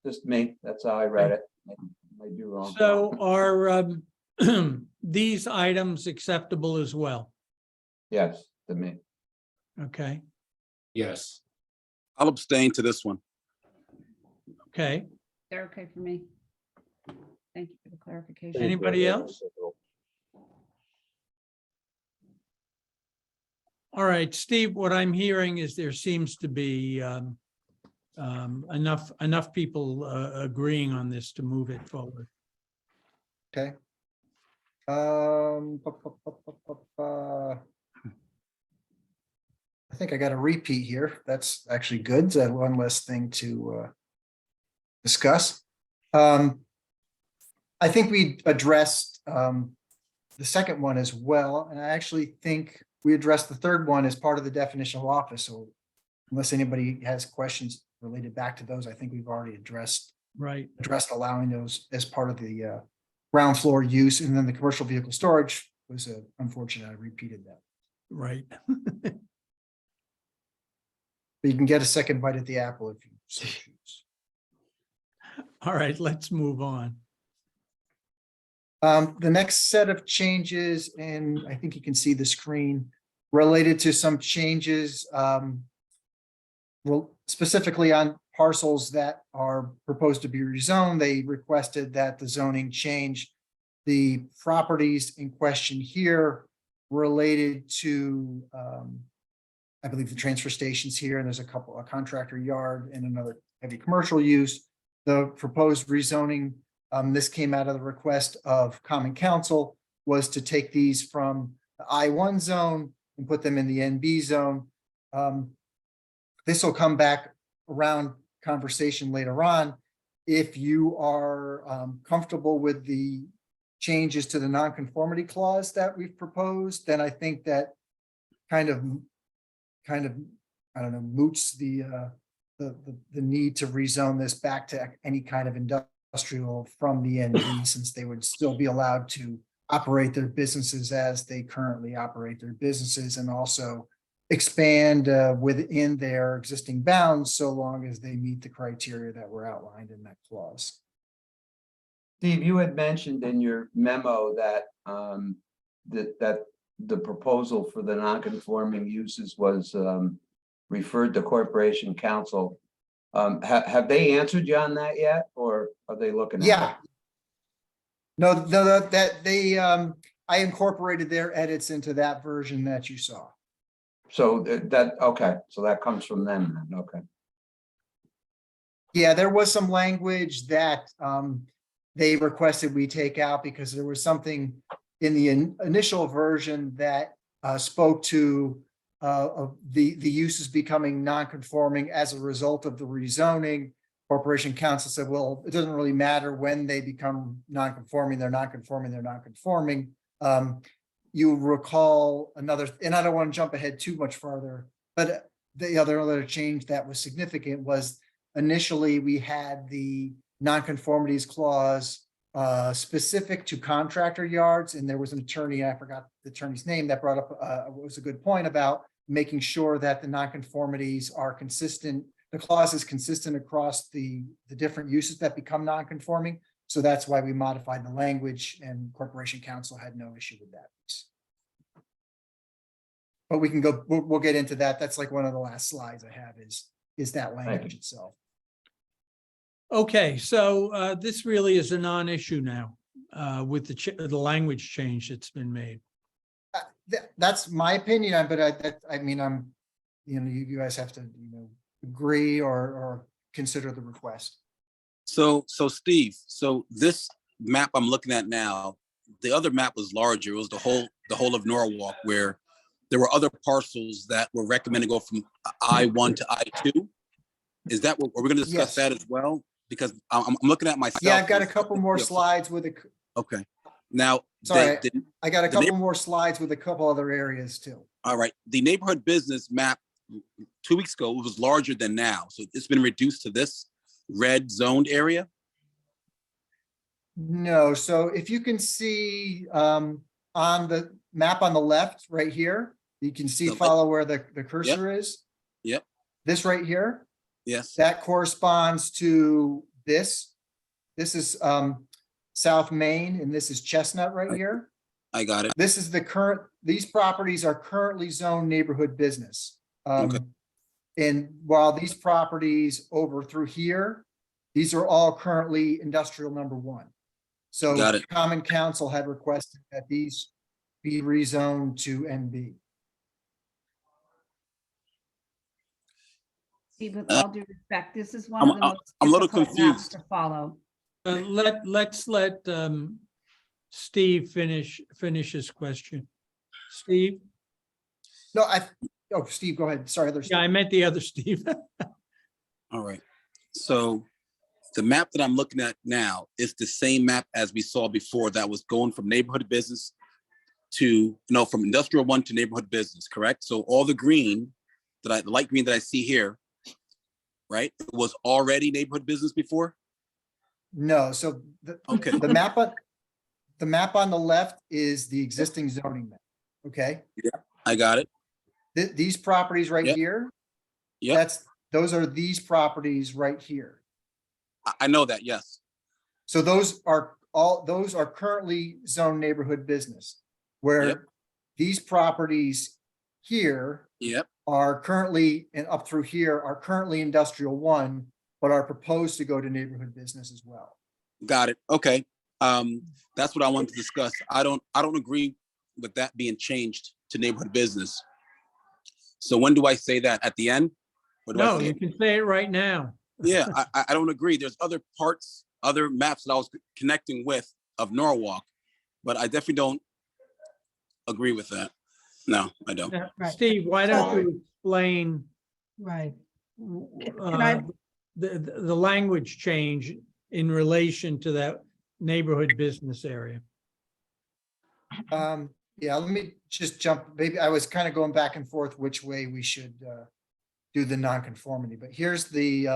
just me. That's how I read it. Might be wrong. So are these items acceptable as well? Yes, to me. Okay, Yes. I'll abstain to this one. okay. They're okay for me. Thank you for the clarification. Anybody else? All right, Steve, what I'm hearing is there seems to be enough people agreeing on this to move it forward. Okay. I think I got a repeat here. That's actually good. So one less thing to discuss. I think we addressed the second one as well, and I actually think we addressed the third one as part of the definitional office. So unless anybody has questions related back to those, I think we've already addressed allowing those as part of the ground floor use, and then the commercial vehicle storage was unfortunate. I repeated that. Right. But you can get a second bite at the apple if you so choose. All right, let's move on. The next set of changes, and I think you can see the screen, related to some changes specifically on parcels that are proposed to be rezoned. They requested that the zoning change the properties in question here related to, I believe, the transfer stations here, and there's a contractor yard and another heavy commercial use. The proposed rezoning, this came out of the request of Common Council, was to take these from the I1 zone and put them in the NB zone. This will come back around conversation later on. If you are comfortable with the changes to the nonconformity clause that we've proposed, then I think that kind of, I don't know, moots the need to rezone this back to any kind of industrial from the NB, since they would still be allowed to operate their businesses as they currently operate their businesses, and also expand within their existing bounds, so long as they meet the criteria that were outlined in that clause. Steve, you had mentioned in your memo that that the proposal for the non-conforming uses was referred to Corporation Council. Have they answered you on that yet, or are they looking at Yeah. it? No, that they, I incorporated their edits into that version that you saw. So okay, so that comes from them then, okay. Yeah, there was some language that they requested we take out because there was something in the initial version that spoke to the uses becoming non-conforming as a result of the rezoning. Corporation Council said, well, it doesn't really matter when they become non-conforming, they're non-conforming, they're non-conforming. You recall another, and I don't want to jump ahead too much farther, but the other change that was significant was initially we had the nonconformities clause specific to contractor yards, and there was an attorney, I forgot the attorney's name, that brought up was a good point about making sure that the nonconformities are consistent. The clause is consistent across the different uses that become nonconforming. So that's why we modified the language, and Corporation Council had no issue with that piece. But we can go, we'll get into that. That's like one of the last slides I have is that language itself. Okay, so this really is a non-issue now with the language change that's been made. That's my opinion, but I mean, you guys have to, agree or consider the request. So Steve, so this map I'm looking at now, the other map was larger. It was the whole of Norwalk, where there were other parcels that were recommended to go from I-1 to I-2. Is that what, are we gonna discuss Yes. that as well? Because I'm looking at myself. Yeah, I've got a as- couple more Yeah, slides with a, Okay, now. sorry, the- I got a the couple neigh- more slides with a couple other areas too. All right, the neighborhood business map 2 weeks ago was larger than now, so it's been reduced to this red zoned area. No, so if you can see on the map on the left, right here, you can see, The light- follow where the cursor is. Yep, This right here, yes, that corresponds to this. This is South Main and this is Chestnut right here. I got it. This is the current, these properties are currently zoned neighborhood business. Okay. And while these properties over through here, these are all currently industrial number 1. So Got it. Common Council had requested that these be rezoned to NB. Steve, with all due respect, this is one I'm- of the most I'm a little difficult maps confused. to follow. Let's let Steve finish his question. Steve? No, oh, Steve, go ahead. Sorry, there's. Yeah, I meant the other Steve. All right. So the map that I'm looking at now is the same map as we saw before that was going from neighborhood business to, no, from industrial 1 to neighborhood business, correct? So all the green the light green that I see here, right, it was already neighborhood business before? No, so Okay. the map on the left is the existing zoning map, okay? Yeah, I got it. These properties right Yep. here, Yep, those are these properties right here. I know that, yes. So those are currently zoned neighborhood business, Yep. where these properties here Yep, are currently, and up through here, are currently industrial 1, but are proposed to go to neighborhood business as well. got it. Okay. That's what I wanted to discuss. I don't agree with that being changed to neighborhood business. So when do I say that? At the end? Or do I No, say you it? can say it right now. Yeah, I don't agree. There's other parts, other maps that I was connecting with of Norwalk, but I definitely don't agree with that. No, I don't. Right. Steve, why don't you explain Right. uh, the language change in relation to that neighborhood business area? Yeah, let me just jump, maybe I was kind of going back and forth which way we should do the nonconformity, but here's the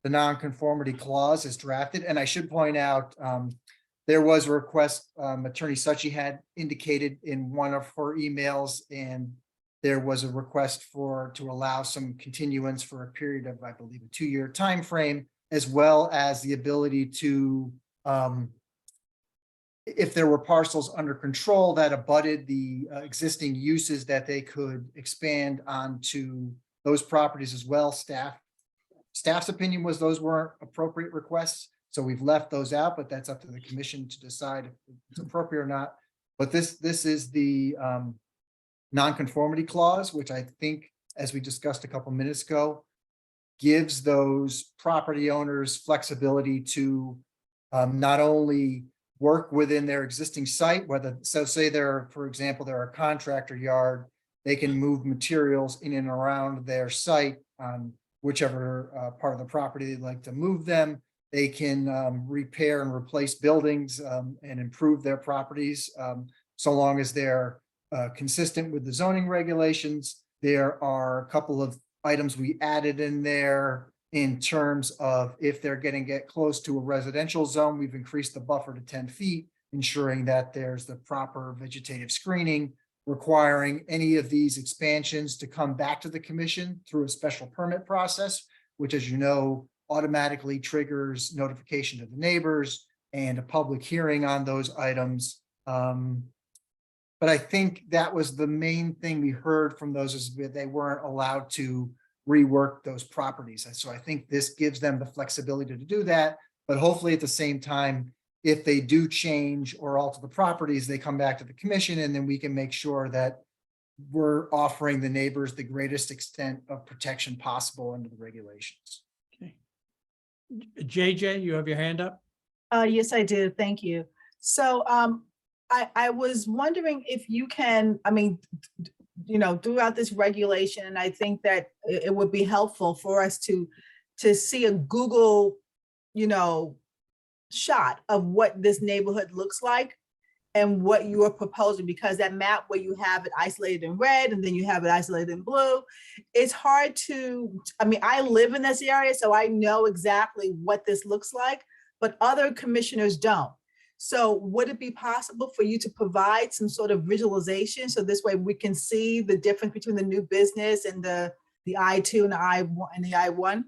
nonconformity clause is drafted, and I should point out there was a request, Attorney Suchi had indicated in one of her emails, and there was a request to allow some continuance for a period of, I believe, a 2-year time frame, as well as the ability to if there were parcels under control that abutted the existing uses, that they could expand onto those properties as well. Staff's opinion was those weren't appropriate requests, so we've left those out, but that's up to the commission to decide if it's appropriate or not. But this is the nonconformity clause, which I think, as we discussed a couple minutes ago, gives those property owners flexibility to not only work within their existing site, say they're, for example, they're a contractor yard, they can move materials in and around their site on whichever part of the property they'd like to move them. They can repair and replace buildings and improve their properties so long as they're consistent with the zoning regulations. There are a couple of items we added in there in terms of if they're get close to a residential zone, we've increased the buffer to 10 feet, ensuring that there's the proper vegetative screening, requiring any of these expansions to come back to the commission through a special permit process, which, as you know, automatically triggers notification to the neighbors and a public hearing on those items. But I think that was the main thing we heard from those, is that they weren't allowed to rework those properties. And so I think this gives them the flexibility to do that, but hopefully at the same time, if they do change or alter the properties, they come back to the commission, and then we can make sure that we're offering the neighbors the greatest extent of protection possible under the regulations. Okay. JJ, you have your hand up? Yes, I do. Thank you. So I was wondering if you can, I mean, throughout this regulation, and I think that it would be helpful for us to see a Google, shot of what this neighborhood looks like and what you are proposing, because that map where you have it isolated in red and then you have it isolated in blue, it's hard to, I mean, I live in this area, so I know exactly what this looks like, but other commissioners don't. So would it be possible for you to provide some sort of visualization so this way we can see the difference between the new business and the I-2 and the I-1 and the I-1?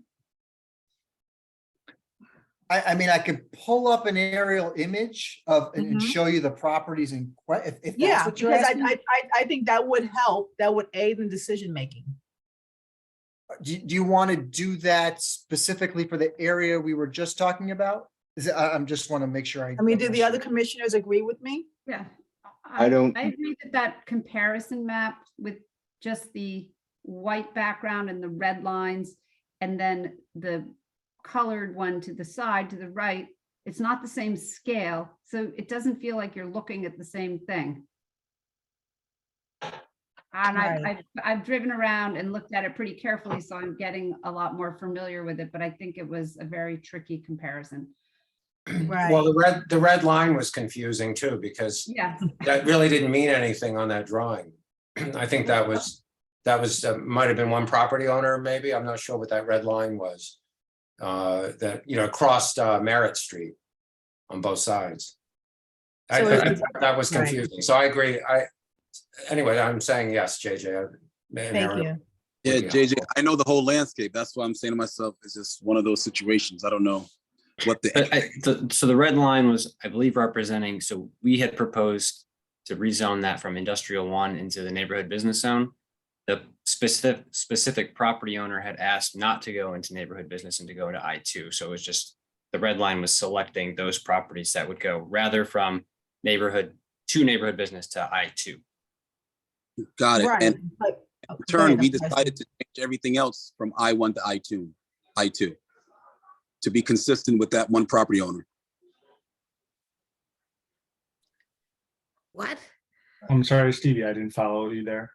I mean, I could pull up an aerial image of and show you the properties in if that's Yeah, what you're because asking. I think that would help. That would aid in decision making. Do you want to do that specifically for the area we were just talking about? I'm just want to make sure I mean, do the other commissioners agree with me? Yeah. I don't- I agree that that comparison map with just the white background and the red lines, and then the colored one to the side, to the right, it's not the same scale. So it doesn't feel like you're looking at the same thing. And Right. I've driven around and looked at it pretty carefully, so I'm getting a lot more familiar with it, but I think it was a very tricky comparison. Right. Well, the red line was confusing too, because Yes. that really didn't mean anything on that drawing. I think that was, might have been one property owner, maybe, I'm not sure what that red line was. That, crossed Merritt Street on both sides. So That was right. confusing, so I agree, anyway, I'm saying yes, JJ. Thank you. Yeah, JJ, I know the whole landscape. That's why I'm saying to myself, it's just one of those situations. I don't know what So the red line was, I believe, representing, so we had proposed to rezone that from industrial 1 into the neighborhood business zone. The specific property owner had asked not to go into neighborhood business and to go to I-2. So it was just, the red line was selecting those properties that would go rather from neighborhood to neighborhood business to I-2. Got it. Right. And But in go turn, ahead, we I'm sorry. decided to change everything else from I-1 to I-2, to be consistent with that one property owner. What? I'm sorry, Stevie, I didn't follow you there.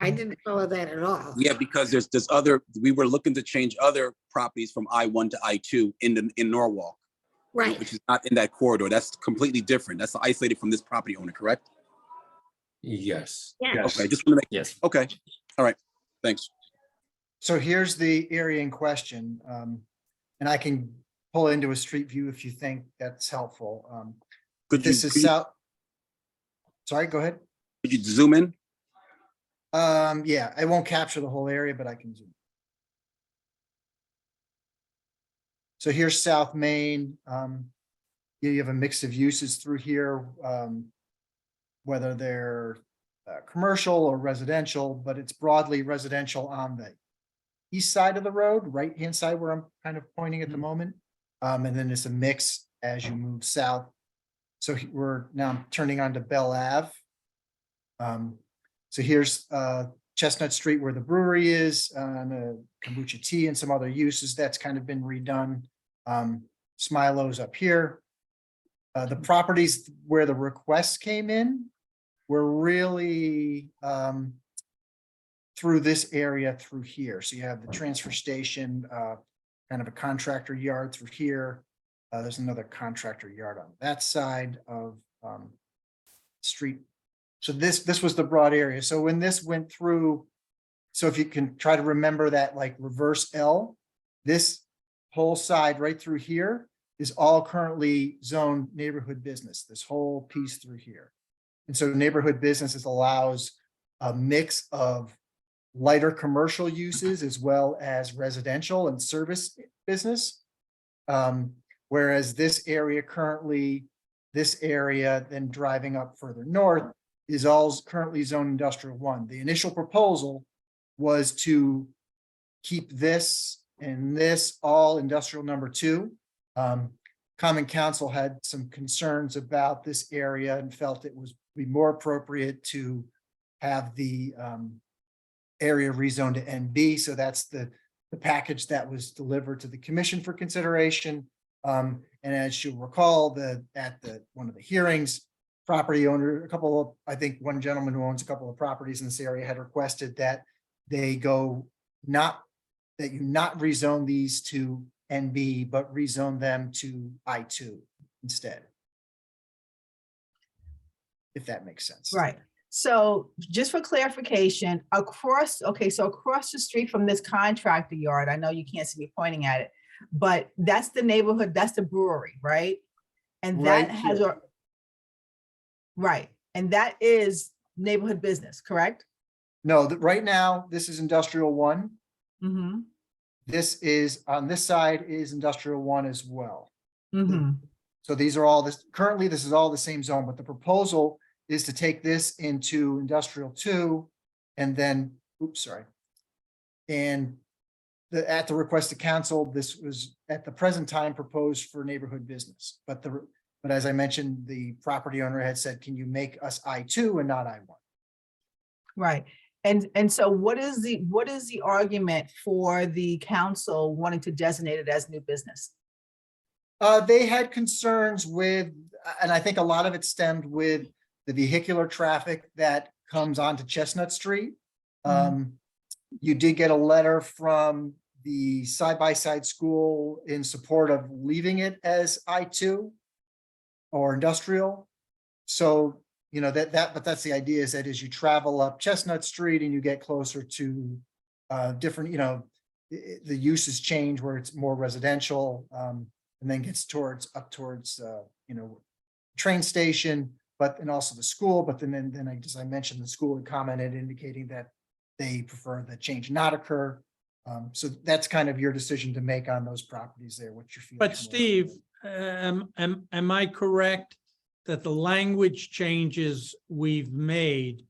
I didn't follow that at all. Yeah, because there's other, we were looking to change other properties from I-1 to I-2 in Norwalk, Right. which is not in that corridor. That's completely different. That's isolated from this property owner, correct? Yes. Yes. Okay, just want to make, Yes. okay, all right, thanks. So here's the area in question. And I can pull into a street view if you think that's helpful. Could This you, is could you- south. Sorry, go ahead. could you zoom in? Yeah, I won't capture the whole area, but I can zoom. So here's South Main. You have a mix of uses through here, whether they're commercial or residential, but it's broadly residential on the east side of the road, right-hand side where I'm kind of pointing at the moment. And then it's a mix as you move south. So we're now turning onto Bell Ave. So here's Chestnut Street where the brewery is, kombucha tea and some other uses that's kind of been redone. Smilo's up here. The properties where the requests came in were really through this area through here. So you have the transfer station, kind of a contractor yard through here. There's another contractor yard on that side of street. So this was the broad area. So when this went through, so if you can try to remember that like reverse L, this whole side right through here is all currently zoned neighborhood business, this whole piece through here. And so neighborhood businesses allows a mix of lighter commercial uses as well as residential and service business. Whereas this area currently, this area then driving up further north is all currently zone industrial 1. The initial proposal was to keep this and this all industrial number 2. Common Council had some concerns about this area and felt it was be more appropriate to have the area rezoned to NB. So that's the package that was delivered to the commission for consideration. And as you'll recall, at one of the hearings, property owner, a couple of, I think one gentleman who owns a couple of properties in this area had requested that they go not, that you not rezone these to NB, but rezone them to I2 instead. If that makes sense. Right. So just for clarification, across the street from this contractor yard, I know you can't see me pointing at it, but that's the neighborhood, that's the brewery, right? And that Right has here. a, right, and that is neighborhood business, correct? No, right now, this is industrial 1. Mm-hmm. This is, on this side is industrial 1 as well. Mm-hmm. So these are all this, currently, this is all the same zone, but the proposal is to take this into industrial 2 and then, oops, sorry. And at the request of council, this was at the present time proposed for neighborhood business. But as I mentioned, the property owner had said, can you make us I2 and not I1? Right. And so what is the argument for the council wanting to designate it as new business? They had concerns with, and I think a lot of it stemmed with the vehicular traffic that comes onto Chestnut Street. You did get a letter from the side-by-side school in support of leaving it as I2 or industrial. So, you know, but that's the idea, is that as you travel up Chestnut Street and you get closer to different, you know, the uses change where it's more residential, and then gets up towards, you know, train station, and also the school. But then as I mentioned, the school had commented indicating that they prefer the change not occur. So that's kind of your decision to make on those properties there, what you feel. But Steve, am I correct that the language changes we've made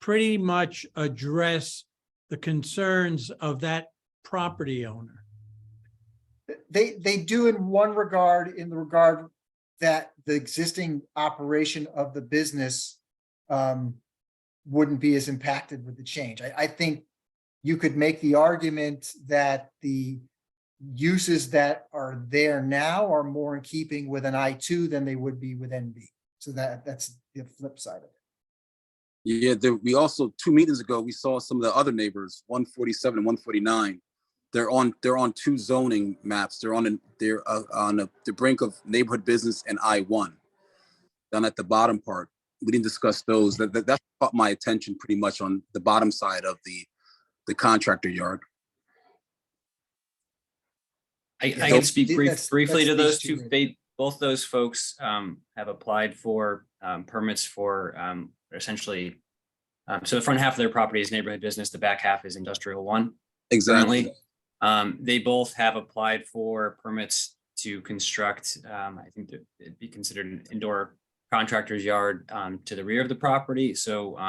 pretty much address the concerns of that property owner? They do in one regard, in the regard that the existing operation of the business wouldn't be as impacted with the change. I think you could make the argument that the uses that are there now are more in keeping with an I2 than they would be with NB. So that's the flip side of it. Yeah, we also, 2 meetings ago, we saw some of the other neighbors, 147 and 149. They're on 2 zoning maps. They're on the brink of neighborhood business and I1. Down at the bottom part, we didn't discuss those. That caught my attention pretty much on the bottom side of the contractor yard. I can speak briefly to those these two. two. Both those folks have applied for permits for essentially, so the front half of their property is neighborhood business, the back half is industrial 1. Exactly. Currently. They both have applied for permits to construct, I think that it'd be considered an indoor contractor's yard to the rear of the property. So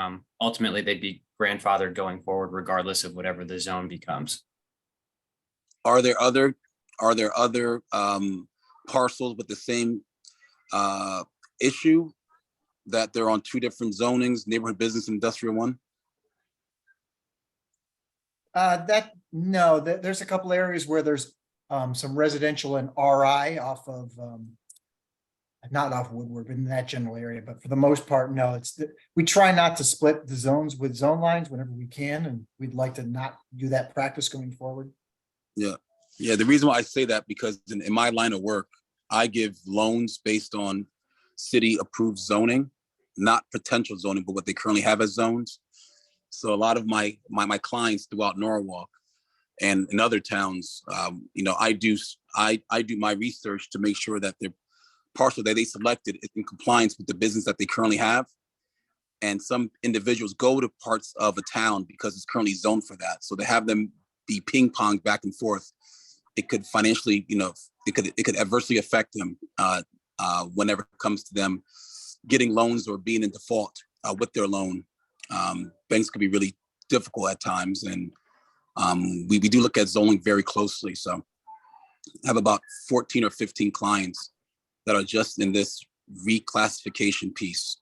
ultimately, they'd be grandfathered going forward, regardless of whatever the zone becomes. Are there other parcels with the same issue, that they're on 2 different zonings, neighborhood business and industrial 1? No, there's a couple areas where there's some residential and RI off of, not off Woodward, but in that general area. But for the most part, no, we try not to split the zones with zone lines whenever we can. And we'd like to not do that practice going forward. Yeah. Yeah, the reason why I say that, because in my line of work, I give loans based on city approved zoning, not potential zoning, but what they currently have as zones. So a lot of my clients throughout Norwalk and in other towns, you know, I do my research to make sure that their parcel that they selected is in compliance with the business that they currently have. And some individuals go to parts of a town because it's currently zoned for that. So to have them be ping pong back and forth, it could financially, you know, it could adversely affect them whenever it comes to them getting loans or being in default with their loan. Banks could be really difficult at times, and we do look at zoning very closely. So I have about 14 or 15 clients that are just in this reclassification piece.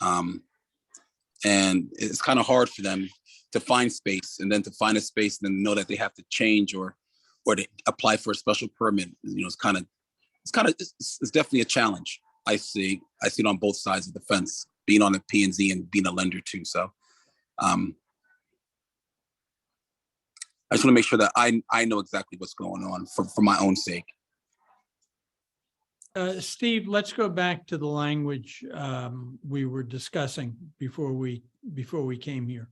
And it's kind of hard for them to find space, and then to find a space and then know that they have to change or to apply for a special permit. You know, it's definitely a challenge. I see it on both sides of the fence, being on the P and Z and being a lender too. So I just want to make sure that I know exactly what's going on for my own sake. Steve, let's go back to the language we were discussing before we came here.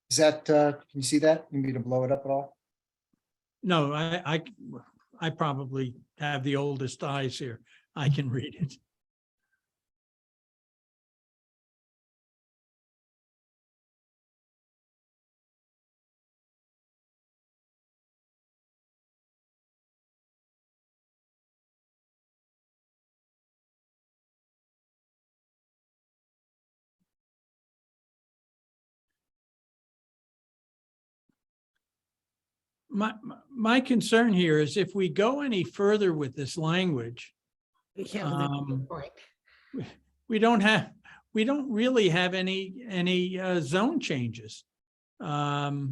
Is that, can you see that? You need me to blow it up at all? No, I probably have the oldest eyes here. I can read it. My concern here is if we go any further with this language, we don't really have any zone changes. So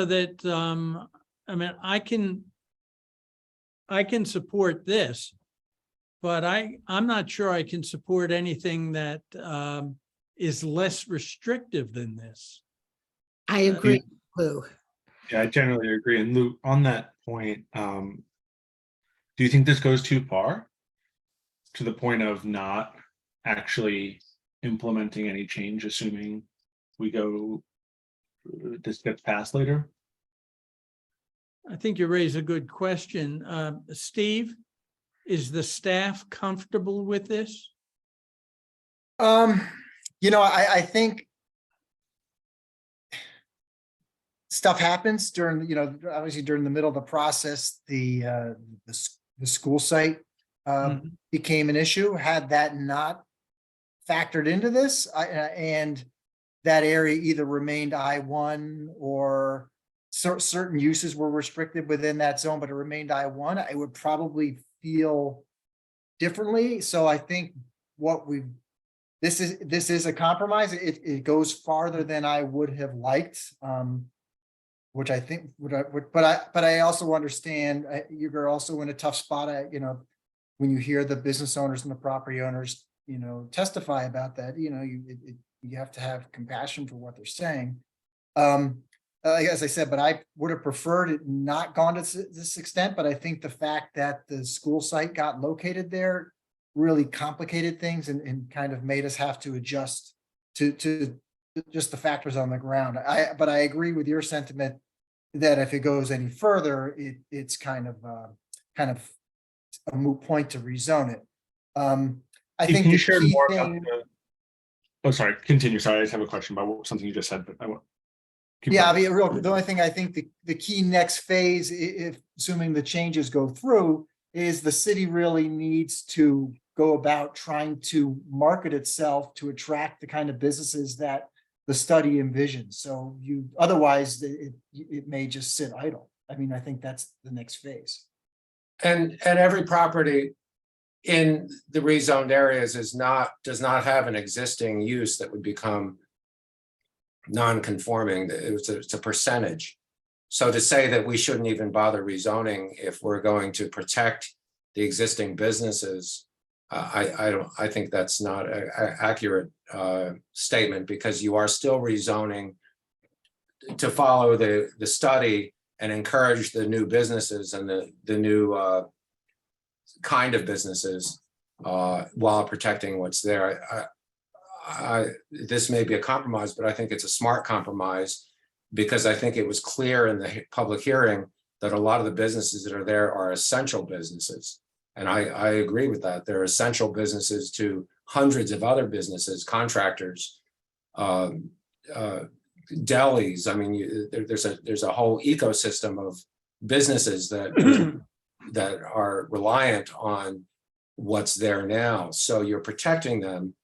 that, I mean, I can support this, but I'm not sure I can support anything that is less restrictive than this. I agree, Lou. Yeah, I generally agree. And Lou, on that point, do you think this goes too far to the point of not actually implementing any change, assuming this gets passed later? I think you raise a good question. Steve, is the staff comfortable with this? I think stuff happens during, obviously during the middle of the process, the school site became an issue. Had that not factored into this, and that area either remained I-1 or certain uses were restricted within that zone, but it remained I-1, I would probably feel differently. So I think this is a compromise. It goes farther than I would have liked, which I think but I also understand you're also in a tough spot. When you hear the business owners and the property owners, testify about that, you have to have compassion for what they're saying. As I said, but I would have preferred it not gone to this extent. But I think the fact that the school site got located there really complicated things and kind of made us have to adjust to just the factors on the ground. But I agree with your sentiment that if it goes any further, it's kind of a moot point to rezone it. I think can you the share key more thing, about oh, sorry, continue. Sorry, I just have a question about something you just said, but I won't. yeah, the only thing I think the key next phase, if assuming the changes go through, is the city really needs to go about trying to market itself to attract the kind of businesses that the study envisions. So otherwise it may just sit idle. I mean, I think that's the next phase. And every property in the rezoned areas does not have an existing use that would become non-conforming. It's a percentage. So to say that we shouldn't even bother rezoning if we're going to protect the existing businesses, I think that's not an accurate statement, because you are still rezoning to follow the study and encourage the new businesses and the new kind of businesses while protecting what's there. This may be a compromise, but I think it's a smart compromise, because I think it was clear in the public hearing that a lot of the businesses that are there are essential businesses. And I agree with that. They're essential businesses to hundreds of other businesses, contractors, delis. I mean, there's a whole ecosystem of businesses that are reliant on what's there now. So you're protecting them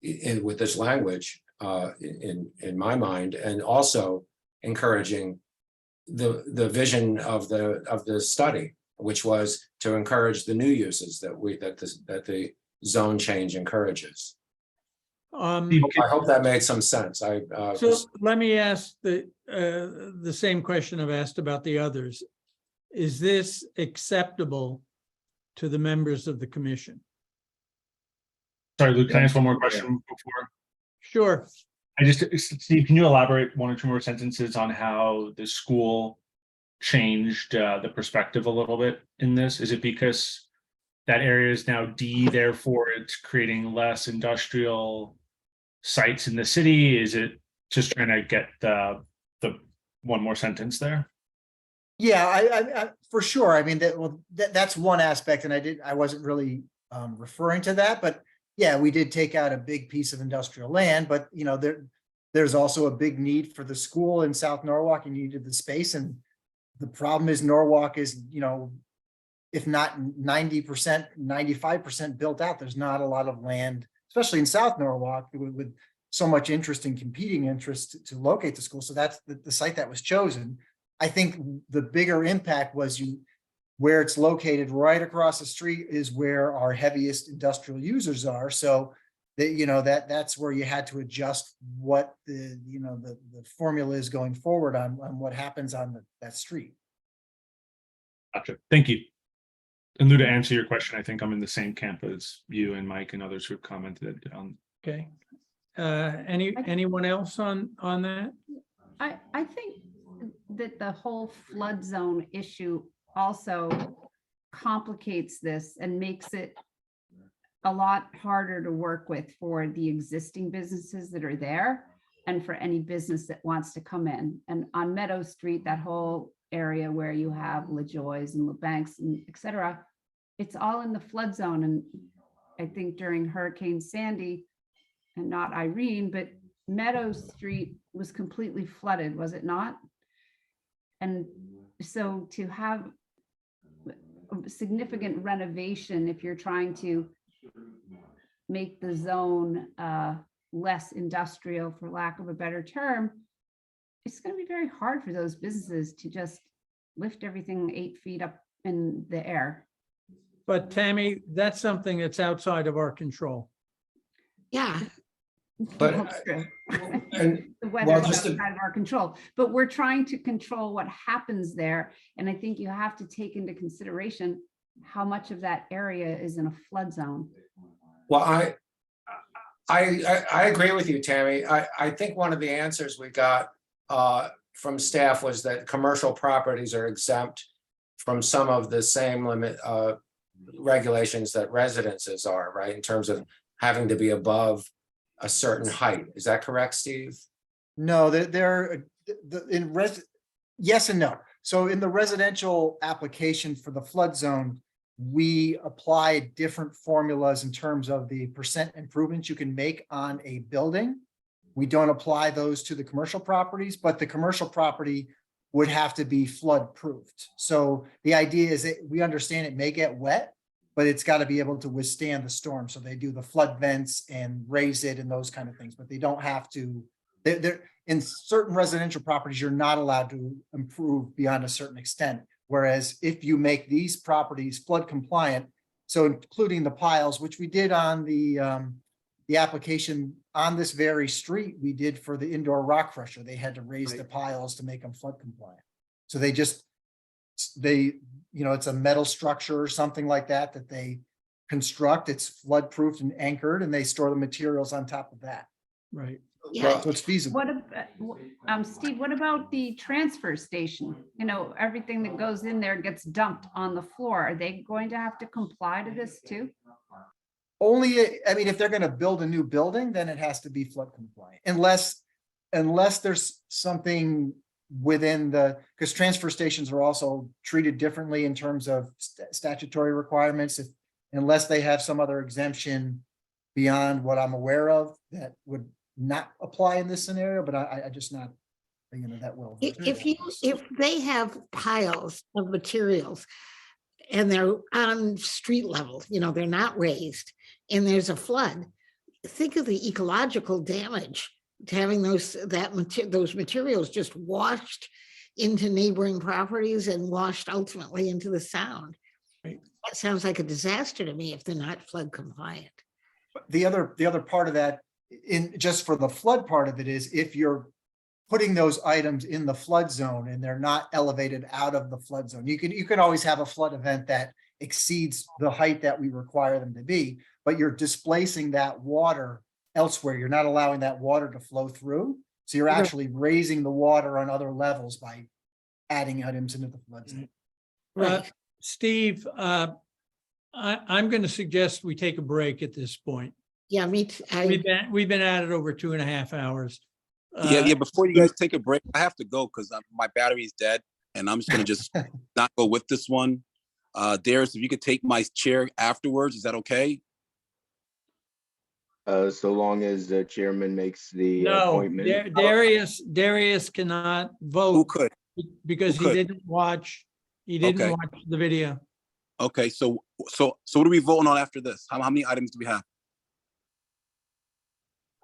with this language, in my mind, and also encouraging the vision of the study, which was to encourage the new uses that the zone change encourages. I hope that made some sense. So let me ask the same question I've asked about the others. Is this acceptable to the members of the commission? Sorry, Luke, can I ask one more question before? Sure. Steve, can you elaborate one or two more sentences on how the school changed the perspective a little bit in this? Is it because that area is now D, therefore it's creating less industrial sites in the city? Is it just trying to get the one more sentence there? Yeah, I for sure. I mean, that's one aspect, and I wasn't really referring to that, but yeah, we did take out a big piece of industrial land, but you know, there's also a big need for the school in South Norwalk, and you needed the space. And the problem is Norwalk is, you know, if not 90%, 95% built out, there's not a lot of land, especially in South Norwalk with so much interest and competing interest to locate the school. So that's the site that was chosen. I think the bigger impact was where it's located right across the street is where our heaviest industrial users are. So that, you know, that's where you had to adjust what the formula is going forward on what happens on that street. Gotcha. Thank you. And Lou, to answer your question, I think I'm in the same camp as you and Mike and others who've commented on. Okay. Anyone else on that? I think that the whole flood zone issue also complicates this and makes it a lot harder to work with for the existing businesses that are there and for any business that wants to come in. And on Meadow Street, that whole area where you have LaJoy's and LeBancs and et cetera, it's all in the flood zone. And I think during Hurricane Sandy, and not Irene, but Meadow Street was completely flooded, was it not? And so to have significant renovation, if you're trying to make the zone less industrial, for lack of a better term, it's going to be very hard for those businesses to just lift everything 8 feet up in the air. But Tammy, that's something that's outside of our control. Yeah. But That's true. and The weather well, is just to- outside of our control, but we're trying to control what happens there. And I think you have to take into consideration how much of that area is in a flood zone. Well, I agree with you, Tammy. I think one of the answers we got from staff was that commercial properties are exempt from some of the same limit regulations that residences are, right? In terms of having to be above a certain height. Is that correct, Steve? No, yes and no. So in the residential application for the flood zone, we apply different formulas in terms of the percent improvements you can make on a building. We don't apply those to the commercial properties, but the commercial property would have to be flood proofed. So the idea is that we understand it may get wet, but it's got to be able to withstand the storm. So they do the flood vents and raise it and those kind of things, but they don't have to. They're in certain residential properties, you're not allowed to improve beyond a certain extent. Whereas if you make these properties flood compliant, so including the piles, which we did on the application on this very street, we did for the indoor rock crusher, they had to raise the piles to make them flood compliant. So it's a metal structure or something like that they construct. It's flood proofed and anchored, and they store the materials on top of that. Right. Yeah. So it's feasible. Steve, what about the transfer station? You know, everything that goes in there gets dumped on the floor. Are they going to have to comply to this too? Only, I mean, if they're going to build a new building, then it has to be flood compliant, unless there's something within because transfer stations are also treated differently in terms of statutory requirements. Unless they have some other exemption beyond what I'm aware of, that would not apply in this scenario, but I just not, that well. If they have piles of materials and they're on street level, they're not raised, and there's a flood, think of the ecological damage to having those materials just washed into neighboring properties and washed ultimately into the sound. Right. That sounds like a disaster to me if they're not flood compliant. The other part of that in, just for the flood part of it is if you're putting those items in the flood zone and they're not elevated out of the flood zone, you can always have a flood event that exceeds the height that we require them to be, but you're displacing that water elsewhere. You're not allowing that water to flow through. So you're actually raising the water on other levels by adding items into the flood zone. Right. Steve, I'm going to suggest we take a break at this point. Yeah, We've been at it over 2.5 hours. Yeah, before you guys take a break, I have to go because my battery's dead and I'm just gonna just not go with this one. Darius, if you could take my chair afterwards, is that okay? So long as the chairman makes the No, appointment. Darius cannot vote. Who could? Because Who could? he didn't watch Okay. the video. Okay, so what are we voting on after this? How many items do we have?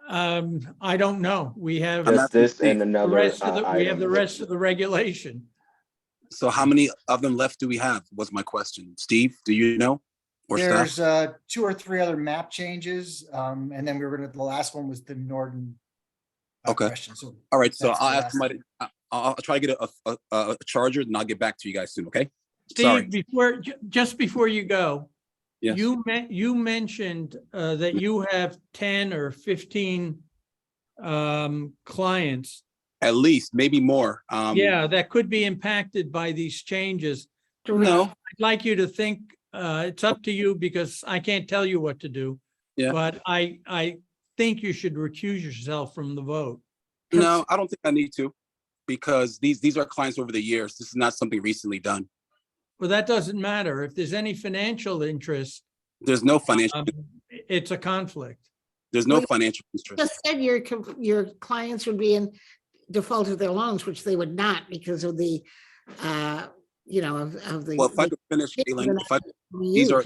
I don't know. We have Just this and the another rest of we have item. the rest of the regulation. So how many of them left do we have was my question. Steve, do you know? Or staff? There's 2 or 3 other map changes. And then the last one was the Norton Okay. question. So All right, so that's the I'll ask last somebody, I'll try to get a charger and I'll get back to you guys soon, okay? Steve, Sorry. just before you go, Yes. you mentioned that you have 10 or 15 clients. At least, maybe more. Yeah, that could be impacted by these changes. No. I'd like you to think, it's up to you because I can't tell you what to do. Yeah. But I think you should recuse yourself from the vote. No, I don't think I need to, because these are clients over the years. This is not something recently done. Well, that doesn't matter. If there's any financial interest, There's no financial, it's a conflict. there's no Well, financial interest. Just said your clients would be in default of their loans, which they would not because of the, of the. Well, if I could finish, Aileen, these are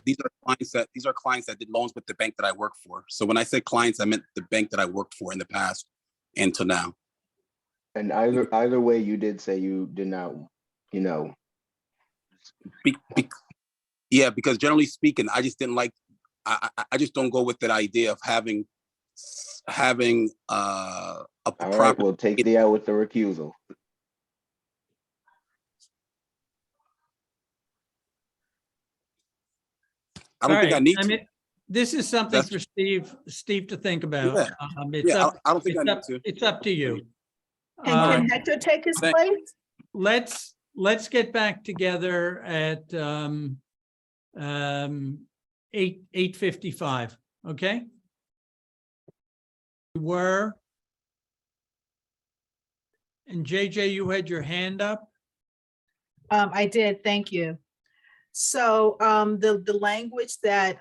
clients that did loans with the bank that I work for. So when I say clients, I meant the bank that I worked for in the past and till now. And either way, you did say you did not, Yeah, because generally speaking, I just didn't like, I just don't go with that idea of having a all right, proper. we'll take the out with the recusal. I don't think I need to. mean, this is something for Steve to think about. Yeah. I don't think I need to. It's up to you. Can Hector take his Thank- place? Let's get back together at 8:55, okay? And JJ, you had your hand up? I did, thank you. So the language that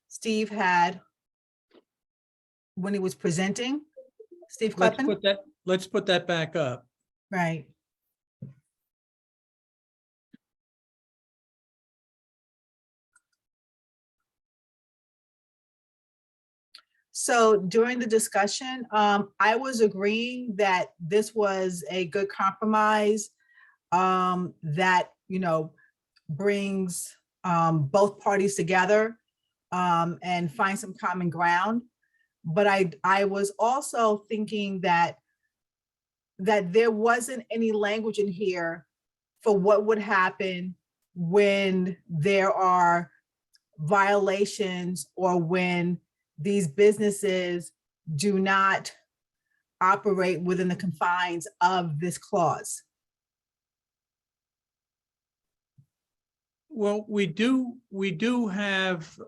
Steve had when he was presenting, Steve Kleppen? Let's put that back up. Right. So during the discussion, I was agreeing that this was a good compromise that, brings both parties together and find some common ground. But I was also thinking that there wasn't any language in here for what would happen when there are violations or when these businesses do not operate within the confines of this clause. Well, we do have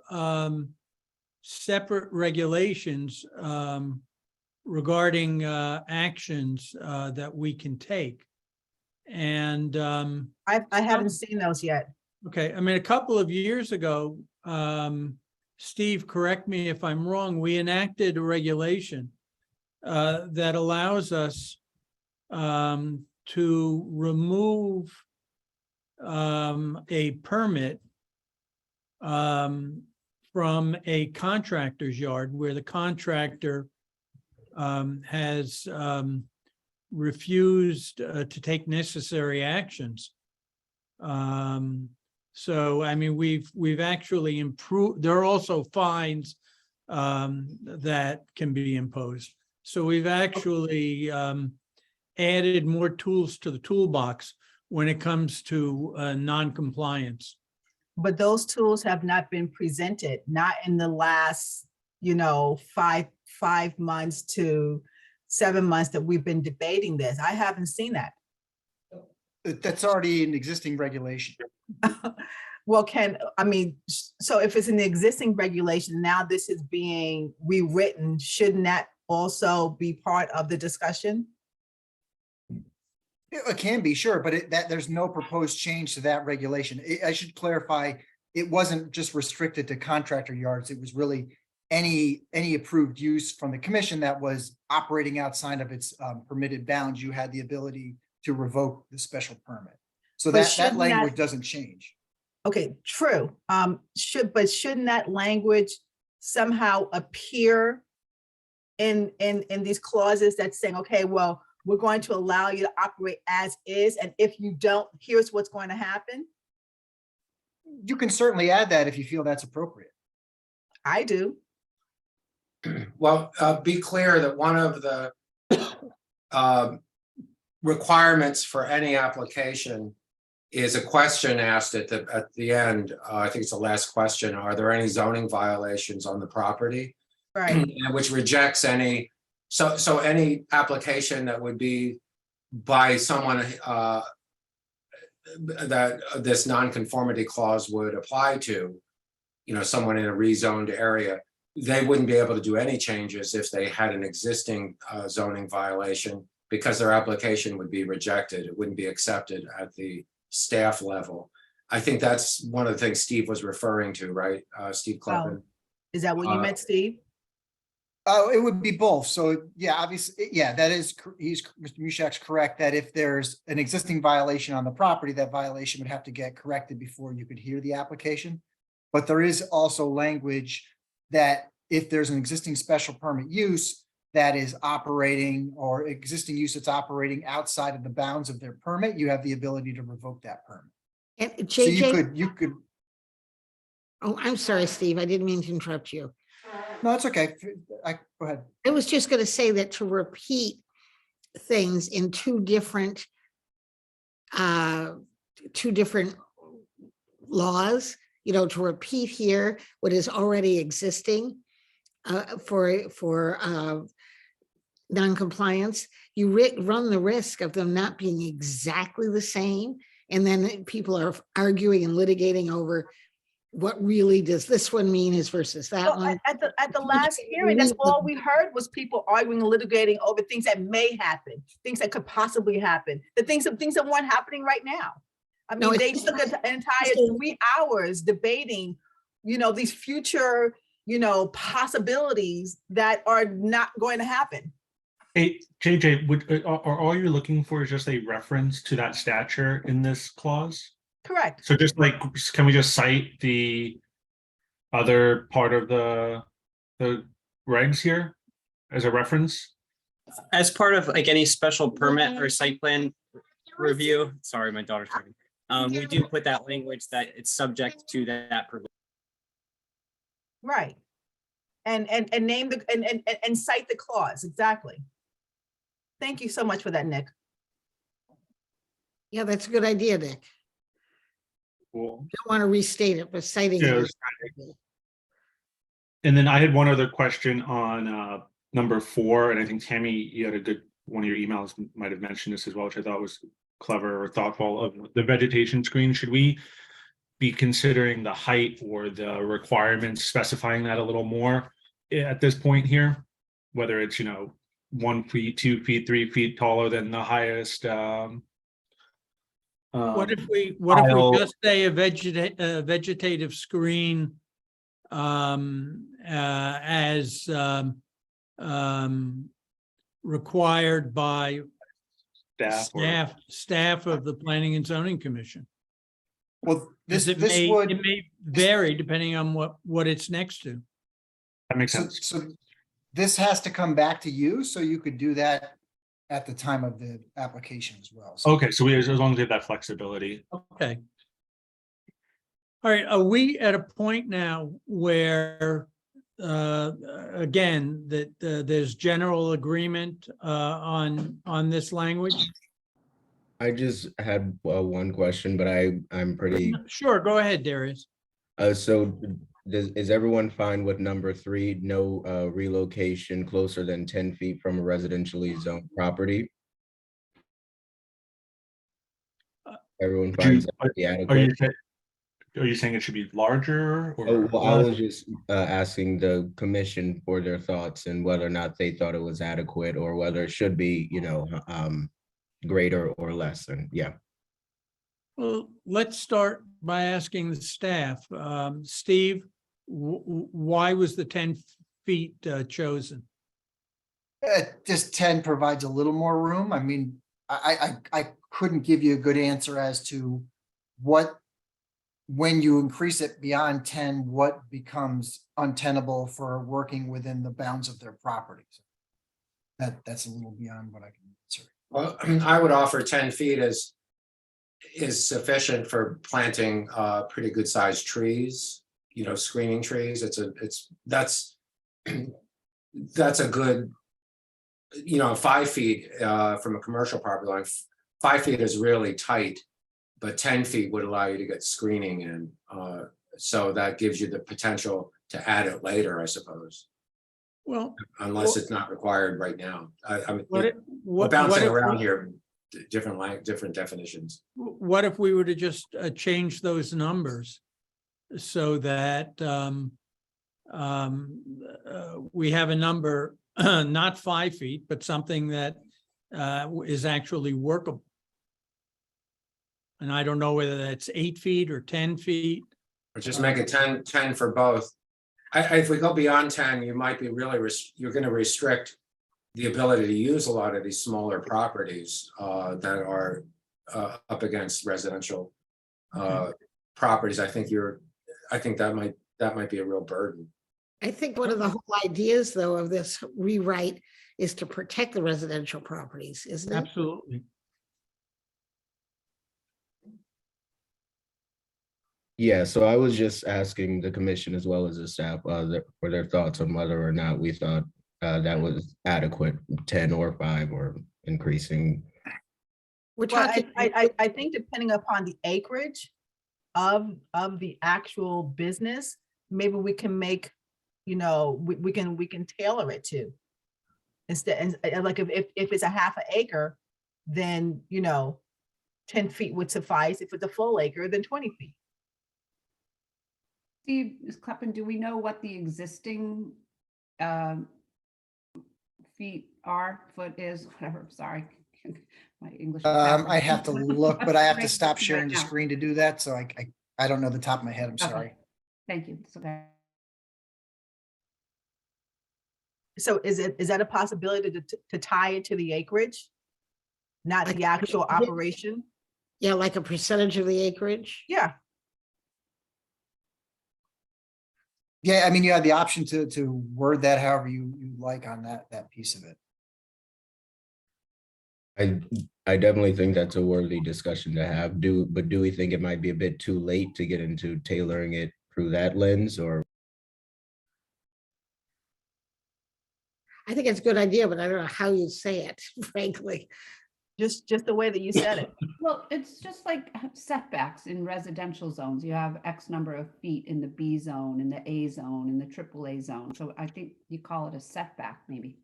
separate regulations regarding actions that we can take. And I haven't seen those yet. okay, I mean, a couple of years ago, Steve, correct me if I'm wrong, we enacted a regulation that allows us to remove a permit from a contractor's yard where the contractor has refused to take necessary actions. So, I mean, we've actually improved. There are also fines that can be imposed. So we've actually added more tools to the toolbox when it comes to non-compliance. But those tools have not been presented, not in the last, five months to 7 months that we've been debating this. I haven't seen that. That's already an existing regulation. Well, so if it's an existing regulation, now this is being rewritten, shouldn't that also be part of the discussion? It can be, sure, but there's no proposed change to that regulation. I should clarify, it wasn't just restricted to contractor yards. It was really any approved use from the commission that was operating outside of its permitted bounds. You had the ability to revoke the special permit. So But that shouldn't language that- doesn't change. Okay, true. Shouldn't that language somehow appear in these clauses that's saying, okay, well, we're going to allow you to operate as is, and if you don't, here's what's going to happen? You can certainly add that if you feel that's appropriate. I do. Well, be clear that one of the requirements for any application is a question asked at the end. I think it's the last question. Are there any zoning violations on the property? Right. And which rejects any, so any application that would be by someone that this nonconformity clause would apply to, someone in a rezoned area, they wouldn't be able to do any changes if they had an existing zoning violation, because their application would be rejected. It wouldn't be accepted at the staff level. I think that's one of the things Steve was referring to, right? Steve Kleppen. Is that what you meant, Steve? Oh, it would be both. So yeah, obviously, yeah, that is, Mr. Mushak's correct that if there's an existing violation on the property, that violation would have to get corrected before you could hear the application. But there is also language that if there's an existing special permit use that is operating, or existing use that's operating outside of the bounds of their permit, you have the ability to revoke that permit. And So JJ, you could, oh, I'm sorry, Steve, I didn't mean to interrupt you. no, it's okay. Go ahead. I was just going to say that to repeat things in two different laws, to repeat here what is already existing for non-compliance, you run the risk of them not being exactly the same. And then people are arguing and litigating over what really does this one mean is versus that Well, one. at the last hearing, that's all we heard was people arguing and litigating over things that may happen, things that could possibly happen, things that weren't happening right now. I No, mean, they it's- took an entire 3 hours debating, these future, possibilities that are not going to happen. Hey, JJ, are all you're looking for is just a reference to that stature in this clause? Correct. So just like, can we just cite the other part of the regs here as a reference? As part of like any special permit or site plan review, sorry, my daughter's talking. We do put that language that it's subject to that provision. Right. And name and cite the clause, exactly. Thank you so much for that, Nick. Yeah, that's a good idea, Nick. Cool. Don't want to restate it, but citing Yeah, it. And then I had one other question on number 4, and I think Tammy, you had one of your emails might have mentioned this as well, which I thought was clever or thoughtful, of the vegetation screen. Should we be considering the height or the requirements, specifying that a little more at this point here? Whether it's, 1 feet, 2 feet, 3 feet taller than the highest. What if we I'll- just say a vegetative screen as required by staff of the Planning and Zoning Commission? Well, Because this it may vary depending on what it's next to. That makes So, sense. so this has to come back to you, so you could do that at the time of the application as well. So Okay, so as long as we have that flexibility. Okay. All right, are we at a point now where again, that there's general agreement on this language? I just had one question, but I'm pretty, Sure, go ahead, Darius. so is everyone fine with number 3, no relocation closer than 10 feet from a residentially zoned property? Everyone finds that to be adequate? Are you saying it should be larger or? Oh, well, I less? was just asking the commission for their thoughts and whether or not they thought it was adequate or whether it should be, greater or less than, yeah. Well, let's start by asking the staff. Steve, why was the 10 feet chosen? Just 10 provides a little more room. I mean, I couldn't give you a good answer as to when you increase it beyond 10, what becomes untenable for working within the bounds of their properties. That's a little beyond what I can answer. Well, I would offer 10 feet is sufficient for planting pretty good sized trees, screening trees. That's a good, 5 feet from a commercial property line. 5 feet is really tight, but 10 feet would allow you to get screening in. So that gives you the potential to add it later, I suppose. Well, Unless it's not required right now. We're what bouncing if around we- here, different definitions. What if we were to just change those numbers so that we have a number, not 5 feet, but something that is actually workable? And I don't know whether that's 8 feet or 10 feet. Or just make it 10 for both. If we go beyond 10, you might be you're going to restrict the ability to use a lot of these smaller properties that are up against residential properties. I think that might be a real burden. I think one of the whole ideas, though, of this rewrite is to protect the residential properties, isn't it? Absolutely. Yeah, so I was just asking the commission as well as the staff for their thoughts on whether or not we thought that was adequate, 10 or 5 or increasing. We're Well, talking, I think depending upon the acreage of the actual business, maybe we can make, we can tailor it to. Instead, and like if it's a half an acre, then, 10 feet would suffice. If it's a full acre, then 20 feet. Steve, Ms. Kleppen, do we know what the existing foot is, whatever, sorry. My English. I have to look, but I have to Right stop sharing the now. screen to do that. So I don't know the top of my head. I'm Okay. sorry. Thank you. It's okay. So is that a possibility to tie it to the acreage? Not the actual operation? yeah, like a percentage of the acreage? Yeah. Yeah, I mean, you have the option to word that however you like on that piece of it. I definitely think that's a worthy discussion to have. But do we think it might be a bit too late to get into tailoring it through that lens, or? I think it's a good idea, but I don't know how you say it, frankly. Just the way that you said it. Well, it's just like setbacks in residential zones. You have X number of feet in the B zone, in the A zone, in the AAA zone. So I think you call it a setback, maybe.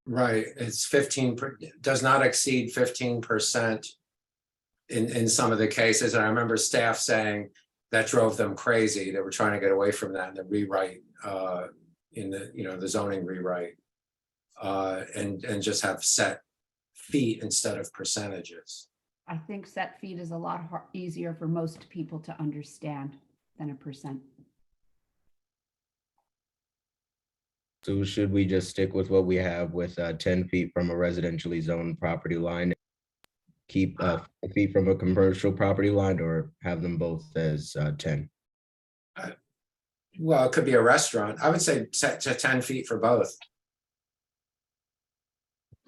Right, it's 15, does not exceed 15% in some of the cases. And I remember staff saying that drove them crazy. They were trying to get away from that in the rewrite, in the zoning rewrite. And just have set feet instead of percentages. I think set feet is a lot easier for most people to understand than a percent. So should we just stick with what we have with 10 feet from a residentially zoned property line? Keep 5 feet from a commercial property line, or have them both as 10? Well, it could be a restaurant. I would say set to 10 feet for both.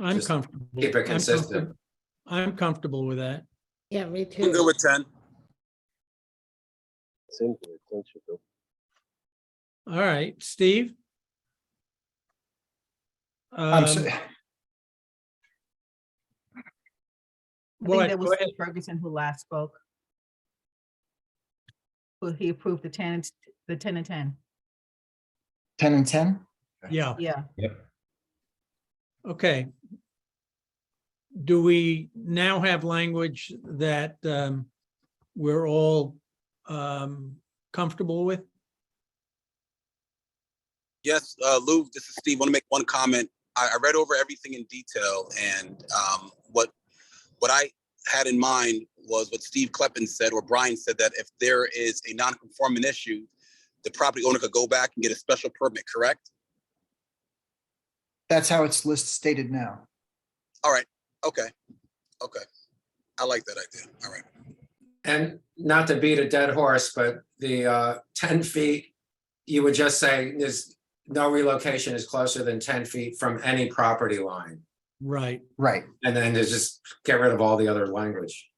I'm Just comfortable. keep it consistent. I'm comfortable with that. Yeah, me I'm too. good with 10. Simple, sensible. All right, Steve? I'm so- I think What? that Go was ahead. Steve Ferguson who last spoke. Who he approved the 10 and 10. 10 and 10? Yeah, Yeah. okay. Do we now have language that we're all comfortable with? Yes, Lou, this is Steve. Want to make one comment. I read over everything in detail, and what I had in mind was what Steve Kleppen said, or Brian said, that if there is a non-conforming issue, the property owner could go back and get a special permit, correct? That's how it's stated now. All right, okay, okay. I like that idea, all right. And not to beat a dead horse, but the 10 feet, you would just say there's no relocation is closer than 10 feet from any property line. Right, Right. And then there's just get rid of all the other language.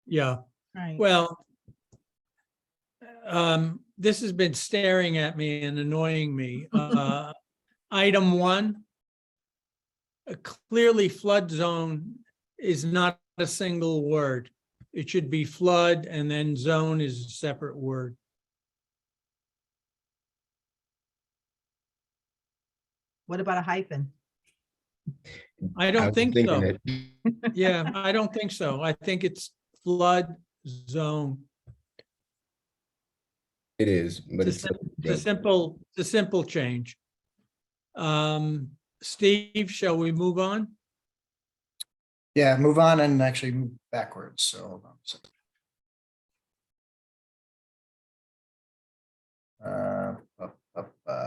yeah. Right. Well, this has been staring at me and annoying me. Item 1, clearly flood zone is not a single word. It should be flood and then zone is a separate word. What about a hyphen? I I don't was think thinking so. it. Yeah, I don't think so. I think it's flood zone. It is, but It's it's. a simple change. Steve, shall we move on? Yeah, move on and actually move backwards. So hold on a second.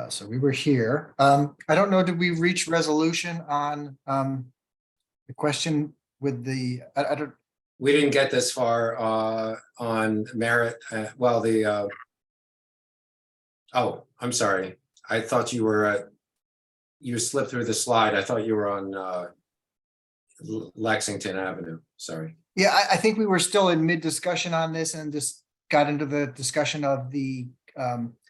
So we were here. I don't know, did we reach resolution on the question with the, I don't, We didn't get this far on merit, well, the oh, I'm sorry. I thought you were you slipped through the slide. I thought you were on Lexington Avenue. Sorry. yeah, I think we were still in mid-discussion on this and just got into the discussion of the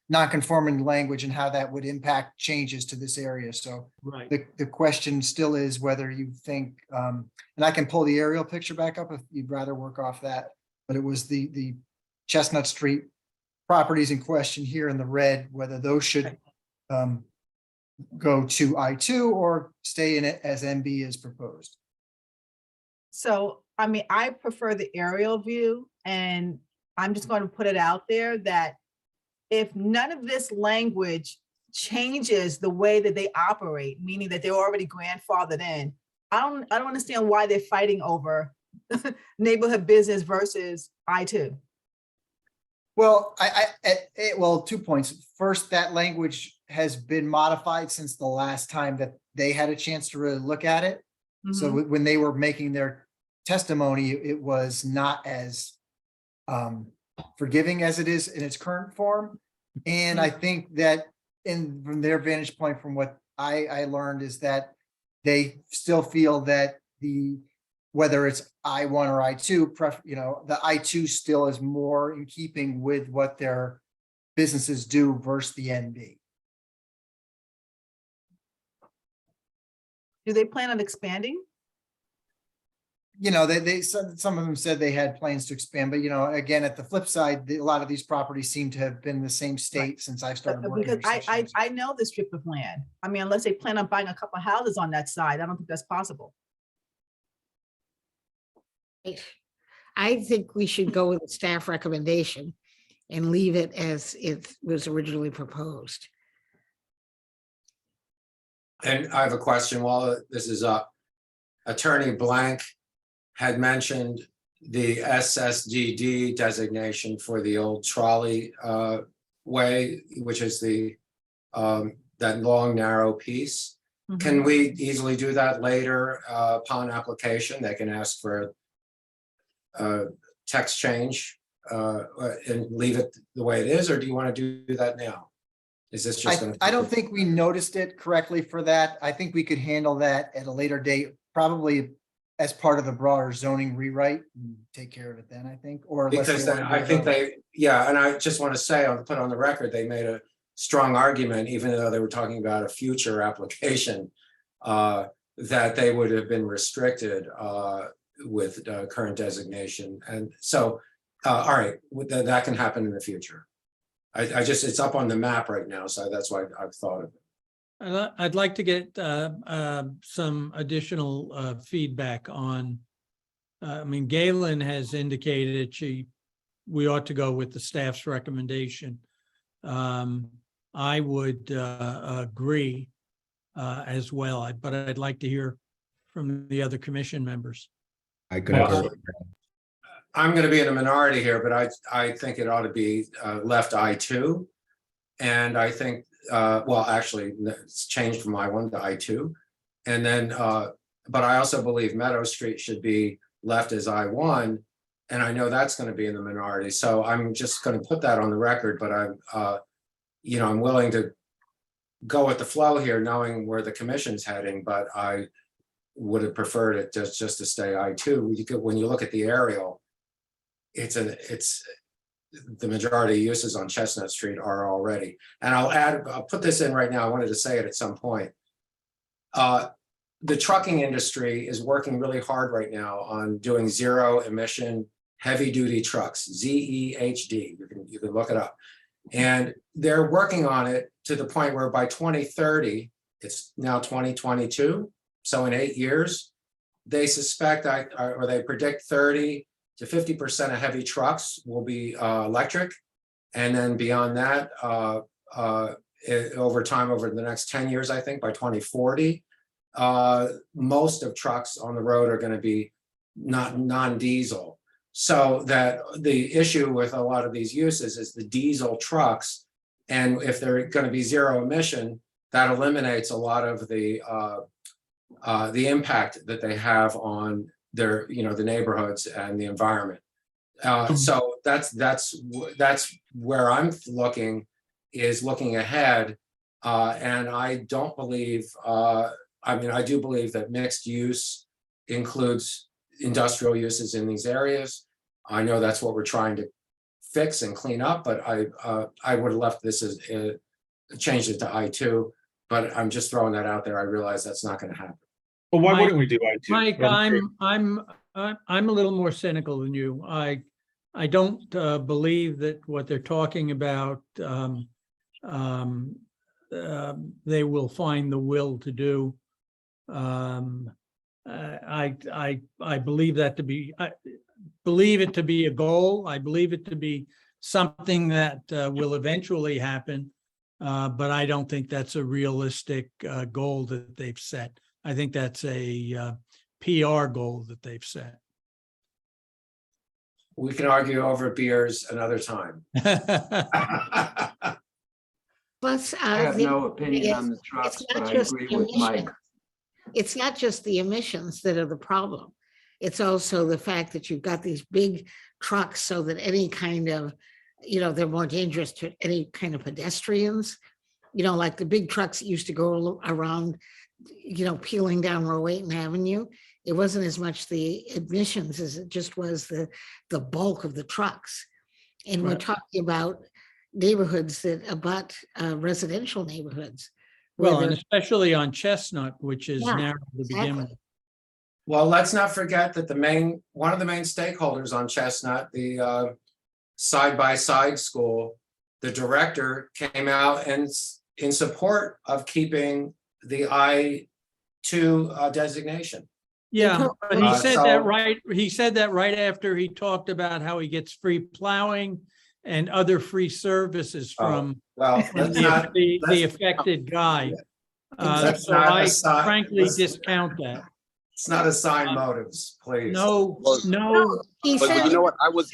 non-conforming language and how that would impact changes to this area. So Right. the question still is whether you think, and I can pull the aerial picture back up if you'd rather work off that, but it was the Chestnut Street properties in question here in the red, whether those should go to I2 or stay in it as MB is proposed. So, I mean, I prefer the aerial view, and I'm just going to put it out there that if none of this language changes the way that they operate, meaning that they're already grandfathered in, I don't understand why they're fighting over neighborhood business versus I2. Well, well, 2 points. First, that language has been modified since the last time that they had a chance to really look at it. So when they were making their testimony, it was not as forgiving as it is in its current form. And I think that from their vantage point, from what I learned, is that they still feel that whether it's I1 or I2, the I2 still is more in keeping with what their businesses do versus the NB. Do they plan on expanding? They some of them said they had plans to expand, but again, at the flip side, a lot of these properties seem to have been in the same state since I started working. Because here 6 years ago. I know the strip of land. I mean, unless they plan on buying a couple of houses on that side, I don't think that's possible. I think we should go with the staff recommendation and leave it as it was originally proposed. And I have a question while this is up. Attorney Blank had mentioned the SSGD designation for the old trolley way, which is that long, narrow piece. Can we easily do that later upon application? They can ask for a text change and leave it the way it is, or do you want to do that now? Is this just? I don't think we noticed it correctly for that. I think we could handle that at a later date, probably as part of the broader zoning rewrite, and take care of it then, I think, or. Because then I think and I just want to say, I'll put on the record, they made a strong argument, even though they were talking about a future application, that they would have been restricted with current designation. And so, all right, that can happen in the future. I just, it's up on the map right now, so that's why I've thought of it. I'd like to get some additional feedback on, I mean, Galen has indicated we ought to go with the staff's recommendation. I would agree as well, but I'd like to hear from the other commission members. I could agree. I'm going to be in a minority here, but I think it ought to be left I2. And I think, well, actually, it's changed from I1 to I2. And then, but I also believe Meadow Street should be left as I1. And I know that's going to be in the minority. So I'm just going to put that on the record, but I'm, you know, I'm willing to go with the flow here, knowing where the commission's heading, but I would have preferred it just to stay I2. When you look at the aerial, it's the majority of uses on Chestnut Street are already. And I'll put this in right now. I wanted to say it at some point. The trucking industry is working really hard right now on doing zero emission heavy duty trucks, ZEHD. You can look it up. And they're working on it to the point where by 2030, it's now 2022. So in 8 years, they suspect or they predict 30 to 50% of heavy trucks will be electric. And then beyond that, over time, over the next 10 years, I think by 2040, most of trucks on the road are going to be not non-diesel. So that the issue with a lot of these uses is the diesel trucks. And if they're going to be zero emission, that eliminates a lot of the impact that they have on their, you know, the neighborhoods and the environment. So that's where I'm looking ahead. And I don't believe, I mean, I do believe that mixed use includes industrial uses in these areas. I know that's what we're trying to fix and clean up, but I would have left this as changed it to I2, but I'm just throwing that out there. I realize that's not going to happen. Well, why Mike- wouldn't we do I2? Mike, I'm a little more cynical than you. I don't believe that what they're talking about, they will find the will to do. I believe that to be, I believe it to be a goal. I believe it to be something that will eventually happen. But I don't think that's a realistic goal that they've set. I think that's a PR goal that they've set. We can argue over beers another time. Plus, I have the no other thing opinion is, on the trucks, it's but not I just agree the with Mike. emissions. It's not just the emissions that are the problem. It's also the fact that you've got these big trucks so that any kind of, you know, they're more dangerous to any kind of pedestrians. You know, like the big trucks that used to go around, you know, peeling down Rowayton Avenue. It wasn't as much the emissions as it just was the bulk of the trucks. And we're Right. talking about neighborhoods that abut residential neighborhoods. where Well, and the- especially on Chestnut, which is Yeah, narrow to begin with. exactly. Well, let's not forget that one of the main stakeholders on Chestnut, the side-by-side school, the director came out and in support of keeping the I2 designation. Yeah, but he said so- that right, he said that right after he talked about how he gets free plowing and other free services from Well, let's not, the affected guy. Let's So not I assign- frankly let's- discount that. let's not assign motives, please. No, No, he But said, you know what? I was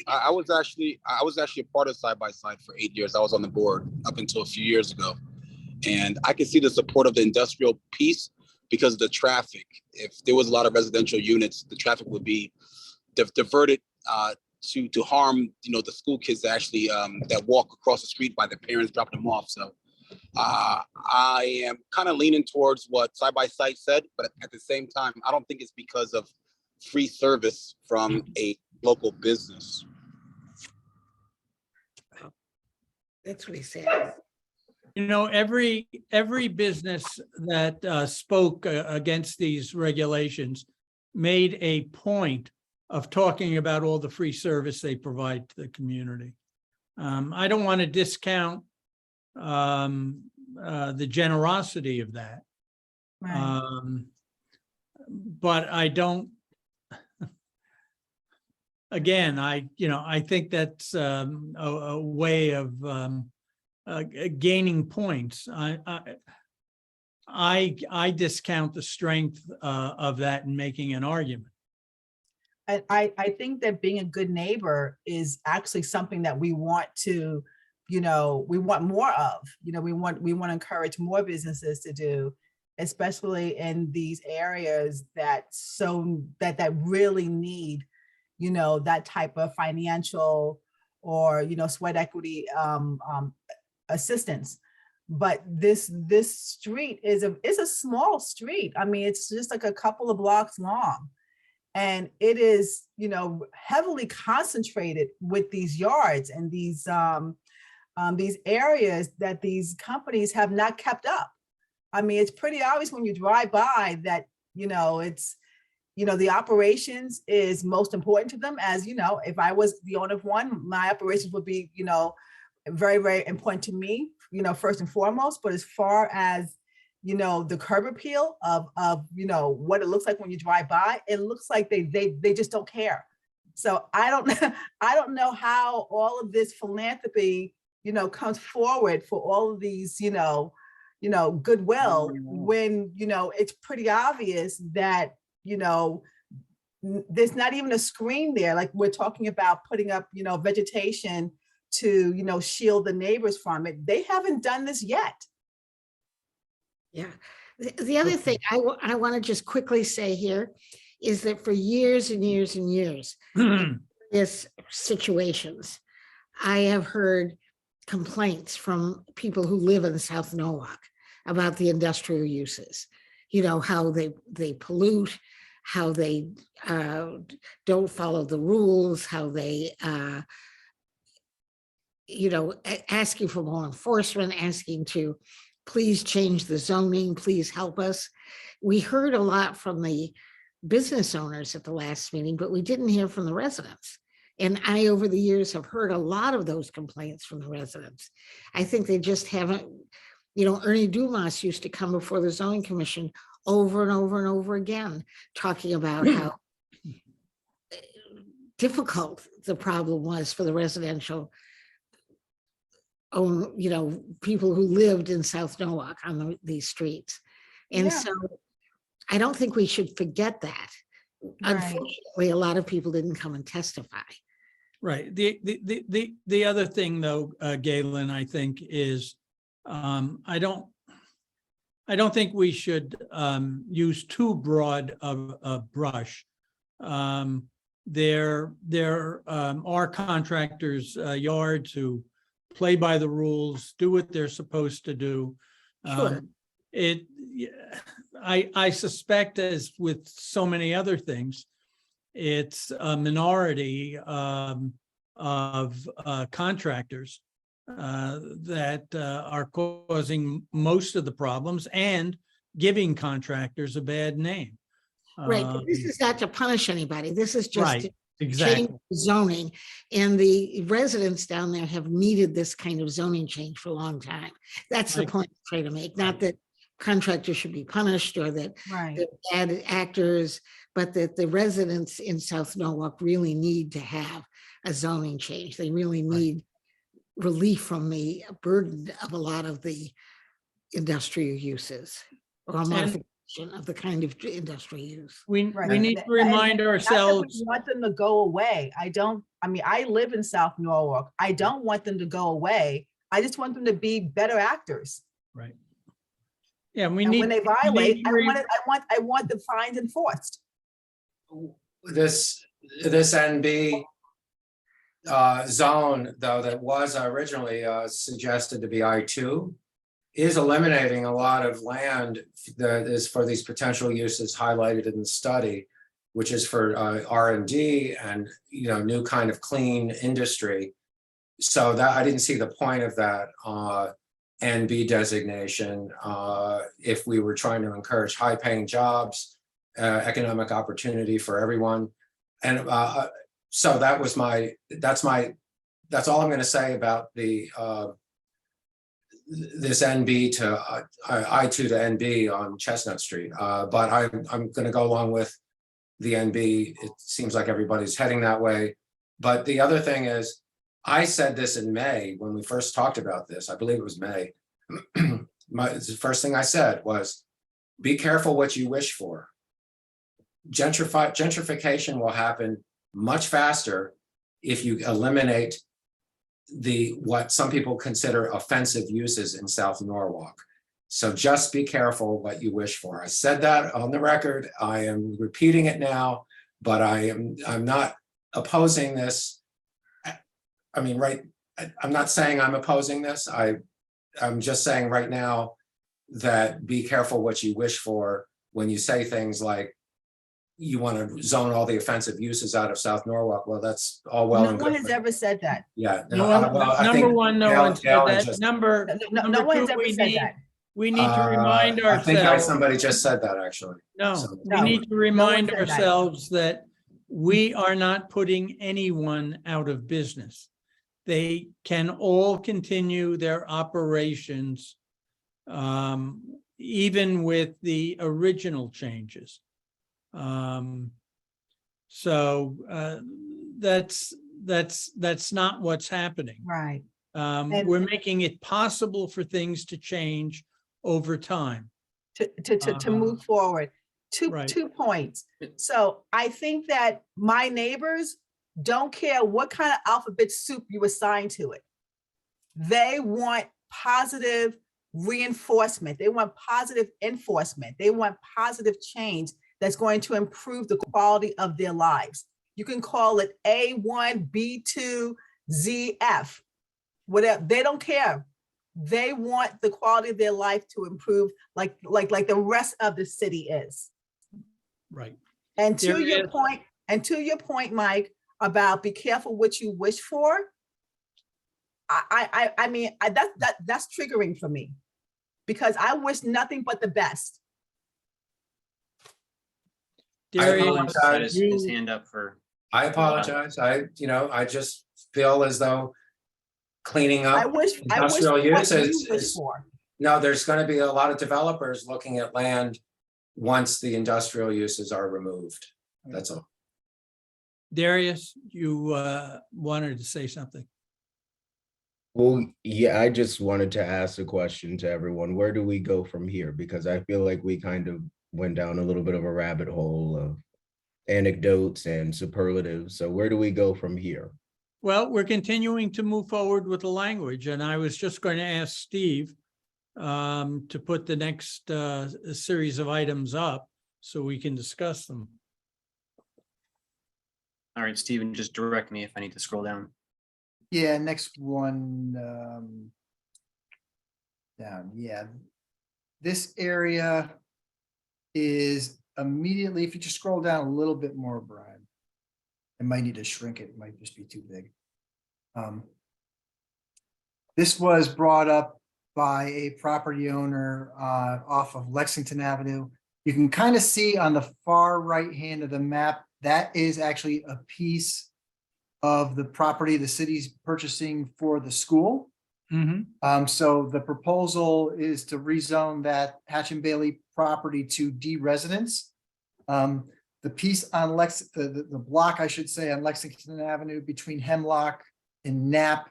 actually a part of Side by Side for 8 years. I was on the board up until a few years ago. And I can see the support of the industrial piece because of the traffic. If there was a lot of residential units, the traffic would be diverted to harm, you know, the school kids that actually that walk across the street by their parents dropping them off. So I am kind of leaning towards what Side by Side said, but at the same time, I don't think it's because of free service from a local business. that's what he said. You know, every business that spoke against these regulations made a point of talking about all the free service they provide to the community. I don't want to discount the generosity of that. Right. But I don't, again, I think that's a way of gaining points. I discount the strength of that in making an argument. I think that being a good neighbor is actually something that we want to, we want more of. We want to encourage more businesses to do, especially in these areas that really need, that type of financial or, sweat equity assistance. But this street is a small street. I mean, it's just like a couple of blocks long. And it is, heavily concentrated with these yards and these areas that these companies have not kept up. I mean, it's pretty obvious when you drive by that, it's, the operations is most important to them. As if I was the owner of one, my operations would be, very, very important to me, first and foremost. But as far as, the curb appeal of what it looks like when you drive by, it looks like they just don't care. So I don't know how all of this philanthropy, comes forward for all of these, goodwill when, it's pretty obvious that, there's not even a screen there. Like we're talking about putting up, vegetation to, shield the neighbors from it. They haven't done this yet. Yeah. The other thing I want to just quickly say here is that for years and years and years, this situations, I have heard complaints from people who live in South Norwalk about the industrial uses, how they pollute, how they don't follow the rules, how they, asking for more enforcement, asking to please change the zoning, please help us. We heard a lot from the business owners at the last meeting, but we didn't hear from the residents. And I, over the years, have heard a lot of those complaints from the residents. I think they just haven't, Ernie Dumas used to come before the zoning commission over and over and over again, talking about how difficult the problem was for the residential people who lived in South Norwalk on these streets. And so I don't think we should forget that. Right. Unfortunately, a lot of people didn't come and testify. Right. The other thing though, Galen, I think is, I don't think we should use too broad of a brush. There are contractors' yards who play by the rules, do what they're supposed to do. Sure. I suspect, as with so many other things, it's a minority of contractors that are causing most of the problems and giving contractors a bad name. Right, but this is not to punish anybody. This is just to exactly. change zoning. And the residents down there have needed this kind of zoning change for a long time. That's the point I'm trying to make. Not that contractors should be punished or that they're bad actors, but that the residents in South Norwalk really need to have a zoning change. They really need relief from the burden of a lot of the industrial uses or a modification of the kind of industrial use. We need to remind ourselves. We want them to go away. I live in South Norwalk. I don't want them to go away. I just want them to be better actors. Right. Yeah, when they violate, I want the fines enforced. This NB zone, though, that was originally suggested to be I2, is eliminating a lot of land that is for these potential uses highlighted in the study, which is for R&D and new kind of clean industry. So that I didn't see the point of that. NB designation if we were trying to encourage high-paying jobs, economic opportunity for everyone. And so that's all I'm going to say about the this NB to I2 to NB on Chestnut Street. But I'm going to go along with the NB. It seems like everybody's heading that way. But the other thing is, I said this in May when we first talked about this. I believe it was May. The first thing I said was, be careful what you wish for. Gentrification will happen much faster if you eliminate what some people consider offensive uses in South Norwalk. So just be careful what you wish for. I said that on the record. I am repeating it now, but I'm not opposing this. I mean, I'm not saying I'm opposing this. I'm just saying right now that be careful what you wish for when you say things like you want to zone all the offensive uses out of South Norwalk. Well, that's all well No and one good. has ever said that. Yeah. No one, well, I number think one, no Gail- one said Gail that. just- Number No one has two, ever said that. we need to remind I think ourselves. somebody just said that, actually. No, So- we No, need to no one remind said that. ourselves that we are not putting anyone out of business. They can all continue their operations, even with the original changes. So that's not what's happening. Right. And- We're making it possible for things to change over time. To move forward. right. 2 points. So I think that my neighbors don't care what kind of alphabet soup you assign to it. They want positive reinforcement. They want positive enforcement. They want positive change that's going to improve the quality of their lives. You can call it A1, B2, ZF, whatever. They don't care. They want the quality of their life to improve like the rest of the city is. Right. And to There your is- point, Mike, about be careful what you wish for. I mean, that's triggering for me because I wish nothing but the best. Darius, apologize. Had his you- hand up for. I apologize. I just feel as though cleaning up I wish industrial what use you is, wish for. no, there's going to be a lot of developers looking at land once the industrial uses are removed. That's all. Darius, you wanted to say something. Well, yeah, I just wanted to ask a question to everyone. Where do we go from here? Because I feel like we kind of went down a little bit of a rabbit hole of anecdotes and superlatives. So where do we go from here? Well, we're continuing to move forward with the language, and I was just going to ask Steve to put the next series of items up so we can discuss them. All right, Stephen, just direct me if I need to scroll down. Yeah, next one, down, yeah. This area is immediately, if you just scroll down a little bit more, Brian. I might need to shrink it, it might just be too big. This was brought up by a property owner off of Lexington Avenue. You can kind of see on the far right hand of the map, that is actually a piece of the property the city's purchasing for the school. So the proposal is to rezone that Hatch and Bailey property to D residence. The piece on the block, I should say, on Lexington Avenue between Hemlock and Knapp.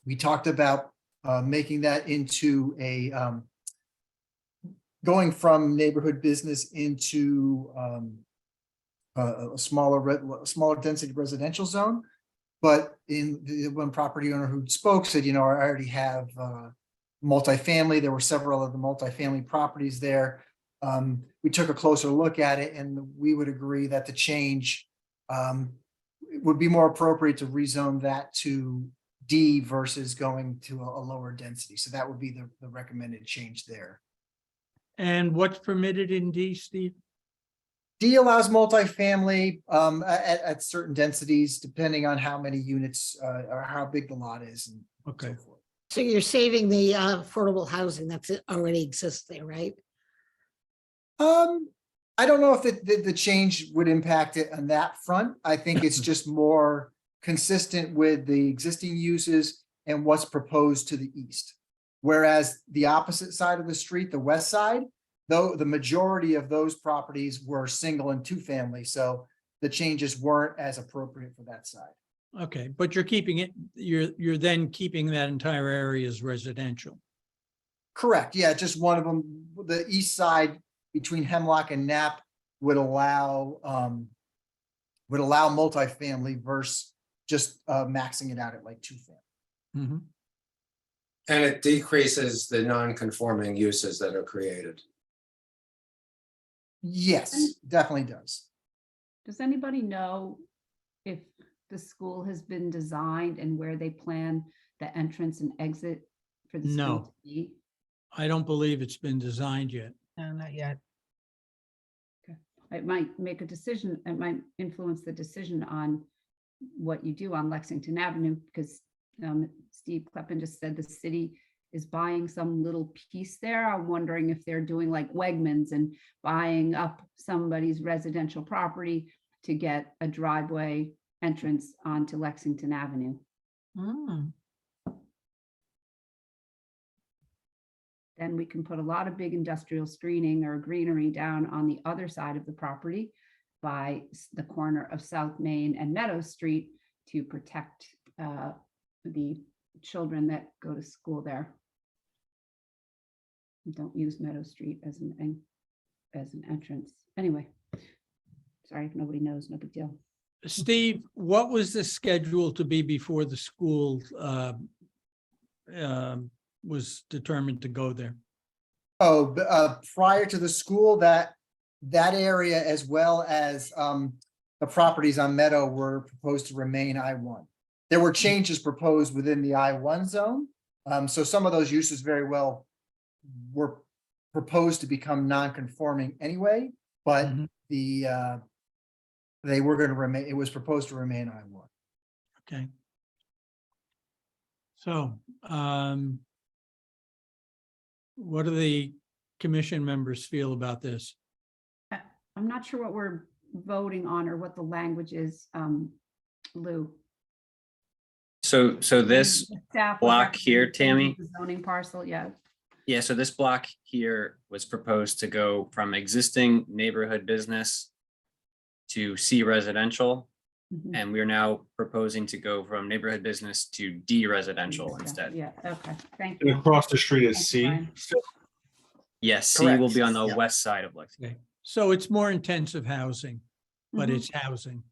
We talked about making that into a going from neighborhood business into a smaller density residential zone. But in the one property owner who spoke said, I already have multifamily. There were several of the multifamily properties there. We took a closer look at it and we would agree that the change would be more appropriate to rezone that to D versus going to a lower density. So that would be the recommended change there. And what's permitted in D, Steve? D allows multifamily at certain densities, depending on how many units or how big the lot is. And Okay. so forth. So you're saving the affordable housing that's already exists there, right? I don't know if the change would impact it on that front. I think it's just more consistent with the existing uses and what's proposed to the east. Whereas the opposite side of the street, the west side, though the majority of those properties were single and two family, so the changes weren't as appropriate for that side. Okay, but you're keeping it, you're then keeping that entire area as residential. Correct, yeah, just one of them, the east side between Hemlock and Knapp would allow multifamily versus just maxing it out at like two family. Mhm. And it decreases the non-conforming uses that are created. Yes, definitely does. Does anybody know if the school has been designed and where they plan the entrance and exit for the No. school to be? I don't believe it's been designed yet. No, not yet. It might make a decision, it might influence the decision on what you do on Lexington Avenue, because Steve Kleppen just said the city is buying some little piece there. I'm wondering if they're doing like Wegmans and buying up somebody's residential property to get a driveway entrance onto Lexington Avenue. Then we can put a lot of big industrial screening or greenery down on the other side of the property by the corner of South Main and Meadow Street to protect the children that go to school there. Don't use Meadow Street as an entrance. Anyway, sorry if nobody knows, no big deal. Steve, what was the schedule to be before the school was determined to go there? Oh, prior to the school, that area as well as the properties on Meadow were proposed to remain I-1. There were changes proposed within the I-1 zone. So some of those uses very well were proposed to become non-conforming anyway, but they were going to remain, it was proposed to remain I-1. Okay. So, what do the commission members feel about this? I'm not sure what we're voting on or what the language is, Lou. So this The staff would block recommend here, changing Tammy? the zoning parcel, yeah. Yeah, so this block here was proposed to go from existing neighborhood business to C residential. Mhm. And we're now proposing to go from neighborhood business to D residential instead. Yeah, okay, thank And you. across the street is Thank C. you, Brian. Yes, C will Correct. be on the Yeah. west side of Lexington. Okay, so it's more intensive housing, but Mhm. it's housing.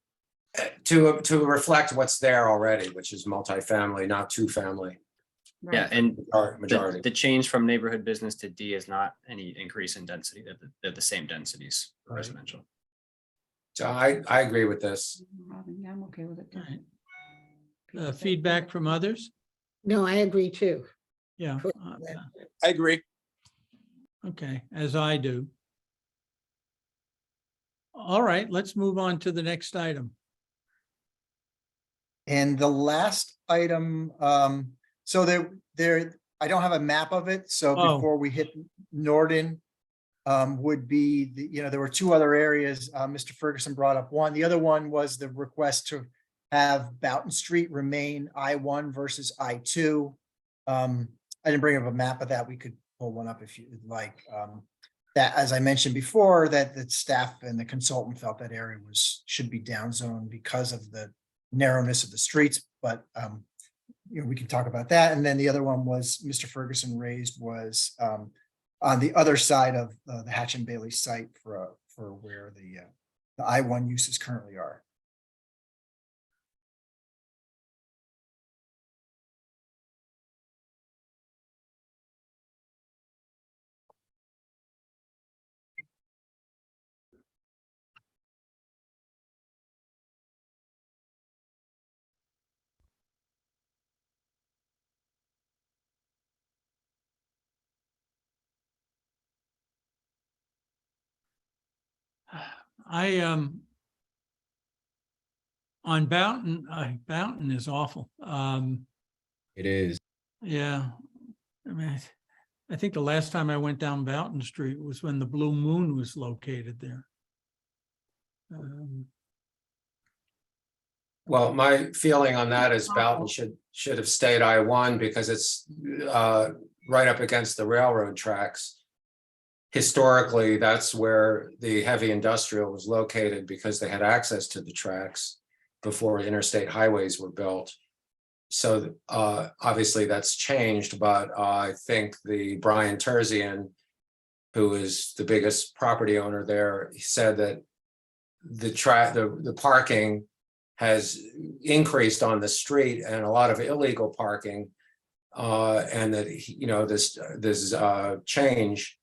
To reflect what's there already, which is multifamily, not two-family. Yeah, Right. and Majority. the change from neighborhood business to D is not any increase in density. They're the same densities for Right. residential. So I agree with this. Robin, yeah, I'm okay with it. too. Alright. People say- Feedback from others? No, I agree too. Yeah. I agree. Okay, as I do. All right, let's move on to the next item. And the last item, so there, I don't have a map of it, so Oh. before we hit Norden, would be, there were two other areas, Mr. Ferguson brought up one. The other one was the request to have Boughton Street remain I-1 versus I-2. I didn't bring up a map of that. We could pull one up if you'd like. That, as I mentioned before, that the staff and the consultant felt that area should be downzoned because of the narrowness of the streets, but we can talk about that. And then the other one was Mr. Ferguson raised was on the other side of the Hatch and Bailey site for where the I-1 uses currently are. I, on Boughton, Boughton is awful. It is. Yeah. I mean, I think the last time I went down Boughton Street was when the Blue Moon was located there. Well, my feeling on that is Boughton should have stayed I-1 because it's right up against the railroad tracks. Historically, that's where the heavy industrial was located because they had access to the tracks before interstate highways were built. So obviously that's changed, but I think the Brian Terzian, who is the biggest property owner there, he said that the parking has increased on the street and a lot of illegal parking, and that this change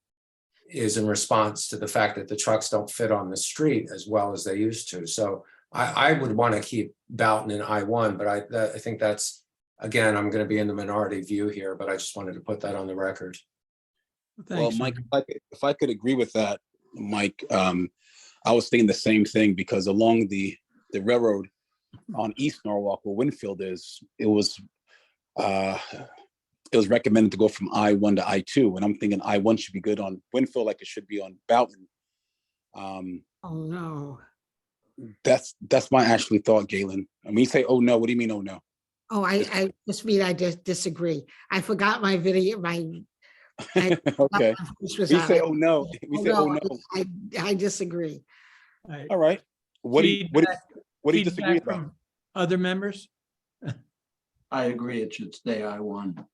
is in response to the fact that the trucks don't fit on the street as well as they used to. So I would want to keep Boughton in I-1, but I think that's, again, I'm going to be in the minority view here, but I just wanted to put that on the record. Well, Mike, if I could agree with that, Mike, I was thinking the same thing because along the railroad on East Norwalk, where Winfield is, it was recommended to go from I-1 to I-2, and I'm thinking I-1 should be good on Winfield like it should be on Boughton. Oh, no. That's my actually thought, Galen. I mean, you say, oh no, what do you mean, oh no? Oh, I just disagree. I forgot my video, Okay. We say, oh no. We say, oh no. I disagree. All right. What do you disagree about? From other members? I agree, it should stay I-1.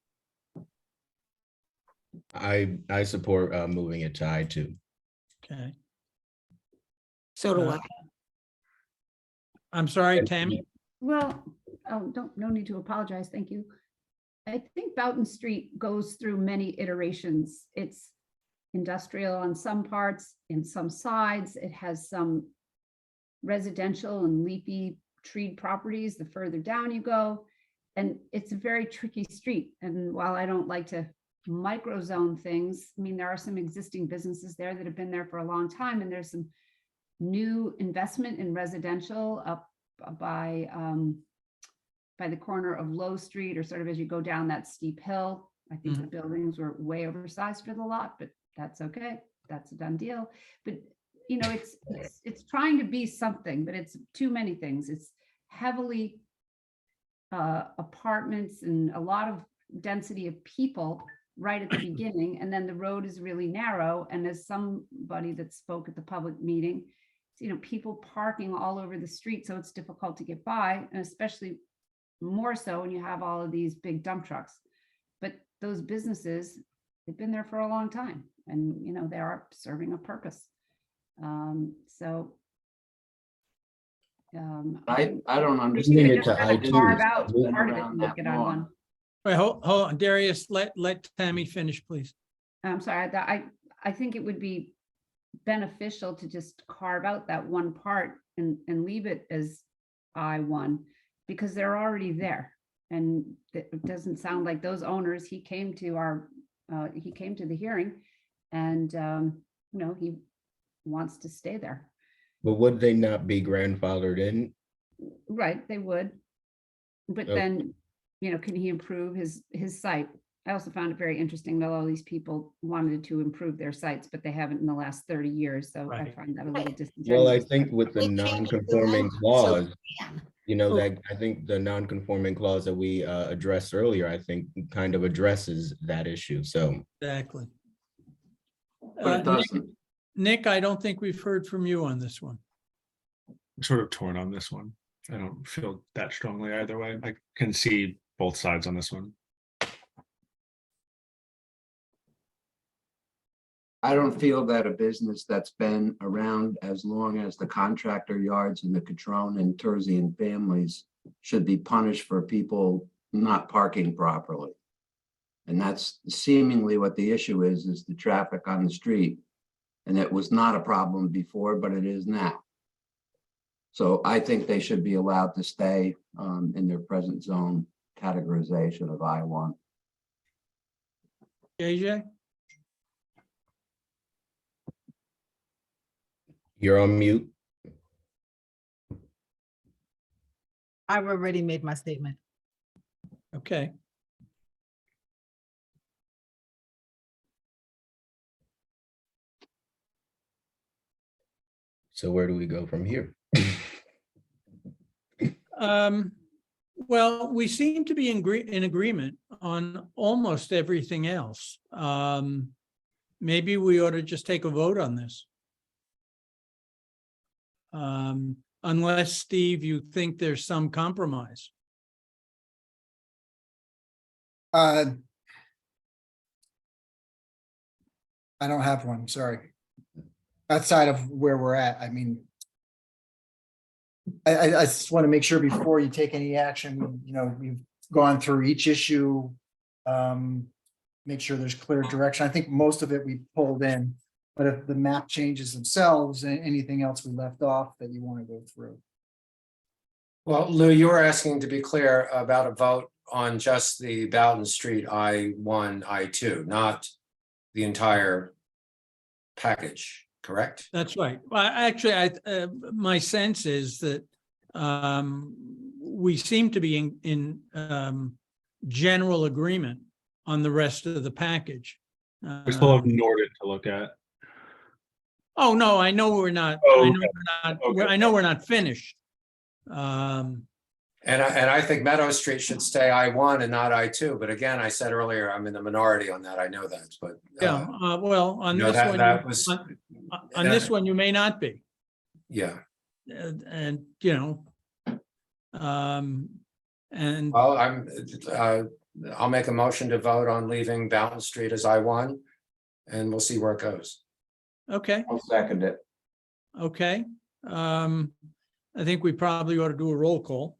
I support moving it to I-2. Okay. So do I. I'm sorry, Tammy. Well, oh, no need to apologize. Thank you. I think Boughton Street goes through many iterations. It's industrial on some parts, in some sides. It has some residential and leafy treed properties the further down you go. And it's a very tricky street. And while I don't like to microzone things, I mean, there are some existing businesses there that have been there for a long time, and there's some new investment in residential up by the corner of Low Street, or sort of as you go down that steep hill. I think the buildings were way oversized for the lot, but that's okay. That's a done deal. But you know, it's trying to be something, but it's too many things. It's heavily apartments and a lot of density of people right at the beginning, and then the road is really narrow. And as somebody that spoke at the public meeting, you know, people parking all over the street, so it's difficult to get by, and especially more so when you have all of these big dump trucks. But those businesses, they've been there for a long time, and you know, they are serving a purpose. I don't understand. It to I-2. Carve out part of it and make it on one. Wait, hold on, Darius, let Tammy finish, please. I'm sorry, I think it would be beneficial to just carve out that one part and leave it as I-1, because they're already there. And it doesn't sound like those owners, he came to the hearing, and you know, he wants to stay there. But would they not be grandfathered in? Right, they would. But Okay. then, you know, can he improve his site? I also found it very interesting that all these people wanted to improve their sites, but they haven't in the last 30 years. So I find that a little disingenuous. Well, I think with the non-conforming clause, you know, that I think the non-conforming clause that we addressed earlier, I think kind of addresses that issue. So Exactly. But it doesn't. Nick, I don't think we've heard from you on this one. I'm sort of torn on this one. I don't feel that strongly either way. I can see both sides on this one. I don't feel that a business that's been around as long as the contractor yards and the Catrone and Terzian families should be punished for people not parking properly. And that's seemingly what the issue is the traffic on the street. And it was not a problem before, but it is now. So I think they should be allowed to stay in their present zone categorization of I-1. JJ? you're on mute. I've already made my statement. Okay. So where do we go from here? Well, we seem to be in agreement on almost everything else. Maybe we ought to just take a vote on this. Unless, Steve, you think there's some compromise. I don't have one, sorry. Outside of where we're at, I mean, I just want to make sure before you take any action, you know, you've gone through each issue. Make sure there's clear direction. I think most of it we pulled in, but if the map changes themselves, anything else we left off that you want to go through. Well, Lou, you were asking to be clear about a vote on just the Bowden Street I-1, I-2, not the entire package, correct? That's right. Well, actually, my sense is that we seem to be in general agreement on the rest of the package. We still have Norden to look at. Oh, no, I know we're not. Oh, I know okay. we're not. Okay. I know we're not finished. And I think Meadow Street should stay I-1 and not I-2, but again, I said earlier, I'm in the minority on that, I know that, but. Yeah, well, on you know, this one, that was- on this one, you may not be. Yeah, And, you know. And well, I'll make a motion to vote on leaving Bowden Street as I-1, and we'll see where it goes. okay, I'll second it. okay. I think we probably ought to do a roll call.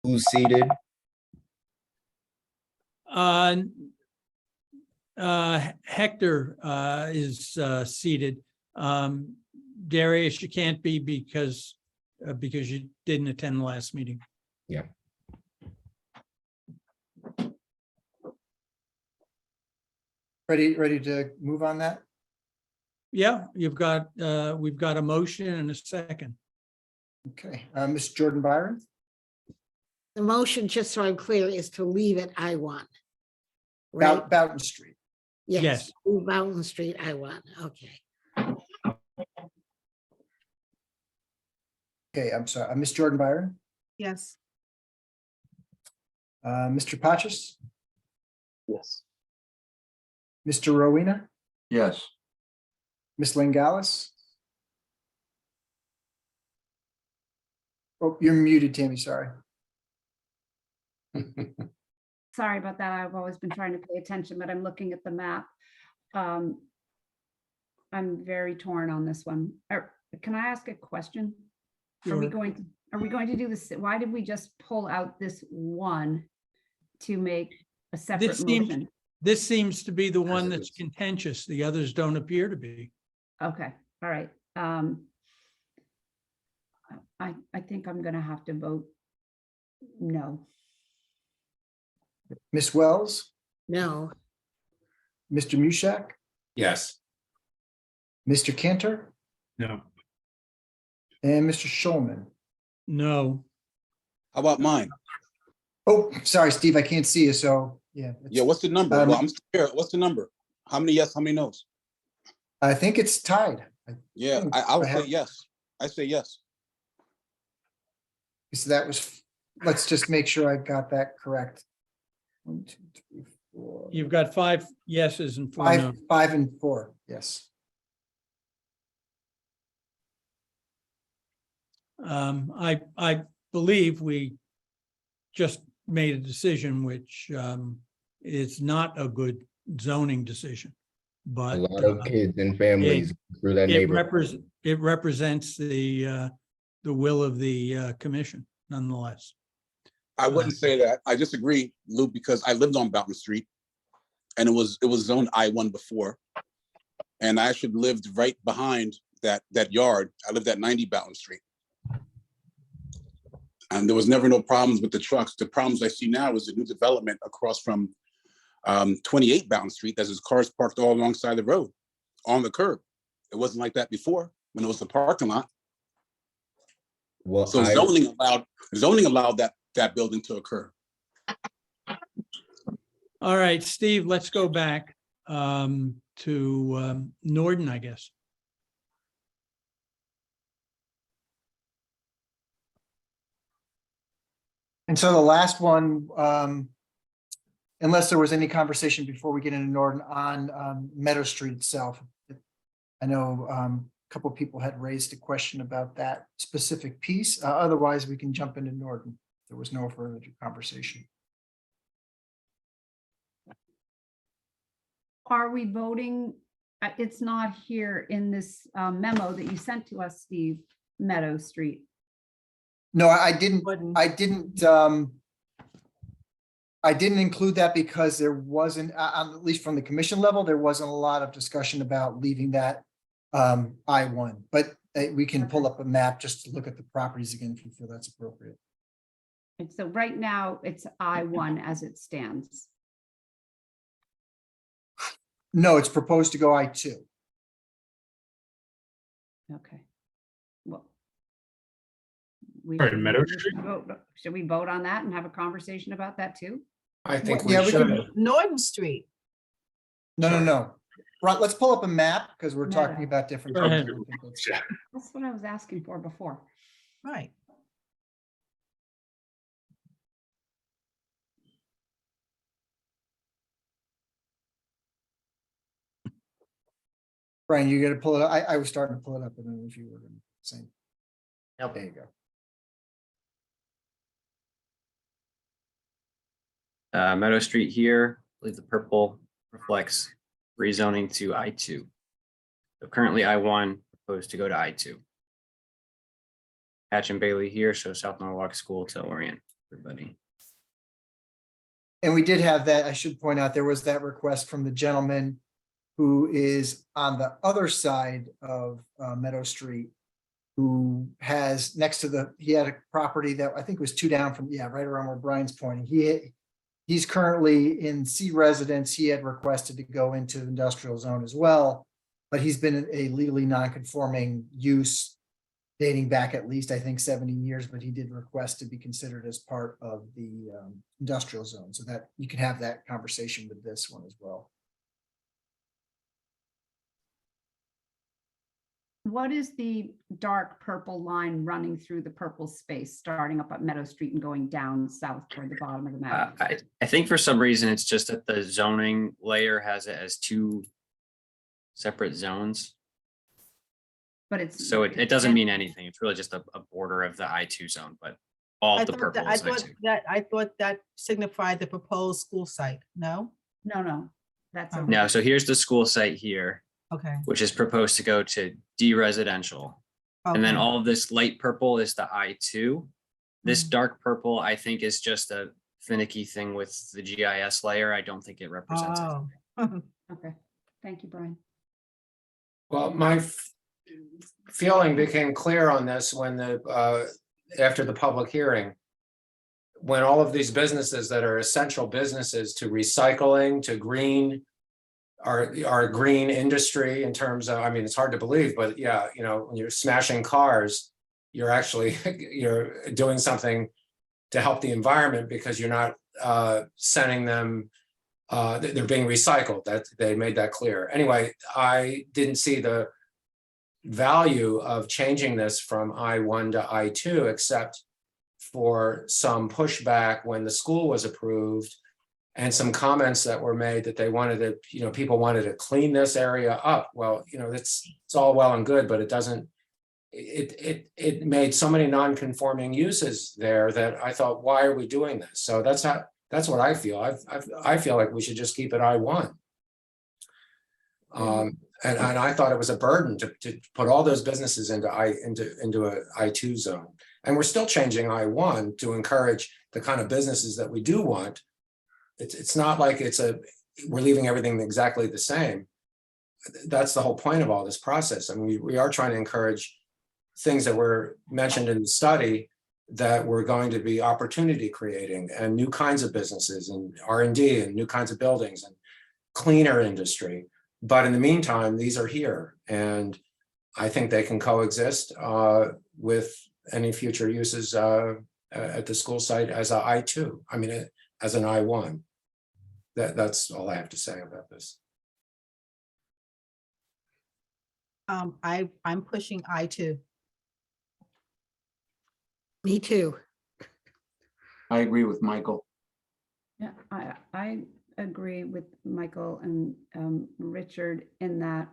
Who's seated? Hector is seated. Darius, you can't be because you didn't attend the last meeting. Yeah. Ready to move on that? Yeah, we've got a motion and a second. Okay, Ms. Jordan Byron, The motion, just so I'm clear, is to leave it I-1. Right? Bowden Street. Yes, Yes. leave Mountain Street I-1, okay. Okay, I'm sorry, Ms. Jordan Byron, Yes. Mr. Patchis, Yes. Mr. Rowena, Yes. Ms. Lingalis. Oh, you're muted, Tammy, sorry. Sorry about that. I've always been trying to pay attention, but I'm looking at the map. I'm very torn on this one. Can I ask a question? Are we Sure. going to do this? Why did we just pull out this one to make a separate motion? This seems to be the one that's contentious. The others don't appear to be. Okay, all right. I think I'm gonna have to vote no. Ms. Wells, No, Mr. Mushak, Yes, Mr. Cantor, No. and Mr. Schulman. No. How about mine? Oh, sorry, Steve, I can't see you, so, yeah. Yeah, what's the number? Um, Well, I'm still here. What's the number? How many yes, how many no's? I think it's tied. Yeah, think I would I say have- yes. I say yes. So that was, let's just make sure I got that correct. 1, 2, 3, 4. You've got 5 yeses and 4 no. 5 and 4, yes. I believe we just made a decision which is not a good zoning decision, A but lot of kids and families through that neighborhood. it represents the will of the commission nonetheless. I wouldn't say that. I disagree, Lou, because I lived on Boughton Street and it was zoned I-1 before. And I actually lived right behind that yard. I lived at 90 Boughton Street. And there was never no problems with the trucks. The problems I see now is the new development across from 28 Boughton Street. There's cars parked all alongside the road, on the curb. It wasn't like that before when it was the parking lot. Well, So zoning allowed that building to occur. All right, Steve, let's go back to Norden, I guess. And so the last one, unless there was any conversation before we get into Norton on Meadow Street itself. I know a couple of people had raised a question about that specific piece. Otherwise, we can jump into Norton. There was no further conversation. Are we voting? It's not here in this memo that you sent to us, Steve, Meadow Street. No, I didn't include that because there wasn't, at least from the commission level, there wasn't a lot of discussion about leaving that I-1, but we can pull up a map just to look at the properties again if you feel that's appropriate. And so right now it's I-1 as it stands. No, it's proposed to go I-2. Okay. Well. Sorry, Meadow Street? Should we vote on that and have a conversation about that too? I think Yeah, we we should. can- Norton Street. No. Right, let's pull up a map because we're Meadow. talking about different. Go ahead. things. That's what I was asking for before. Right. Brian, you got to pull it up. I was starting to pull it up and then if you were going to say. Yep. There you go. Meadow Street here, I believe the purple reflects rezoning to I2. So currently I1 proposed to go to I2. Hatch and Bailey here, so South Norwalk School to orient everybody. And we did have that, I should point out, there was that request from the gentleman who is on the other side of Meadow Street, who has next to he had a property that I think was 2 down from, right around where Brian's pointing. He's currently in C residence. He had requested to go into industrial zone as well, but he's been a legally non-conforming use dating back at least, I think, 70 years, but he did request to be considered as part of the industrial zone, so that you can have that conversation with this one as well. What is the dark purple line running through the purple space, starting up at Meadow Street and going down south toward the bottom of the map? I think for some reason it's just that the zoning layer has it as 2 separate zones. But it's. So it doesn't mean anything. It's really just a border of the I2 zone, but all I of the thought purple that, is I2. I thought that signified the proposed school site. No? No, that's. Oh. No, so here's the school site here, Okay. which is proposed to go to D residential. And then Okay. all of this light purple is the I2. This Mhm. dark purple, I think, is just a finicky thing with the GIS layer. I don't think it represents it. Oh. Okay, thank you, Brian. Well, my feeling became clear on this when after the public hearing. When all of these businesses that are essential businesses to recycling, to green, our green industry in terms of, I mean, it's hard to believe, but yeah, when you're smashing cars, you're actually, you're doing something to help the environment because you're not sending them, they're being recycled. That they made that clear. Anyway, I didn't see the value of changing this from I1 to I2, except for some pushback when the school was approved and some comments that were made that they wanted to, people wanted to clean this area up. Well, it's all well and good, but it doesn't, it made so many non-conforming uses there that I thought, why are we doing this? So that's what I feel. I feel like we should just keep it I1. And I thought it was a burden to put all those businesses into a I2 zone. And we're still changing I1 to encourage the kind of businesses that we do want. It's not like we're leaving everything exactly the same. That's the whole point of all this process. I mean, we are trying to encourage things that were mentioned in the study that we're going to be opportunity creating and new kinds of businesses and R&D and new kinds of buildings and cleaner industry. But in the meantime, these are here, and I think they can coexist with any future uses at the school site as an I2. I mean, as an I1. That's all I have to say about this. I'm pushing I2. Me too. I agree with Michael. Yeah, I agree with Michael and Richard in that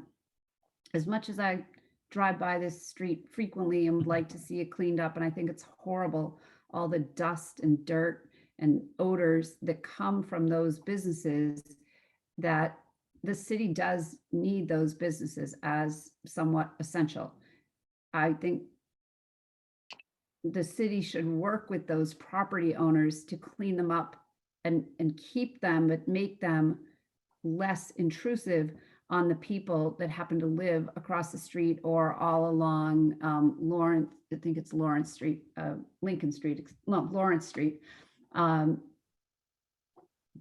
as much as I drive by this street frequently and would like to see it cleaned up, and I think it's horrible, all the dust and dirt and odors that come from those businesses, that the city does need those businesses as somewhat essential. I think the city should work with those property owners to clean them up and keep them, but make them less intrusive on the people that happen to live across the street or all along Lawrence, I think it's Lawrence Street, Lincoln Street, no, Lawrence Street.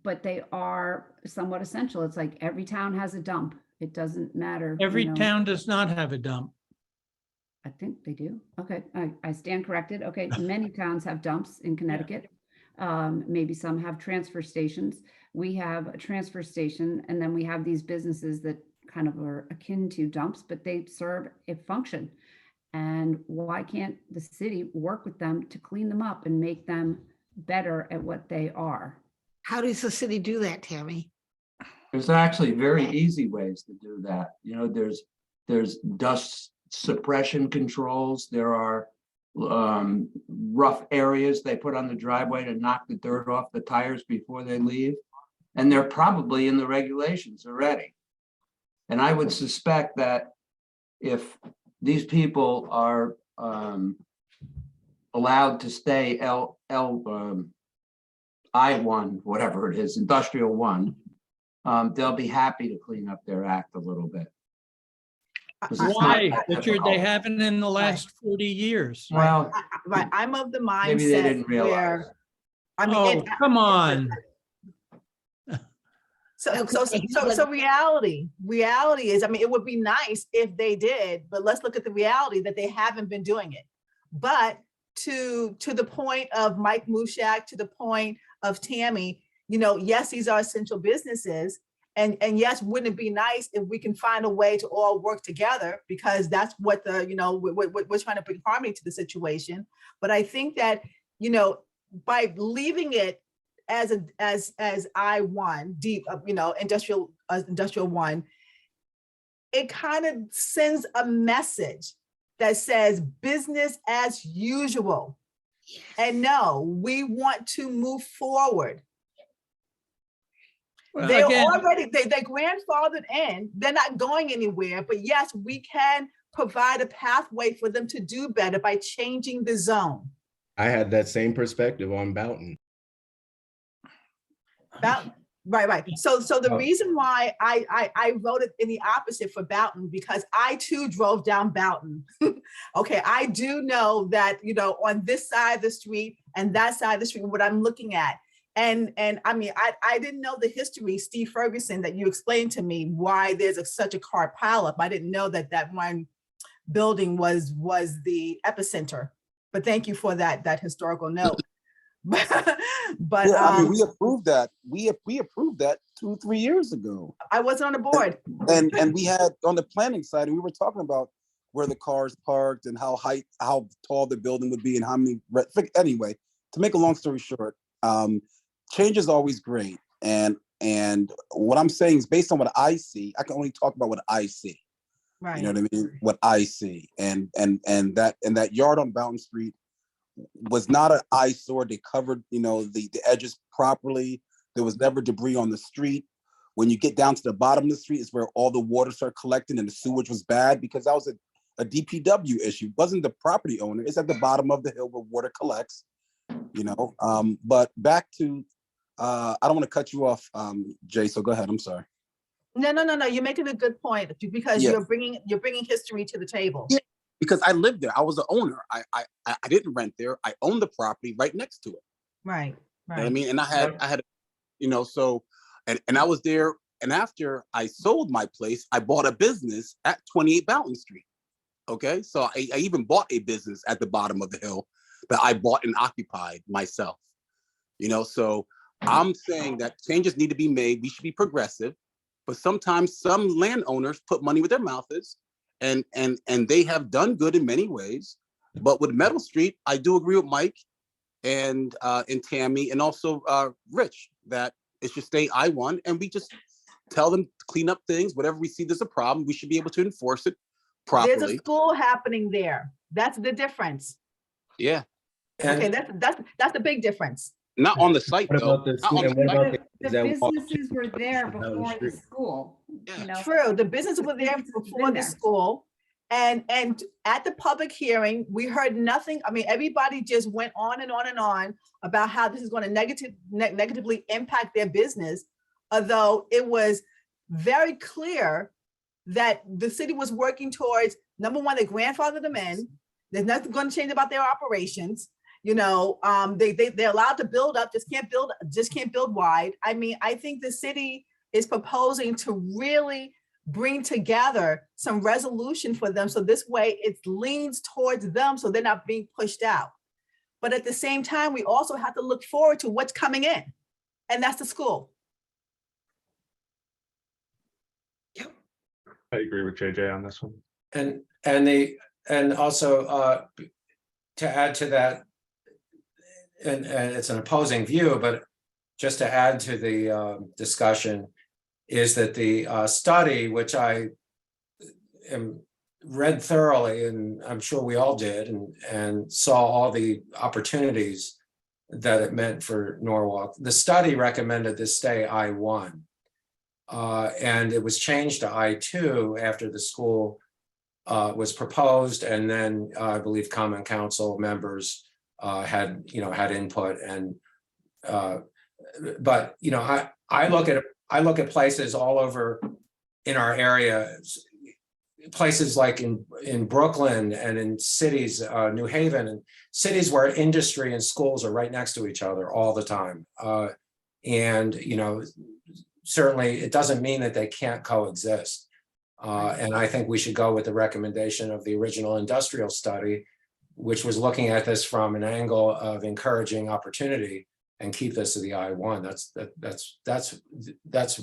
But they are somewhat essential. It's like every town has a dump. It doesn't matter. you Every know. town does not have a dump. I think they do. Okay, I stand corrected. Okay, many towns have dumps in Connecticut. Maybe some have transfer stations. We have a transfer station, and then we have these businesses that kind of are akin to dumps, but they serve a function. And why can't the city work with them to clean them up and make them better at what they are? How does the city do that, Tammy? There's actually very easy ways to do that. You know, there's dust suppression controls. There are rough areas they put on the driveway to knock the dirt off the tires before they leave. And they're probably in the regulations already. And I would suspect that if these people are allowed to stay I-1, whatever it is, industrial 1, they'll be happy to clean up their act a little bit. 'Cause it's not Why, that Richard? They difficult. haven't in the last 40 years. Well, Right, I'm of the maybe they mindset didn't realize. where, I mean, Oh, come on. So reality is, I mean, it would be nice if they did, but let's look at the reality that they haven't been doing it. But to the point of Mike Mushak, to the point of Tammy, you know, yes, these are essential businesses. And yes, wouldn't it be nice if we can find a way to all work together, because that's what we're trying to bring harmony to the situation. But I think that, you know, by leaving it as I-1 deep, industrial 1, it kind of sends a message that says business as usual. And no, we want to move forward. Well, They're again- already, they're grandfathered in, they're not going anywhere, but yes, we can provide a pathway for them to do better by changing the zone. I had that same perspective on Boughton. Right. So the Oh. reason why I voted in the opposite for Boughton, because I too drove down Boughton. Okay, I do know that, you know, on this side of the street and that side of the street, what I'm looking at. And I mean, I didn't know the history, Steve Ferguson, that you explained to me why there's such a car pileup. I didn't know that one building was the epicenter. But thank you for that historical note. But Yeah, I mean, we approved that. We approved that 2-3 years ago. I wasn't on the board. And we had on the planning side, we were talking about where the cars parked and how tall the building would be and how many. Anyway, to make a long story short, change is always great. And what I'm saying is based on what I see. I can only talk about what I see. Right. You know what I mean? What I see. And that yard on Boughton Street was not an eyesore. They covered, you know, the edges properly. There was never debris on the street. When you get down to the bottom of the street is where all the water started collecting and the sewage was bad, because that was a DPW issue. It wasn't the property owner. It's at the bottom of the hill where water collects, you know. But back to, I don't want to cut you off, Jay, so go ahead. I'm sorry. No. You're making a good point, because Yeah. you're bringing history to the table. Yeah, because I lived there. I was the owner. I didn't rent there. I owned the property right next to it. Right. You know what I mean? And I had, you know, so, and I was there. And after I sold my place, I bought a business at 28 Boughton Street. Okay. So I even bought a business at the bottom of the hill that I bought and occupied myself. You know, so I'm saying that changes need to be made. We should be progressive, but sometimes some landowners put money where their mouth is, and they have done good in many ways. But with Meadow Street, I do agree with Mike. and Tammy and also Rich, that it should stay I-1, and we just tell them to clean up things. Whatever we see there's a problem, we should be able to enforce it There's a properly. school happening there. That's the difference. Yeah, Okay, that's the big difference. not on the site What though. about the Not on school- the what site. about The Is that walk- businesses were there down the before the street? school, you know. True, the business was there business has before been the there. school. And at the public hearing, we heard nothing. I mean, everybody just went on and on and on about how this is going to negatively impact their business. Although it was very clear that the city was working towards, number one, they grandfather them in. There's nothing going to change about their operations. You know, they're allowed to build up, just can't build wide. I mean, I think the city is proposing to really bring together some resolution for them. So this way it leans towards them so they're not being pushed out. But at the same time, we also have to look forward to what's coming in. And that's the school. I agree with JJ on this one. And also to add to that, and it's an opposing view, but just to add to the discussion, is that the study, which I read thoroughly, and I'm sure we all did, and saw all the opportunities that it meant for Norwalk. The study recommended this stay I-1. And it was changed to I-2 after the school was proposed, and then I believe Common Council members had input, and but I look at places all over in our area, places like in Brooklyn and in cities, New Haven, and cities where industry and schools are right next to each other all the time. And certainly it doesn't mean that they can't coexist. And I think we should go with the recommendation of the original industrial study, which was looking at this from an angle of encouraging opportunity, and keep this to the I-1. That's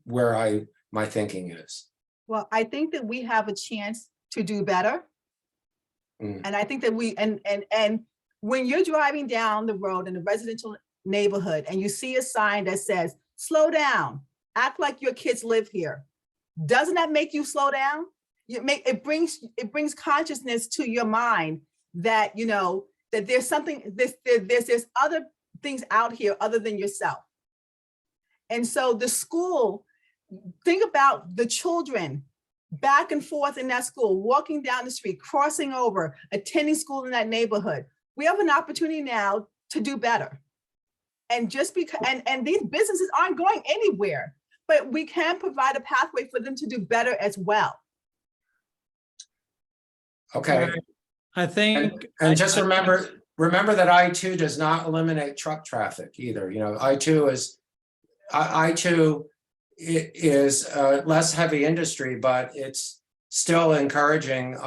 where my thinking is. Well, I think that we have a chance to do better. And I think that and when you're driving down the road in a residential neighborhood and you see a sign that says, slow down, act like your kids live here, doesn't that make you slow down? It brings consciousness to your mind that, that there's something, there's other things out here other than yourself. And so the school, think about the children back and forth in that school, walking down the street, crossing over, attending school in that neighborhood. We have an opportunity now to do better. And just because, and these businesses aren't going anywhere, but we can provide a pathway for them to do better as well. Okay. I think. And just remember that I-2 does not eliminate truck traffic either. I-2 is less heavy industry, but it's still encouraging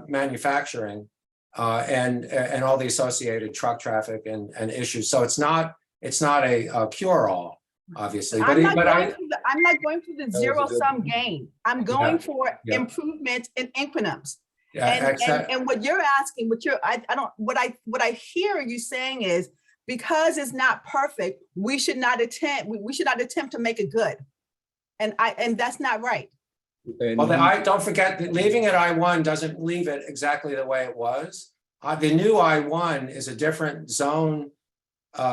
manufacturing and all the associated truck traffic and issues. So it's not a cure-all, obviously. I'm not going for the zero-sum game. I'm going for Yeah. improvement in increments. Yeah, And what you're asking, what I hear you saying is, because it's not perfect, we should not attempt to make it good. And that's not right. Well, don't forget that leaving it I-1 doesn't leave it exactly the way it was. The new I-1 is a different zone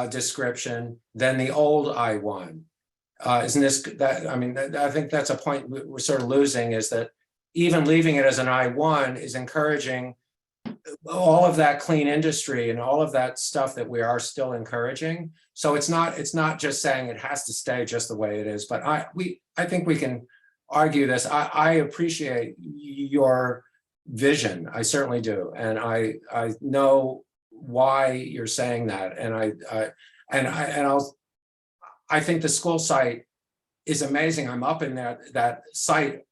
description than the old I-1. Isn't this that? I mean, I think that's a point we're sort of losing, is that even leaving it as an I-1 is encouraging all of that clean industry and all of that stuff that we are still encouraging. So it's not just saying it has to stay just the way it is, but I think we can argue this. I appreciate your vision. I certainly do. And I know why you're saying that. And I think the school site is amazing. I'm up in that site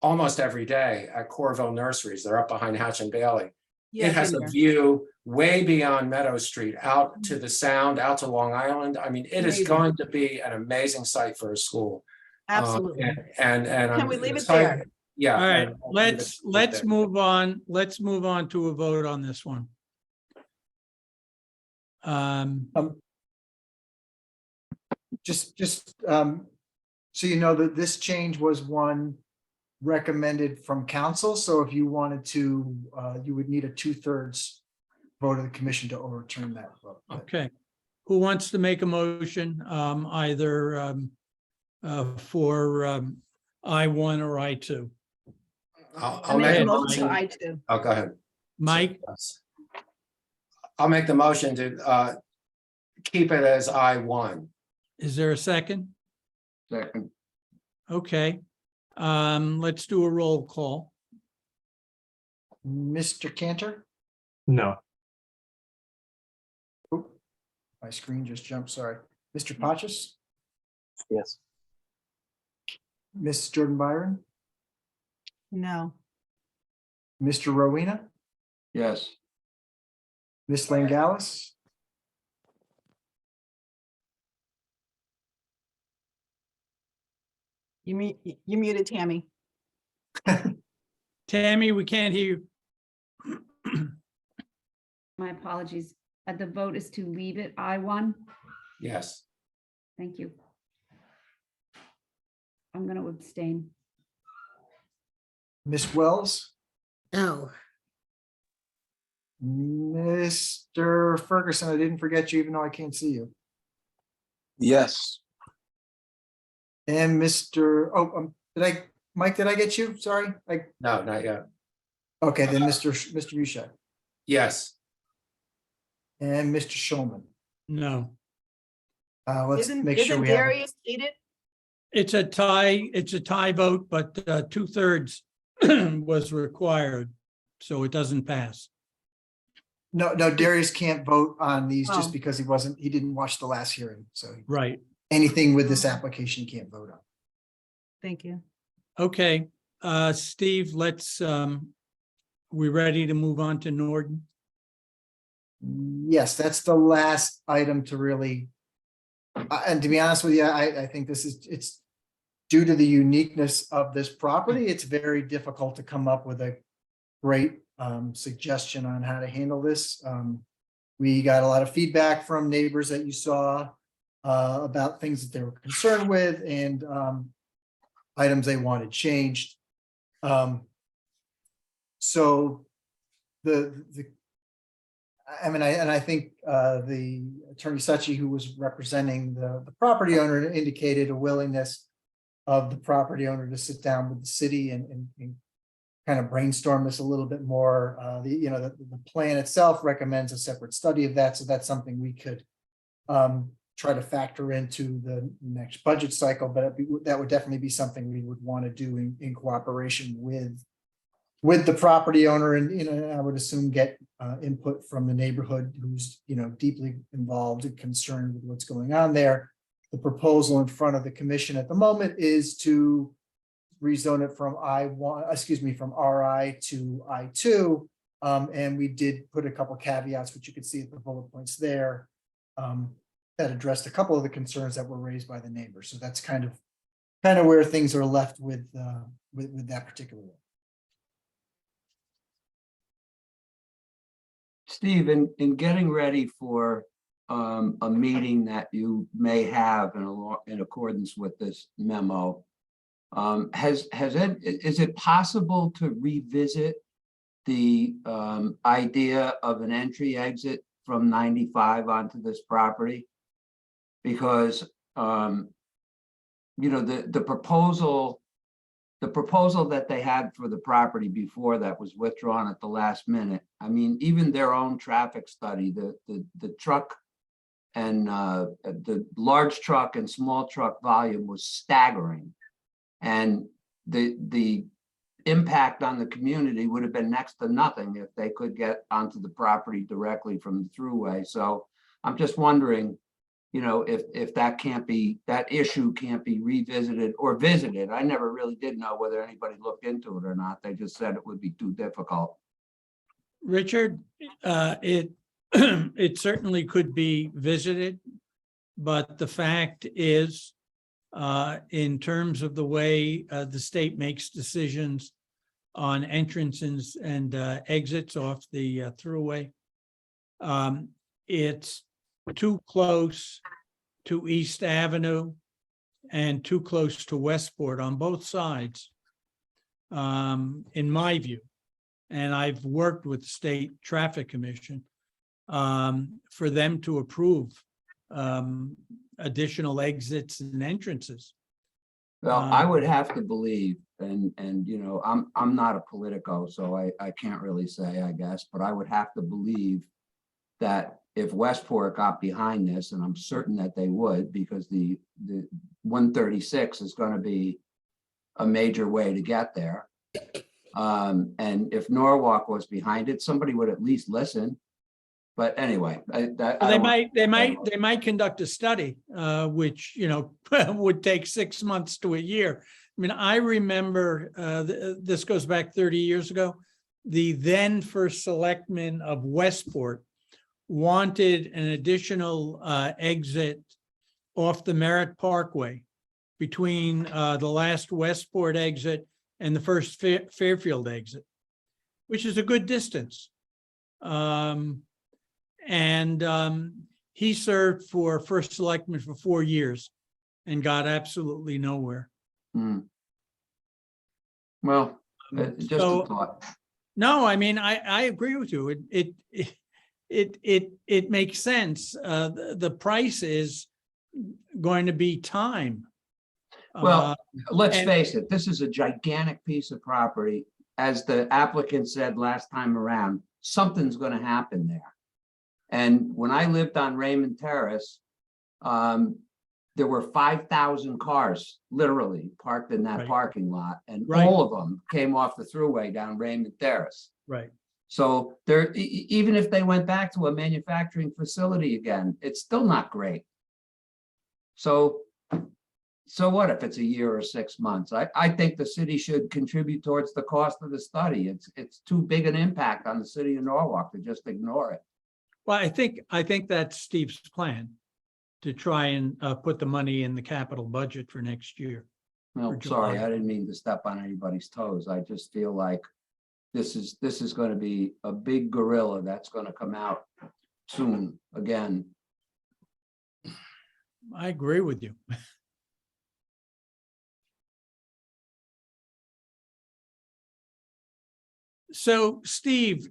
almost every day at Corville Nurseries. They're up behind Hatch and Bailey. It has a view way beyond Meadow Street, out to the Sound, out to Long Island. I mean, it is going to be an amazing site for a school. Absolutely. And Can we leave it there? Yeah. All right, and I'll leave it let's there. move on. Let's move on to a vote on this one. Just so you know that this change was one recommended from council. So if you wanted to, you would need a 2/3 vote of the commission to overturn that vote. Okay. Who wants to make a motion, either for I1 or I2? I'll make a make a motion motion. to I2. Oh, go ahead. Mike, I'll make the motion to keep it as I1. is there a second? Second. Okay. Let's do a roll call. Mr. Cantor? No. Oop, my screen just jumped, sorry. Mr. Patches? Yes. Miss Jordan Byron? No. Mr. Rowena? Yes. Miss Langalis? You muted Tammy. Tammy, we can't hear you. My apologies. The vote is to leave it I1. Yes. Thank you. I'm going to abstain. Miss Wells? No. Mr. Ferguson, I didn't forget you, even though I can't see you. Yes. And Mr. Mike, did I get you? Sorry. No, not yet. Okay, then Mr. Boucher Yes. and Mr. Schulman. No. Let's make sure Isn't we have. Darius seated? It's a tie vote, but 2/3 was required, so it doesn't pass. No, Darius can't vote on these just Oh. because he didn't watch the last hearing. So Right. anything with this application he can't vote on. Thank you. Okay, Steve, we ready to move on to Norden? Yes, that's the last item to really, and to be honest with you, I think it's due to the uniqueness of this property, it's very difficult to come up with a great suggestion on how to handle this. We got a lot of feedback from neighbors that you saw about things that they were concerned with and items they wanted changed. So I think the attorney Sachi, who was representing the property owner, indicated a willingness of the property owner to sit down with the city and kind of brainstorm this a little bit more. The plan itself recommends a separate study of that, so that's something we could try to factor into the next budget cycle, but that would definitely be something we would want to do in cooperation with the property owner, and I would assume get input from the neighborhood who's deeply involved and concerned with what's going on there. The proposal in front of the commission at the moment is to rezone it from from RI to I2. And we did put a couple caveats, which you could see at the bullet points there, that addressed a couple of the concerns that were raised by the neighbors. So that's kind of where things are left with that particular one. Steve, in getting ready for a meeting that you may have in accordance with this memo, is it possible to revisit the idea of an entry exit from 95 onto this property? Because the proposal that they had for the property before that was withdrawn at the last minute. I mean, even their own traffic study, the truck and the large truck and small truck volume was staggering. And the impact on the community would have been next to nothing if they could get onto the property directly from the thruway. So I'm just wondering, if that issue can't be revisited or visited. I never really did know whether anybody looked into it or not. They just said it would be too difficult. Richard, it certainly could be visited, but the fact is, in terms of the way the state makes decisions on entrances and exits off the thruway, it's too close to East Avenue and too close to Westport on both sides, in my view. And I've worked with the State Traffic Commission for them to approve additional exits and entrances. Well, I would have to believe, and you know, I'm not a politico, so I can't really say, I guess, but I would have to believe that if Westport got behind this, and I'm certain that they would, because the 136 is going to be a major way to get there. And if Norwalk was behind it, somebody would at least listen. But anyway, They might conduct a study, which, you know, would take 6 months to a year. I mean, I remember, this goes back 30 years ago, the then first selectman of Westport wanted an additional exit off the Merritt Parkway between the last Westport exit and the first Fairfield exit, which is a good distance. He served for first selectman for 4 years and got absolutely nowhere. Well, just a thought. No, I mean, I agree with you. It makes sense. The price is going to be time. Well, let's and- face it, this is a gigantic piece of property. As the applicant said last time around, something's going to happen there. And when I lived on Raymond Terrace, there were 5,000 cars literally parked in that Right. parking lot, and Right. all of them came off the thruway down Raymond Terrace. Right. So there, even if they went back to a manufacturing facility again, it's still not great. So what if it's a year or 6 months? I think the city should contribute towards the cost of the study. It's too big an impact on the city of Norwalk to just ignore it. Well, I think that's Steve's plan, to try and put the money in the capital budget for next year. No, for sorry, July. I didn't mean to step on anybody's toes. I just feel like this is going to be a big gorilla that's going to come out soon again. I agree with you. So, Steve,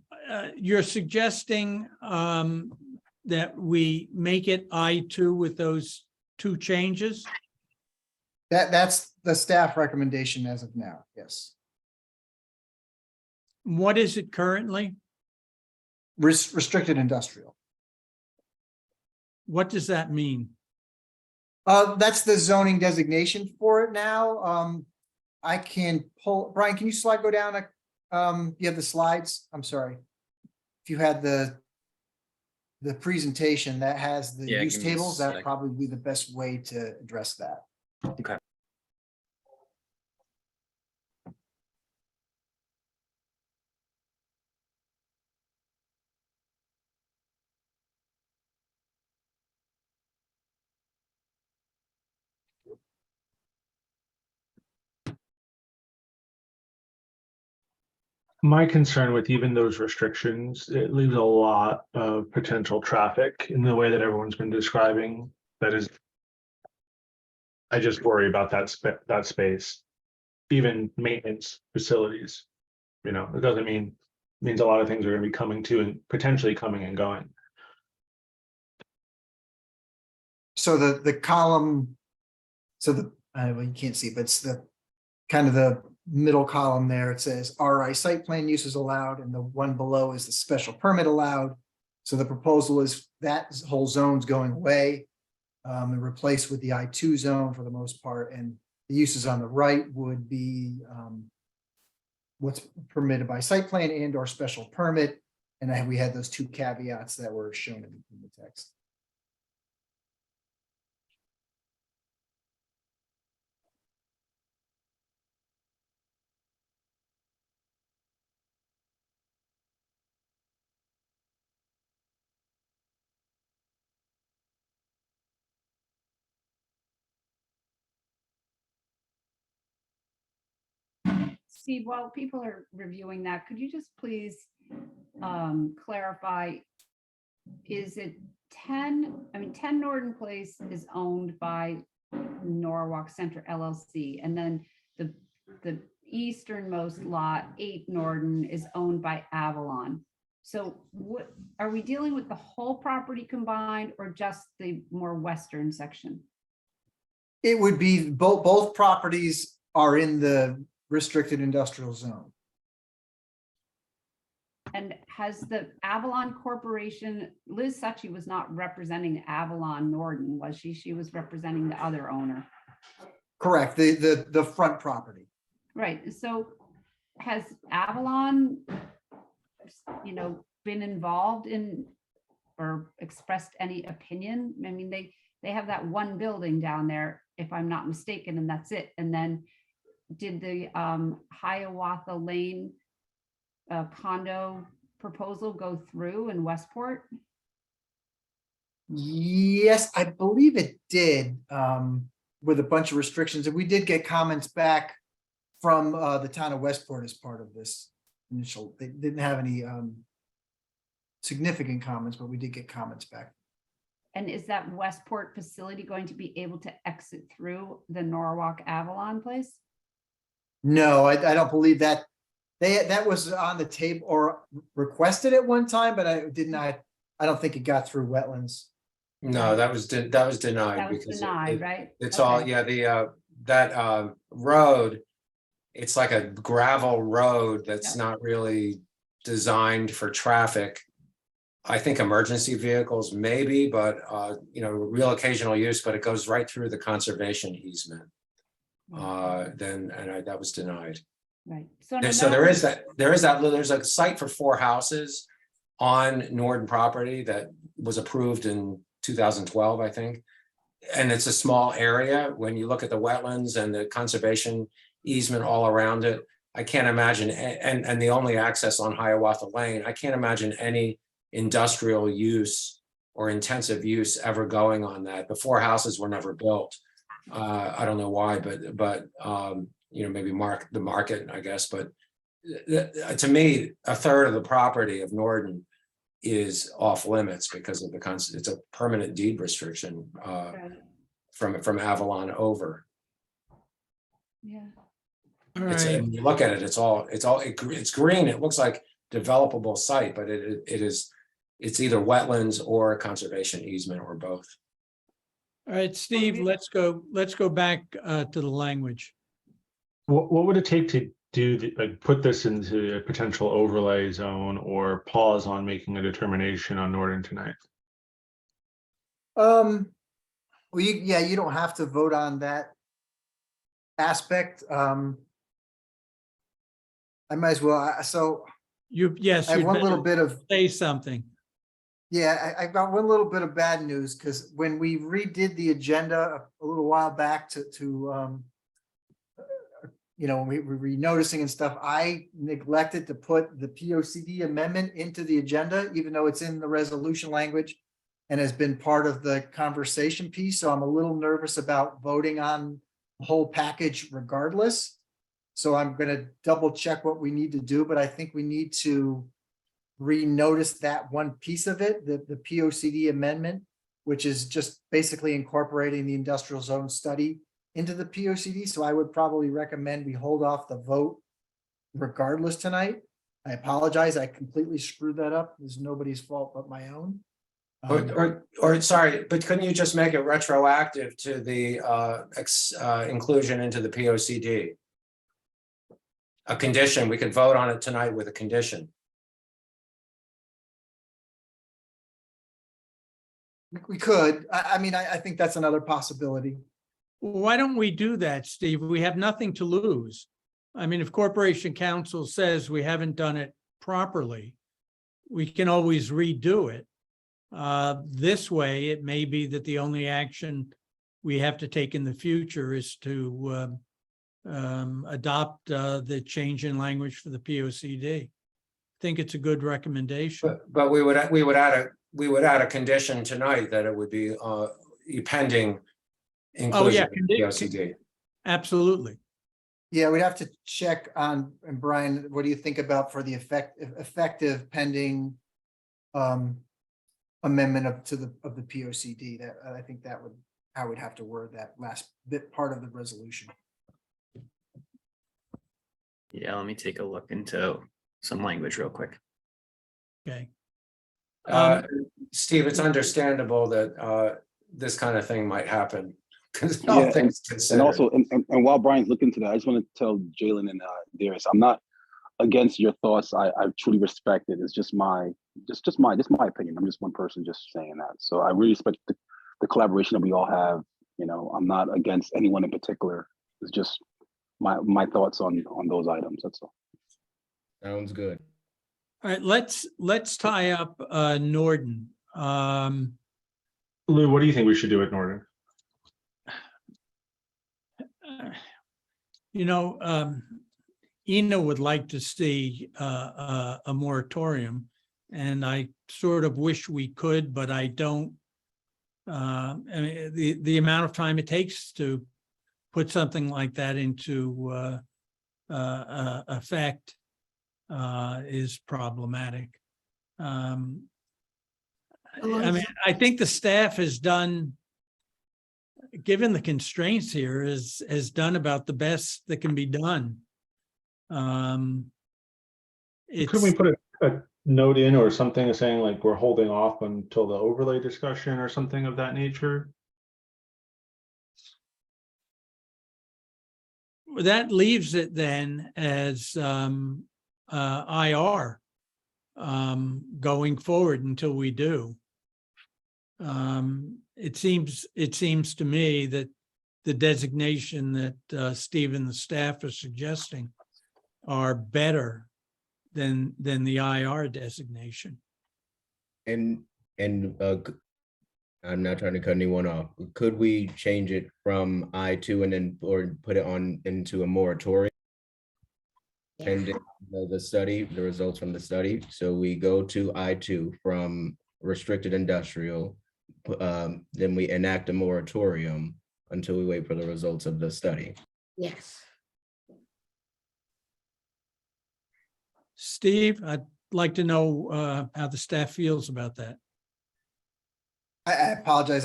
you're suggesting that we make it I2 with those 2 changes? That's the staff recommendation as of now, yes. What is it currently? Restricted industrial. What does that mean? That's the zoning designation for it now. I can pull, Brian, can you go down you have the slides? I'm sorry. If you had the presentation that has the Yeah, use give me a tables, that'd sec. probably be the best way to address that. Okay. My concern with even those restrictions, it leaves a lot of potential traffic in the way that everyone's been describing. That is, I just worry about that space, even maintenance facilities. You know, it doesn't means a lot of things are going to be coming to and potentially coming and going. So the column, well, you can't see, but it's the kind of the middle column there. It says RI site plan uses allowed, and the one below is the special permit allowed. So the proposal is that whole zone's going away and replaced with the I2 zone for the most part, and the uses on the right would be what's permitted by site plan and or special permit. And then we had those 2 caveats that were shown in the text. Steve, while people are reviewing that, could you just please clarify, is it 10 Norton Place is owned by Norwalk Center LLC, and then the easternmost lot, 8 Norton, is owned by Avalon. So what, are we dealing with the whole property combined or just the more western section? It would be both properties are in the restricted industrial zone. And has the Avalon Corporation, Liz Suchy was not representing Avalon Norton, was she? She was representing the other owner. Correct, the front property. Right, so has Avalon, been involved in or expressed any opinion? I mean, they have that one building down there, if I'm not mistaken, and that's it. And then did the Hiawatha Lane condo proposal go through in Westport? Yes, I believe it did, with a bunch of restrictions, and we did get comments back from the town of Westport as part of this initial. They didn't have any significant comments, but we did get comments back. And is that Westport facility going to be able to exit through the Norwalk Avalon place? No, I don't believe that. That was on the table or requested at one time, but I don't think it got through wetlands. No, that was denied. That was because denied, right? It's all, Okay. yeah, that road, it's like a gravel road that's Yep. not really designed for traffic. I think emergency vehicles maybe, but real occasional use, but it goes right through the conservation easement. That was denied. Right. So There's a site for 4 houses on Norton property that was approved in 2012, I think. And it's a small area. When you look at the wetlands and the conservation easement all around it, I can't imagine, and the only access on Hiawatha Lane, I can't imagine any industrial use or intensive use ever going on that. The 4 houses were never built. I don't know why, but maybe the market, I guess. But to me, a third of the property of Norton is off limits because of it's a permanent deed restriction from Avalon over. Yeah. All It's, right. when you look at it, it's green. It looks like developable site, but it's either wetlands or a conservation easement or both. All right, Steve, let's go back to the language. What would it take to put this into a potential overlay zone or pause on making a determination on Norton tonight? Well, you don't have to vote on that aspect. I might as well, Yes. I have you'd one better little bit of, Say something. yeah, I've got one little bit of bad news, because when we redid the agenda a little while back when we were renoticing and stuff, I neglected to put the POCD amendment into the agenda, even though it's in the resolution language and has been part of the conversation piece. So I'm a little nervous about voting on the whole package regardless. So I'm going to double check what we need to do, but I think we need to renotice that one piece of it, the POCD amendment, which is just basically incorporating the industrial zone study into the POCD. So I would probably recommend we hold off the vote regardless tonight. I apologize. I completely screwed that up. It's nobody's fault but my own. Sorry, but couldn't you just make it retroactive to the inclusion into the POCD? A condition, we could vote on it tonight with a condition. We could. I think that's another possibility. Why don't we do that, Steve? We have nothing to lose. I mean, if Corporation Council says we haven't done it properly, we can always redo it. This way, it may be that the only action we have to take in the future is to adopt the change in language for the POCD. I think it's a good recommendation. But we would add a condition tonight that it would be pending inclusion in the POCD. Absolutely. Yeah, we'd have to check on, and Brian, what do you think about for the effective pending amendment of the P O C D. That I think that would, I would have to word that last bit part of the resolution. Yeah, let me take a look into some language real quick. Okay. Steve, it's understandable that this kind of thing might happen. 'Cause Yeah, all and, things and considered. also, and while Brian's looking into that, I just want to tell Jalen and Darius, I'm not against your thoughts. I truly respect it. It's just my opinion. I'm just one person just saying that. So I really respect the collaboration that we all have. You know, I'm not against anyone in particular. It's just my thoughts on those items. That's all. Sounds good. All right, let's tie up Norden. Lou, what do you think we should do at Norton? You know, Ina would like to see a moratorium, and I sort of wish we could, but I don't. I mean, the amount of time it takes to put something like that into effect is problematic. I mean, I think the staff has done, given the constraints here, has done about the best that can be done. Could It's, we put a note in or something saying like we're holding off until the overlay discussion or something of that nature? that leaves it then as IR going forward until we do. It seems to me that the designation that Steve and the staff are suggesting are better than the IR designation. And I'm not trying to cut anyone off. Could we change it from I2 and then, or put it on into a moratorium? Pending the study, the results from the study. So we go to I2 from restricted industrial, then we enact a moratorium until we wait for the results of the study. Yes. Steve, I'd like to know how the staff feels about that. I apologize.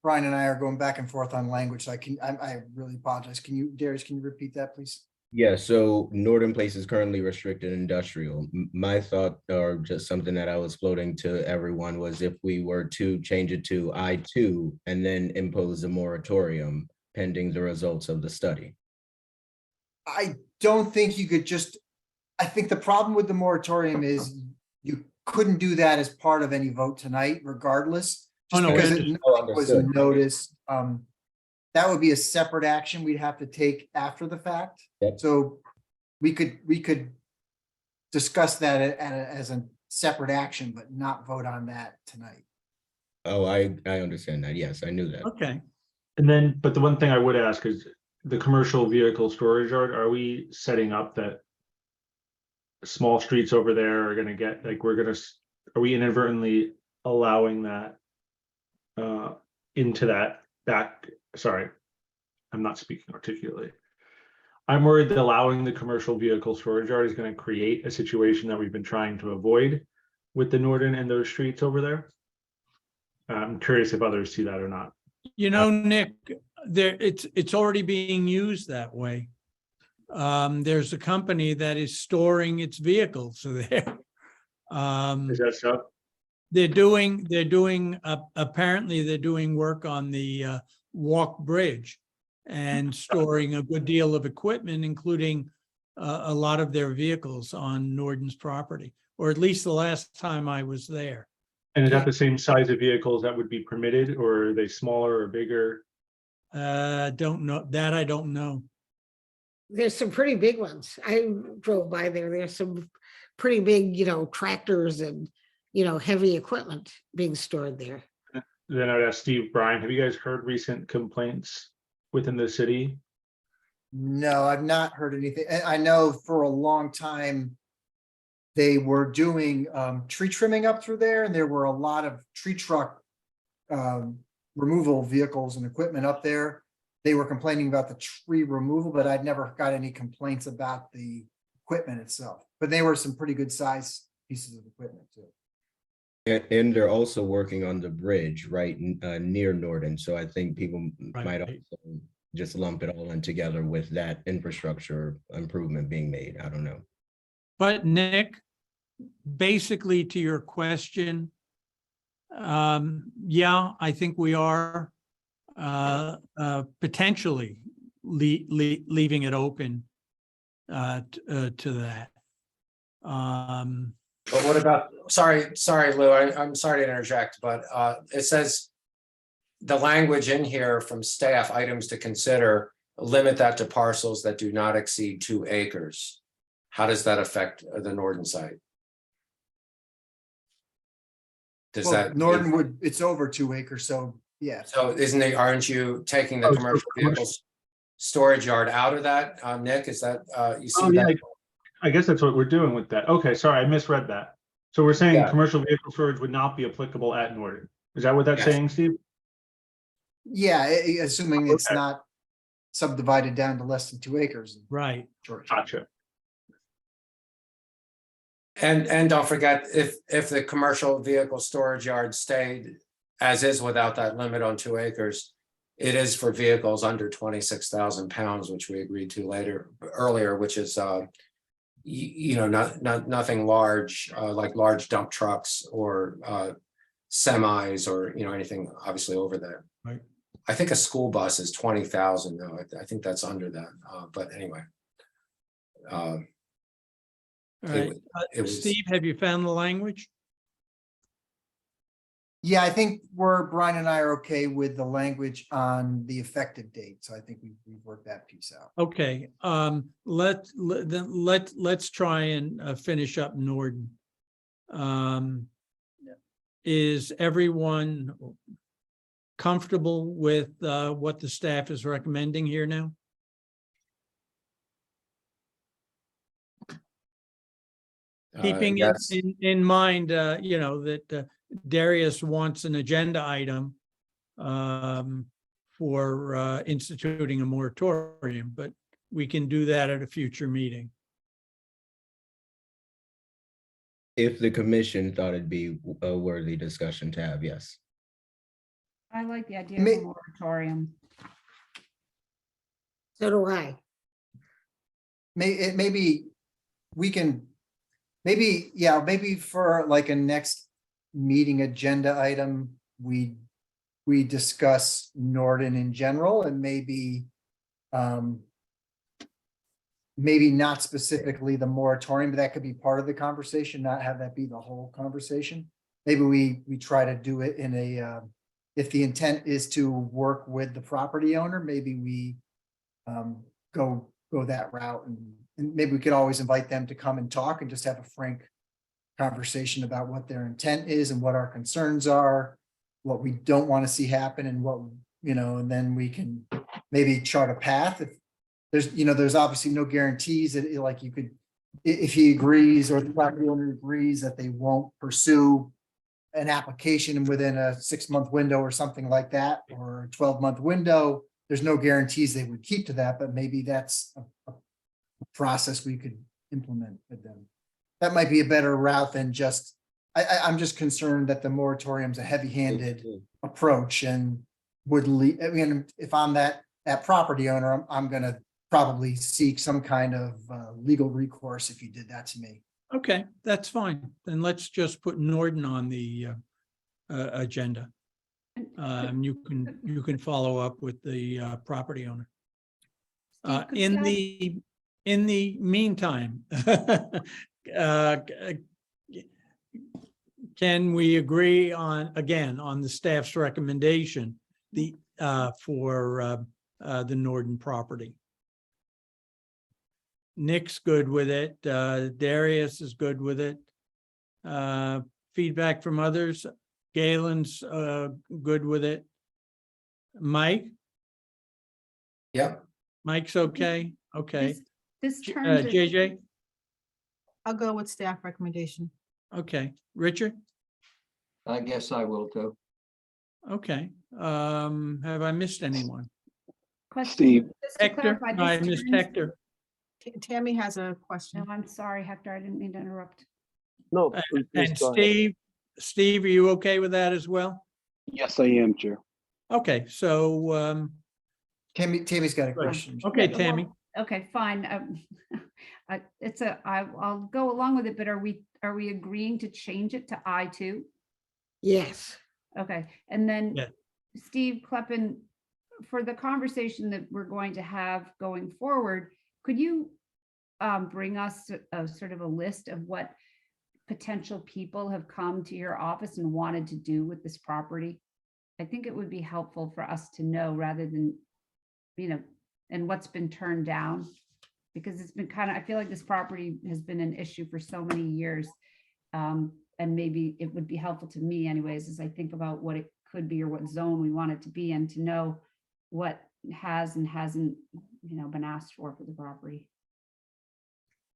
Brian and I are going back and forth on language. So I really apologize. Can you, Darius, can you repeat that, please? Yeah, so Northern Place is currently restricted industrial. My thought, or just something that I was floating to everyone, was if we were to change it to I2 and then impose a moratorium pending the results of the study. I don't think you could just, I think the problem with the moratorium is you couldn't do that as part of any vote tonight regardless. Oh, Just no, because we it was understood. noticed. That would be a separate action we'd have to take after the fact. Yep. So we could discuss that as a separate action, but not vote on that tonight. Oh, I understand that. Yes, I knew that. Okay. And then, but the one thing I would ask is the commercial vehicle storage yard, are we setting up that small streets over there are gonna get, like, are we inadvertently allowing that into that back, sorry, I'm not speaking articulately. I'm worried that allowing the commercial vehicle storage yard is going to create a situation that we've been trying to avoid with the Norton and those streets over there. I'm curious if others see that or not. You know, Nick, it's already being used that way. There's a company that is storing its vehicles there. Is that so? Apparently they're doing work on the Walk Bridge and storing a good deal of equipment, including a lot of their vehicles on Norton's property, or at least the last time I was there. And is that the same size of vehicles that would be permitted, or are they smaller or bigger? Don't know that. I don't know. There's some pretty big ones. I drove by there. There's some pretty big, tractors and, heavy equipment being stored there. Then I'd ask Steve, Brian, have you guys heard recent complaints within the city? No, I've not heard anything. I know for a long time they were doing tree trimming up through there, and there were a lot of tree truck removal vehicles and equipment up there. They were complaining about the tree removal, but I'd never got any complaints about the equipment itself. But they were some pretty good size pieces of equipment too. And they're also working on the bridge near Norton. So I think people might Right. also just lump it all in together with that infrastructure improvement being made. I don't know. But Nick, basically to your question, yeah, I think we are potentially leaving it open to that. But what about, sorry, Lou, I'm sorry to interject, but it says the language in here from staff, items to consider, limit that to parcels that do not exceed 2 acres. How does that affect the Norton site? Does Well, that? Norton would, it's over 2 acres, so yeah. So aren't you taking the Oh, so commercial vehicles storage yard out of that, Nick? Is that, you see Oh, yeah, that? I guess that's what we're doing with that. Okay, sorry, I misread that. So we're saying Yeah. commercial vehicle storage would not be applicable at Norton. Is that what that's Yes. saying, Steve? Yeah, assuming it's Okay. not subdivided down to less than 2 acres. Right. George. Gotcha. And don't forget, if the commercial vehicle storage yard stayed as is without that limit on 2 acres, it is for vehicles under 26,000 pounds, which we agreed to earlier, which is nothing large, like large dump trucks or semis or anything obviously over there. Right. I think a school bus is 20,000 though. I think that's under that. But anyway. All right. It was- Steve, have you found the language? Yeah, I think Brian and I are okay with the language on the effective date. So I think we've worked that piece out. Okay, let's try and finish up Norton. Is everyone comfortable with what the staff is recommending here now? Keeping yes. in mind, that Darius wants an agenda item for instituting a moratorium, but we can do that at a future meeting. If the commission thought it'd be a worthy discussion to have, yes. I like the idea of a moratorium. So do I. Maybe we can, maybe for like a next meeting agenda item, we discuss Norton in general and maybe not specifically the moratorium, but that could be part of the conversation, not have that be the whole conversation. Maybe we try to do it in a, if the intent is to work with the property owner, maybe we go that route and maybe we could always invite them to come and talk and just have a frank conversation about what their intent is and what our concerns are, what we don't want to see happen and what, and then we can maybe chart a path. If there's obviously no guarantees that like you could, if he agrees or the property owner agrees that they won't pursue an application within a 6-month window or something like that, or a 12-month window, there's no guarantees they would keep to that, but maybe that's a process we could implement with them. That might be a better route than just, I'm just concerned that the moratorium's a heavy-handed approach and would lead, if I'm that property owner, I'm gonna probably seek some kind of legal recourse if you did that to me. Okay, that's fine. Then let's just put Norton on the agenda. You can follow up with the property owner. In the meantime, can we agree on the staff's recommendation for the Norton property? Nick's good with it. Darius is good with it. Feedback from others. Galen's good with it. Mike? Yep. Mike's okay? Okay. This turns it- JJ? I'll go with staff recommendation. Okay. Richard? I guess I will too. Okay. Have I missed anyone? Question. Steve. Just to Hector? clarify, No, I this missed turns- Hector. Tammy has a question. No, I'm sorry, Hector, I didn't mean to interrupt. No, And Steve, Steve, are you okay with that as well? Yes, I am, Chair. Okay, so, Tammy's got a Right. question. okay, Yeah, Tammy. well, okay, fine. I'll go along with it, but are we agreeing to change it to I2? Yes. Okay, and then Yeah. Steve Kleppen, for the conversation that we're going to have going forward, could you bring us a sort of a list of what potential people have come to your office and wanted to do with this property? I think it would be helpful for us to know rather than, and what's been turned down. Because it's been kind of, I feel like this property has been an issue for so many years. And maybe it would be helpful to me anyways, as I think about what it could be or what zone we want it to be in, to know what has and hasn't, been asked for the property.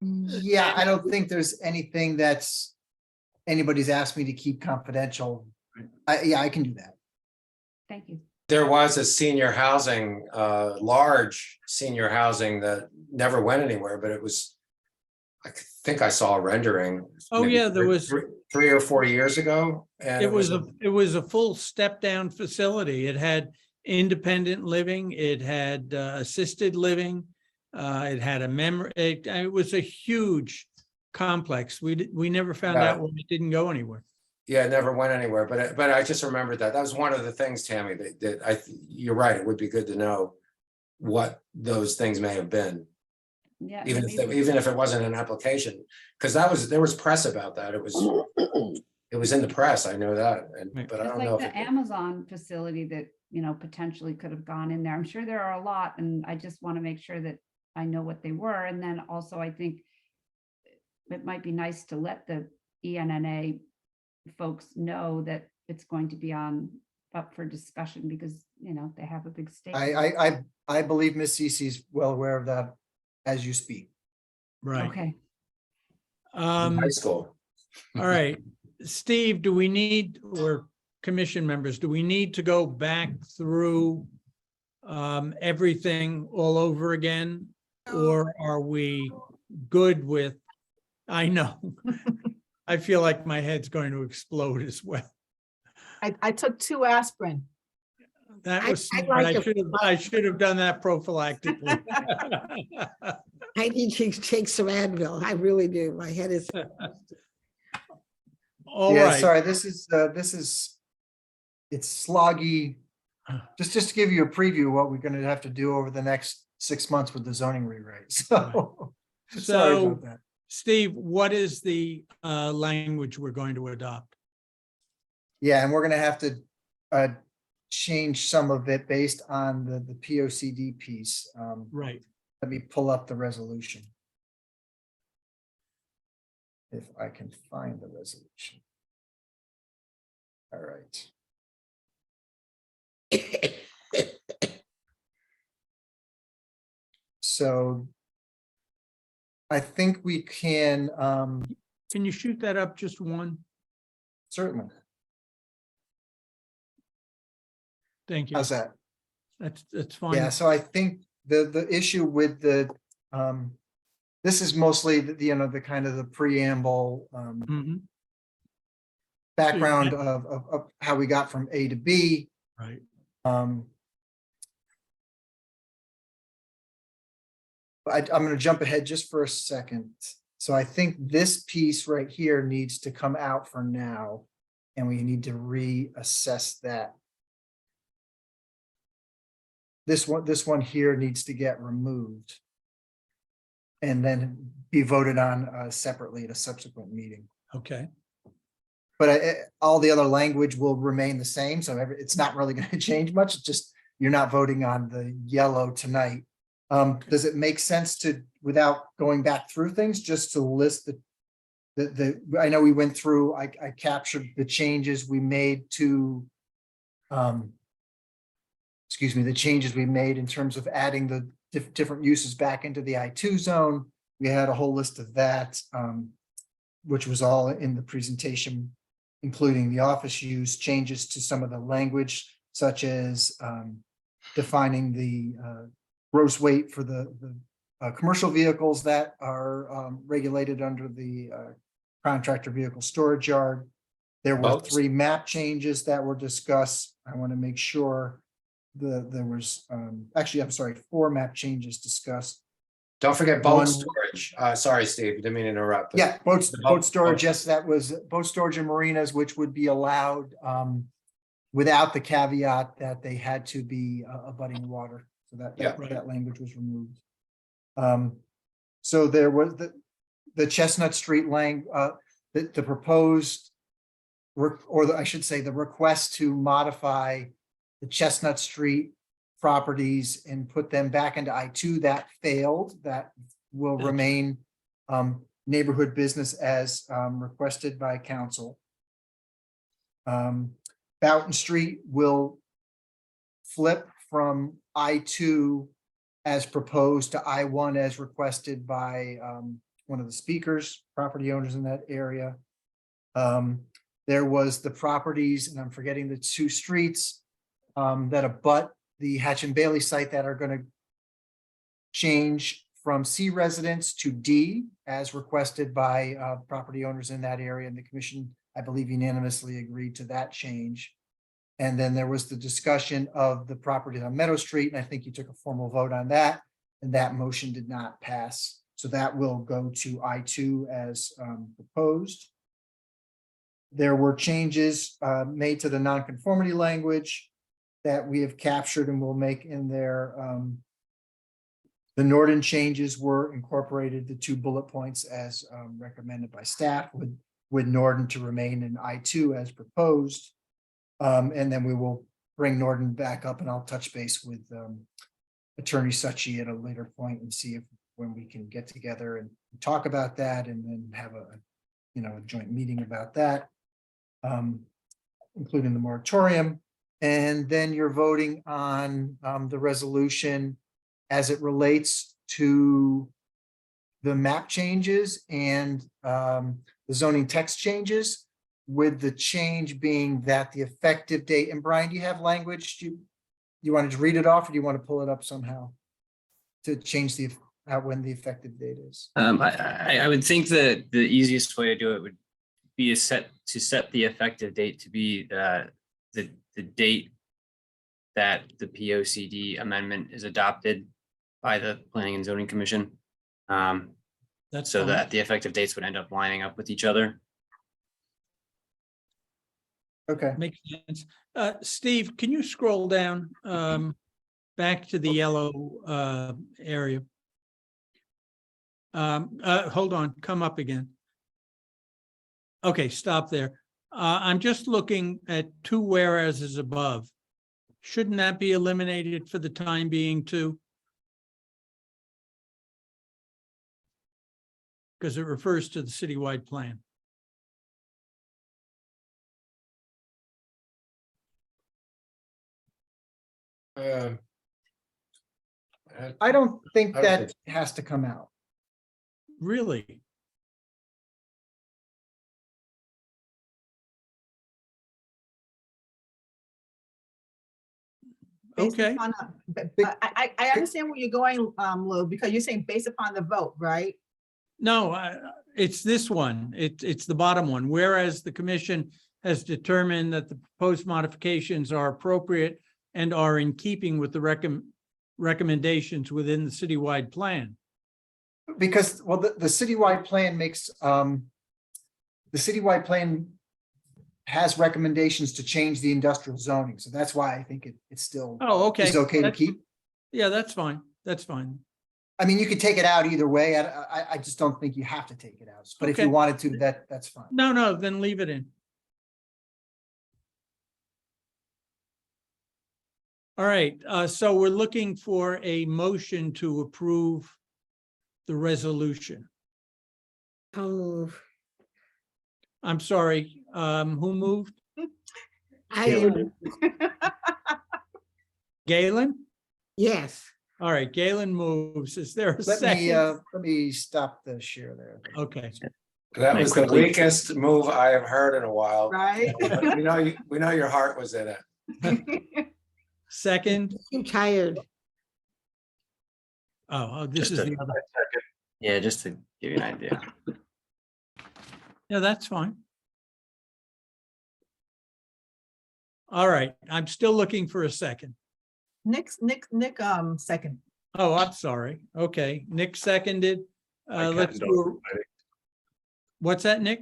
Yeah, I don't think there's anything that's anybody's asked me to keep confidential. I can do that. Thank you. There was a senior housing, large senior housing that never went anywhere, but it was, I think I saw a rendering. Oh, maybe yeah, there was, 3 or 4 years ago. And it was a full step down facility. It had independent living, it had assisted living. It had a memory, it was a huge complex. We never found out when it didn't go anywhere. Yeah, it never went anywhere, but I just remembered that. That was one of the things, Tammy, you're right, it would be good to know what those things may have been. Yeah. Even if it wasn't an application, because there was press about that. It was in the press, I know that, but I It's don't like know. the Amazon facility that, potentially could have gone in there. I'm sure there are a lot, and I just want to make sure that I know what they were. And then also, I think it might be nice to let the ENNA folks know that it's going to be up for discussion because, they have a big stake. I believe Miss Cece's well aware of that as you speak. Right. Okay. High school. All right, Steve, do we need, or commission members, do we need to go back through everything all over again? Or are we good with, I know, I feel like my head's going to explode as well. I took 2 aspirin. That was, I'd like I should have done that prophylactically. I need to take some Advil. I really do. My head is. All Yeah, right. sorry, it's sloggy. Just to give you a preview of what we're gonna have to do over the next 6 months with the zoning rewrite, so. Sorry So, about that. Steve, what is the language we're going to adopt? Yeah, and we're gonna have to change some of it based on the P O C D piece. Right. Let me pull up the resolution. If I can find the resolution. All right. So I think we can, Can you shoot that up just one? certainly. Thank you. How's that? That's fine. Yeah, so I think the issue with this is mostly the kind of the preamble, Mhm. background of how we got from A to B. Right. I'm going to jump ahead just for a second. So I think this piece right here needs to come out for now, and we need to reassess that. This one here needs to get removed and then be voted on separately at a subsequent meeting. Okay. But all the other language will remain the same, so it's not really going to change much. It's just you're not voting on the yellow tonight. Does it make sense to, without going back through things, just to list I know we went through, I captured the changes we made to, excuse me, the changes we made in terms of adding the different uses back into the I2 zone. We had a whole list of that, which was all in the presentation, including the office use, changes to some of the language, such as defining the gross weight for the commercial vehicles that are regulated under the contractor vehicle storage yard. There were Votes? 3 map changes that were discussed. I want to make sure there was, actually, I'm sorry, 4 map changes discussed. Don't forget boat One- storage. Sorry, Steve, didn't mean to interrupt. but Yeah, boat the boat- storage, yes, that was boat storage and marinas, which would be allowed without the caveat that they had to be abutting water. So Yeah. that language was removed. So there was the Chestnut Street the proposed I should say, the request to modify the Chestnut Street properties and put them back into I2, that failed. That will remain neighborhood business as requested by council. Boughton Street will flip from I2 as proposed to I1 as requested by one of the speakers, property owners in that area. There was the properties, and I'm forgetting the 2 streets that abut the Hatch and Bailey site that are going to change from C residence to D as requested by property owners in that area. And the commission, I believe, unanimously agreed to that change. And then there was the discussion of the property on Meadow Street, and I think you took a formal vote on that, and that motion did not pass. So that will go to I2 as proposed. There were changes made to the nonconformity language that we have captured and will make in there. The Norden changes were incorporated, the 2 bullet points as recommended by staff with Norden to remain in I2 as proposed. And then we will bring Norden back up and I'll touch base with Attorney Suchi at a later point and see if when we can get together and talk about that and then have a joint meeting about that, including the moratorium. And then you're voting on the resolution as it relates to the map changes and the zoning text changes, with the change being that the effective date, and Brian, do you have language? Do you want to read it off or do you want to pull it up somehow to change when the effective date is? I would think that the easiest way to do it would be to set the effective date to be the date that the POCD amendment is adopted by the Planning and Zoning Commission. That's so fine. that the effective dates would end up lining up with each other. Okay. Makes sense. Steve, can you scroll down back to the yellow area? Hold on, come up again. Okay, stop there. I'm just looking at 2 whereases above. Shouldn't that be eliminated for the time being too? Because it refers to the citywide plan. I don't think I don't that think has to come out. Really? Based Okay. upon I understand where you're going, Lou, because you're saying based upon the vote, right? No, it's this one. It's the bottom one. Whereas the commission has determined that the proposed modifications are appropriate and are in keeping with the recommendations within the citywide plan. Because, well, the citywide plan makes, the citywide plan has recommendations to change the industrial zoning. So that's why I think it's still. Oh, okay. Is okay to That's- keep. Yeah, that's fine. That's fine. I mean, you could take it out either way. I just don't think you have to take it out. But if you Okay. wanted to, that's fine. No, then leave it in. All right, so we're looking for a motion to approve the resolution. I'll move. I'm sorry, who moved? I, Galen? yes. All right, Galen moves. Is there a Let me second? stop the share there. Okay. That was the Quickly. weakest move I have heard in a while. Right? But we know your heart was in it. Second? I'm tired. Oh, this Just is a- the other. Yeah, just to give you an idea. Yeah, that's fine. All right, I'm still looking for a second. Nick, second. Oh, I'm sorry. Okay, Nick seconded. My cat Let's and dog do, were fighting. what's that, Nick?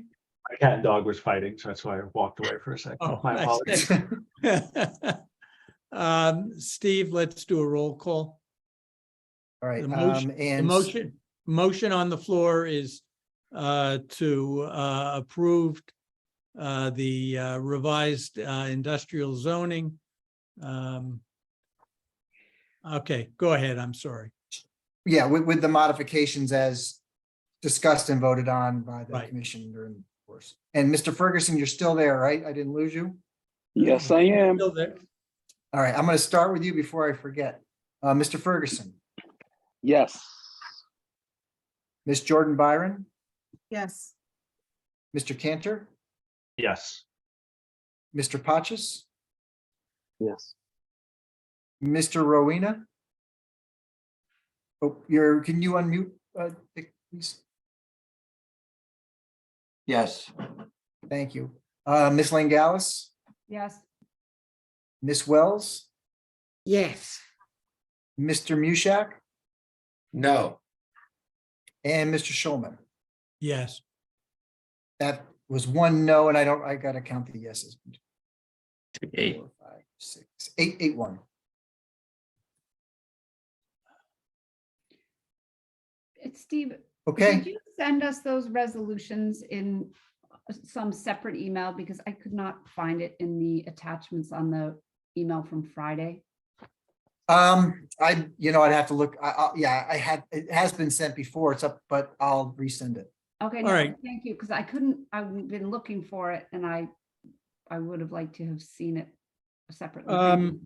My cat and dog was fighting, so that's why I walked away for a second. Oh, My nice. apologies. Steve, let's do a roll call. All right, The motion on the floor is to approve the revised industrial zoning. Okay, go ahead. I'm sorry. Yeah, with the modifications as discussed and voted on by the Right. commission during the course. And Mr. Ferguson, you're still there, right? I didn't lose you? Yes, I am. Still there? All right, I'm going to start with you before I forget. Mr. Ferguson, Yes. Ms. Jordan Byron, Yes. Mr. Cantor, Yes. Mr. Patches, Yes. Mr. Rowena. Oh, can you unmute, Dick, please? Yes. Thank you. Ms. Langalis, Yes. Ms. Wells, Yes. Mr. Mushak, No. and Mr. Schulman. Yes. That was one no, and I gotta count the yeses. 8. 4, 5, 6, 8, 8, 1. It's Steve. Okay. Did you send us those resolutions in some separate email? Because I could not find it in the attachments on the email from Friday. I'd have to look. It has been sent before. It's up, but I'll resend it. Okay, All no, right. thank you, because I've been looking for it and I would have liked to have seen it separately.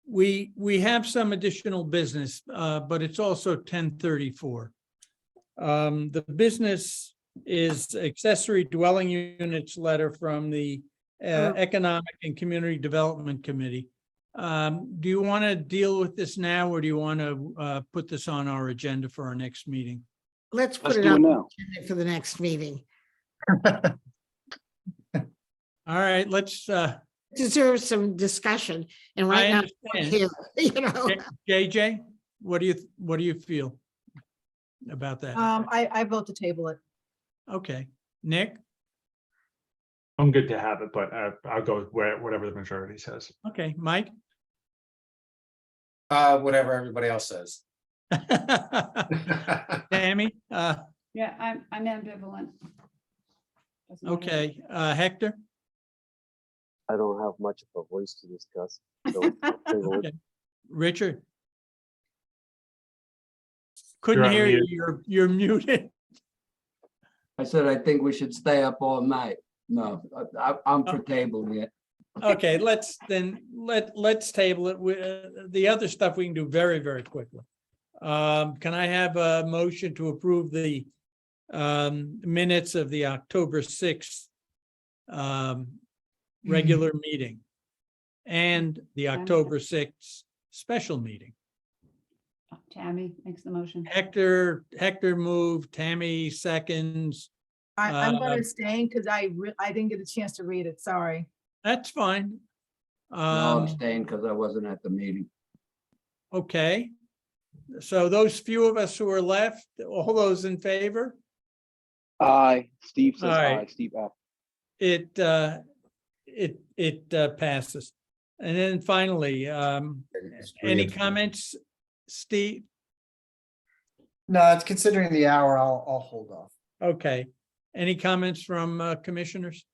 We have some additional business, but it's also 10:34. The business is accessory dwelling units letter from the Economic and Community Development Committee. Do you want to deal with this now, or do you want to put this on our agenda for our next meeting? Let's put Let's it do it on now. for the next meeting. All right, let's, Deserves some discussion and I right now, understand. here, you know. JJ, what do you feel about that? I vote to table it. Okay, Nick? I'm good to have it, but I'll go whatever the majority says. Okay, Mike? Whatever everybody else says. Tammy? Yeah, I'm ambivalent. Doesn't matter. Okay, Hector? I don't have much of a voice to discuss. So Okay. Richard? Couldn't on hear you, mute. you're muted. I said, I think we should stay up all night. No, I'm for tabling it. Okay, let's table it. The other stuff we can do very, very quickly. Can I have a motion to approve the minutes of the October 6th regular meeting and the October 6th special meeting? Tammy makes the motion. Hector moved, Tammy seconds. I'm going to abstain because I didn't get a chance to read it. Sorry. That's fine. I'll abstain because I wasn't at the meeting. Okay. So those few of us who are left, all those in favor? Aye. Steve says All right. aye. Steve, aye. It passes. And then finally, any comments, Steve? No, it's considering the hour. I'll hold off. Okay. Any comments from commissioners?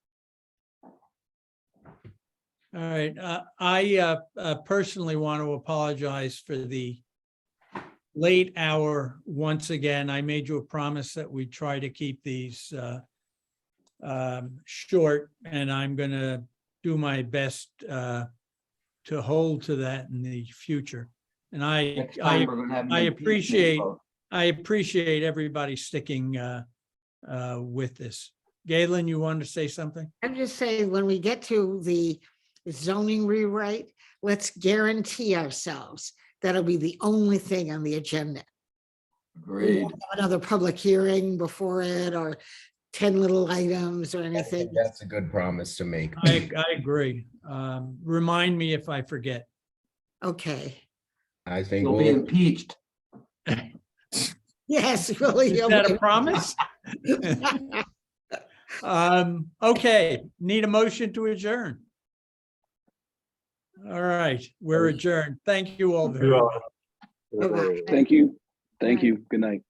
All right, I personally want to apologize for the late hour once again. I made you a promise that we try to keep these short, and I'm going to do my best to hold to that in the future. And Next time we're gonna have an impeachment I vote. appreciate everybody sticking with this. Galen, you wanted to say something? I'm just saying, when we get to the zoning rewrite, let's guarantee ourselves that'll be the only thing on the agenda. We Agreed. won't have another public hearing before it, or 10 little items or I think anything. that's a good promise to make. I agree. Remind me if I forget. Okay. I think You'll be we'll, impeached. Yes. Really. Is that a promise? Okay, need a motion to adjourn. All right, we're adjourned. Thank you all very much. Okay. Thank you. Thank you. Good night.